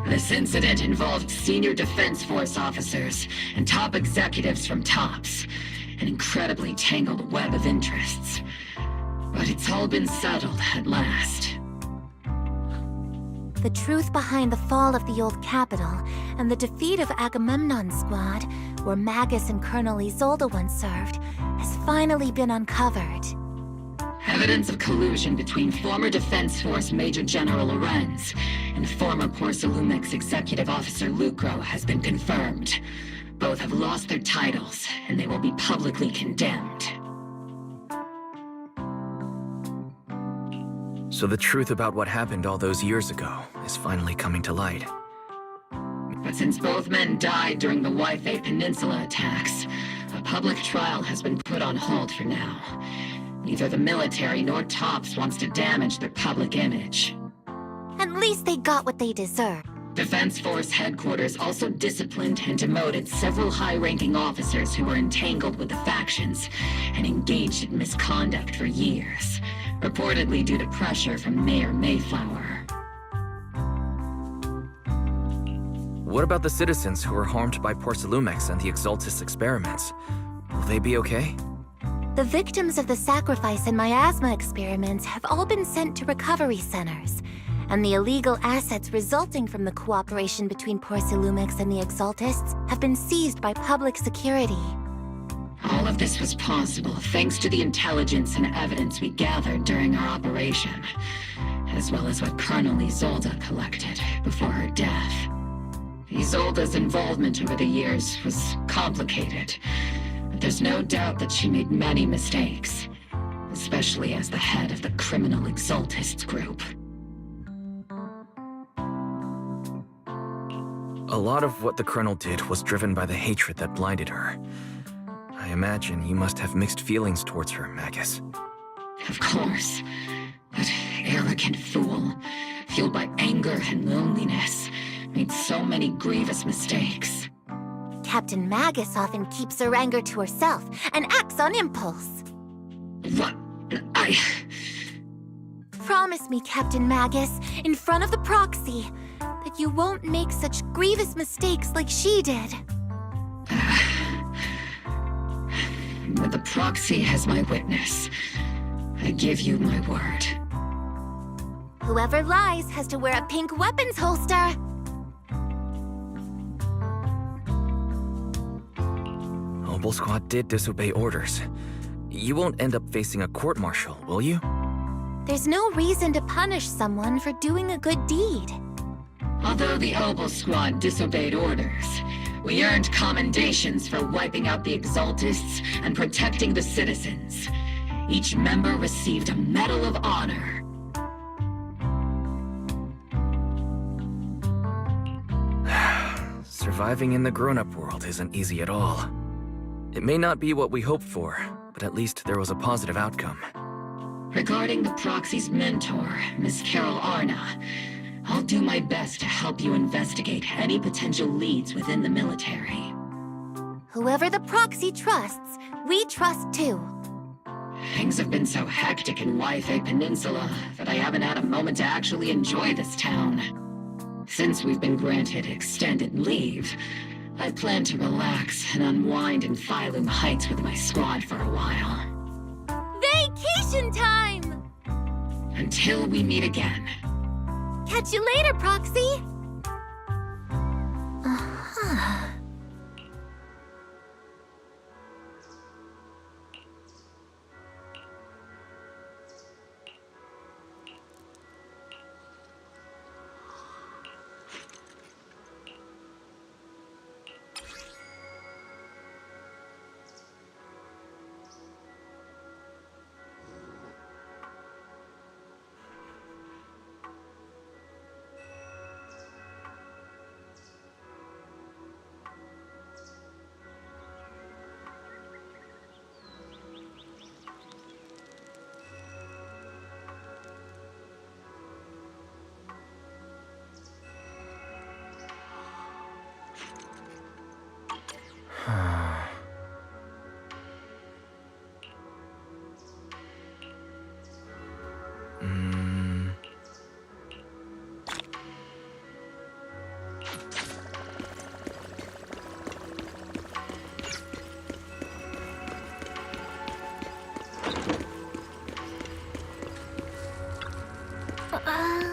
S2: This incident involved senior Defense Force officers and top executives from TOPS. An incredibly tangled web of interests. But it's all been settled at last.
S6: The truth behind the fall of the old capital and the defeat of Agamemnon's squad, where Magus and Colonel Isolde once served, has finally been uncovered.
S2: Evidence of collusion between former Defense Force Major General Lorenz and former Porcelumex Executive Officer Lucro has been confirmed. Both have lost their titles, and they will be publicly condemned.
S12: So the truth about what happened all those years ago is finally coming to light.
S2: But since both men died during the Waifei Peninsula attacks, a public trial has been put on hold for now. Neither the military nor TOPS wants to damage their public image.
S6: At least they got what they deserve.
S2: Defense Force headquarters also disciplined and demoted several high-ranking officers who were entangled with the factions and engaged in misconduct for years, reportedly due to pressure from Mayor Mayflower.
S12: What about the citizens who were harmed by Porcelumex and the Exaltis experiments? Will they be okay?
S6: The victims of the sacrifice and miasma experiments have all been sent to recovery centers, and the illegal assets resulting from the cooperation between Porcelumex and the Exaltists have been seized by public security.
S2: All of this was possible thanks to the intelligence and evidence we gathered during our operation, as well as what Colonel Isolde collected before her death. Isolde's involvement over the years was complicated, but there's no doubt that she made many mistakes, especially as the head of the criminal Exaltists group.
S12: A lot of what the Colonel did was driven by the hatred that blinded her. I imagine you must have mixed feelings towards her, Magus.
S2: Of course. That arrogant fool, fueled by anger and loneliness, made so many grievous mistakes.
S6: Captain Magus often keeps her anger to herself and acts on impulse.
S2: What?
S6: Promise me, Captain Magus, in front of the proxy, that you won't make such grievous mistakes like she did.
S2: But the proxy as my witness, I give you my word.
S6: Whoever lies has to wear a pink weapons holster.
S12: Obel Squad did disobey orders. You won't end up facing a court-martial, will you?
S6: There's no reason to punish someone for doing a good deed.
S2: Although the Obel Squad disobeyed orders, we earned commendations for wiping out the Exaltists and protecting the citizens. Each member received a Medal of Honor.
S12: Surviving in the grown-up world isn't easy at all. It may not be what we hoped for, but at least there was a positive outcome.
S2: Regarding the proxy's mentor, Miss Carol Arna, I'll do my best to help you investigate any potential leads within the military.
S6: Whoever the proxy trusts, we trust too.
S2: Things have been so hectic in Waifei Peninsula that I haven't had a moment to actually enjoy this town. Since we've been granted extended leave, I plan to relax and unwind in Phylum Heights with my squad for a while.
S6: Vacation time!
S2: Until we meet again.
S6: Catch you later, Proxy! Uh-huh.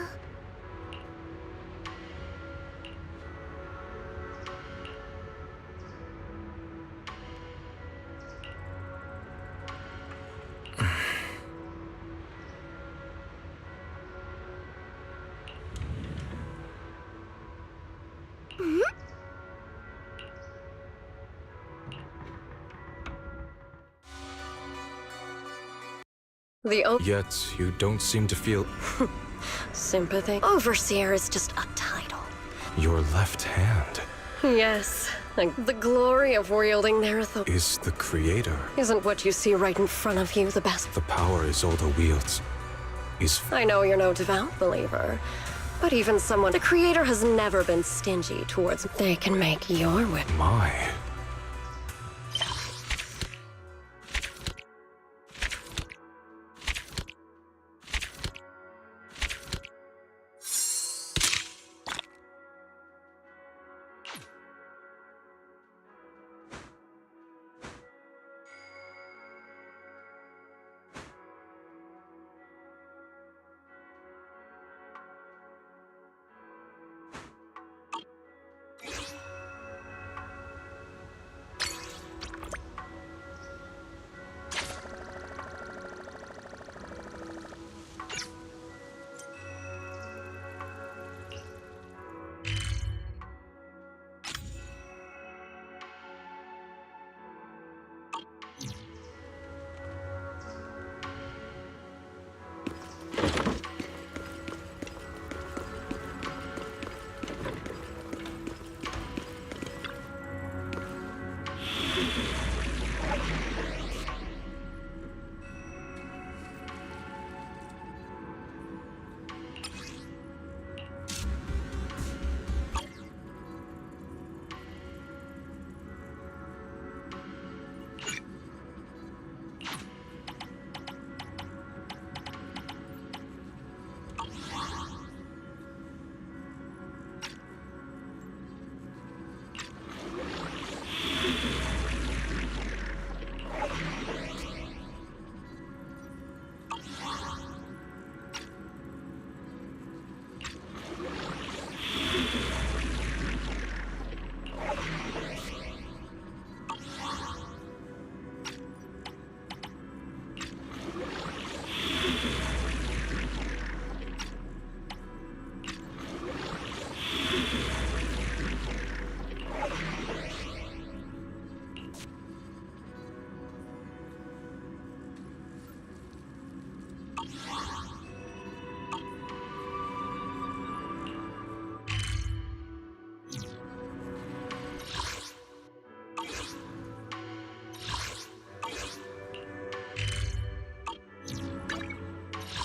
S22: Yet you don't seem to feel
S9: Sympathy? Overseer is just a title.
S22: your left hand
S9: Yes, like the glory of wielding their authority.
S22: is the creator.
S9: Isn't what you see right in front of you the best?
S22: The power Isolde wields is
S9: I know you're no devout believer, but even someone, the creator has never been stingy towards. They can make your whip.
S22: my.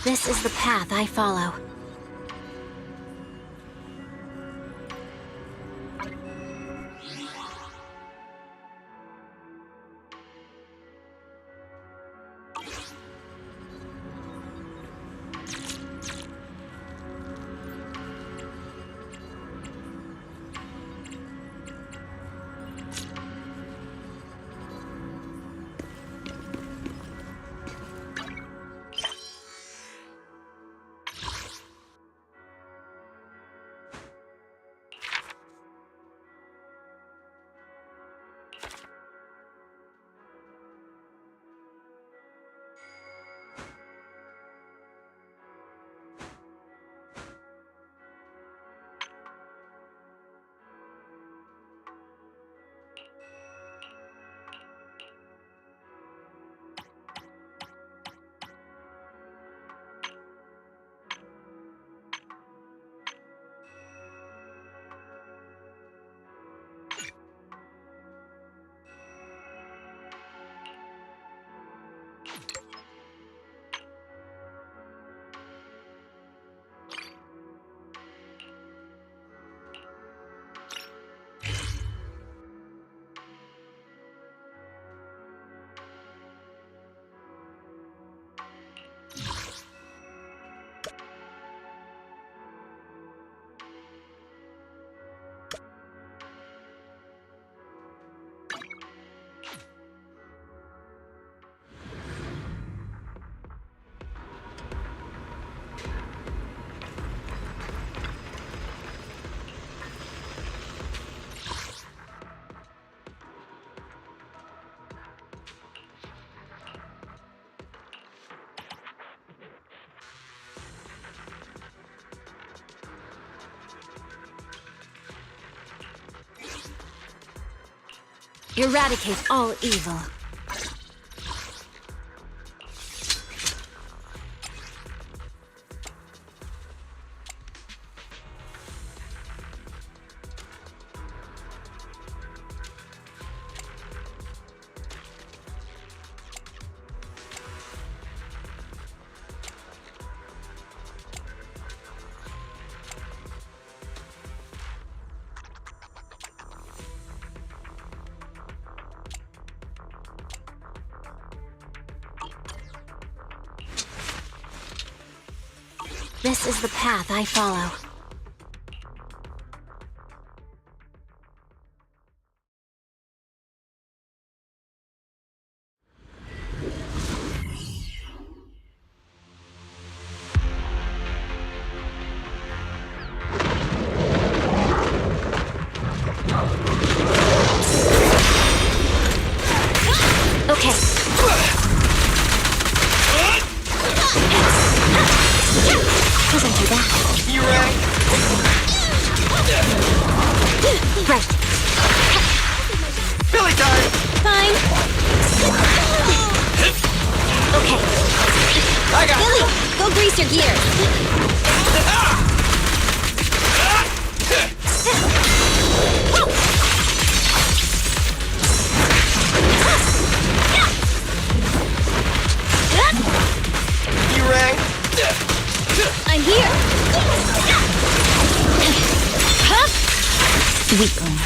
S11: This is the path I follow. Eradicate all evil.
S9: This is the path I follow. Okay. Doesn't do that.
S15: You're right.
S9: Right.
S15: Billy time!
S9: Fine. Okay.
S15: I got
S9: Billy, go grease your gears.
S15: You rang?
S9: I'm here. Weakling.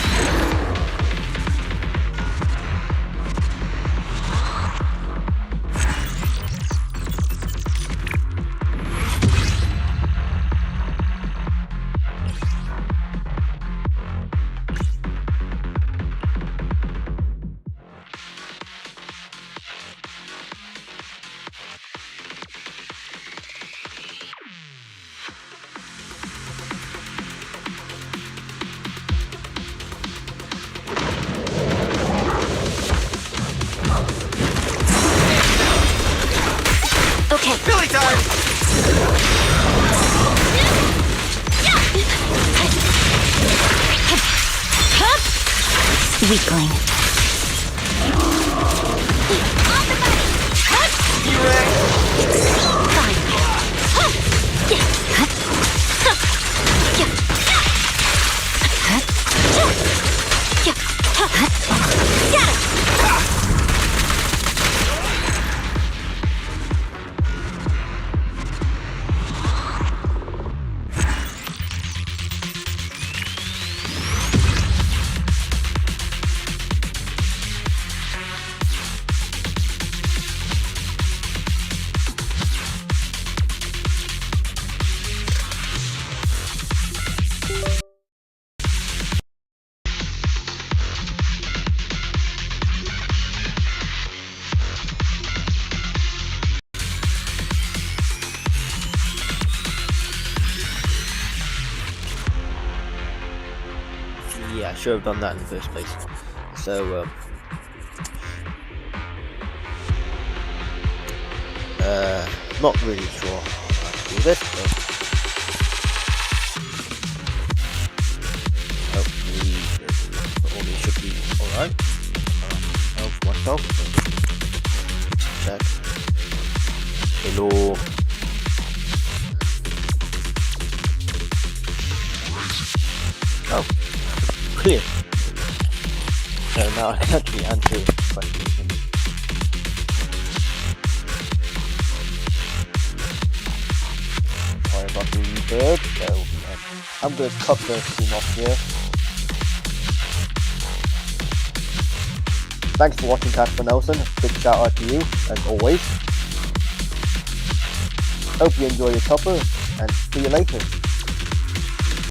S9: Okay.
S15: Billy time!
S9: Weakling.
S15: You rang?
S10: Yeah, I should have done that in the first place. So, not really sure how to do this, but hopefully the audio should be alright. For myself, so check. Hello. Oh. Brilliant. So now I can actually answer questions. Sorry about the reverb, so I'm going to cut the scene off here. Thanks for watching, Casper Nelson. Big shout out to you, as always. Hope you enjoy your supper, and see you later.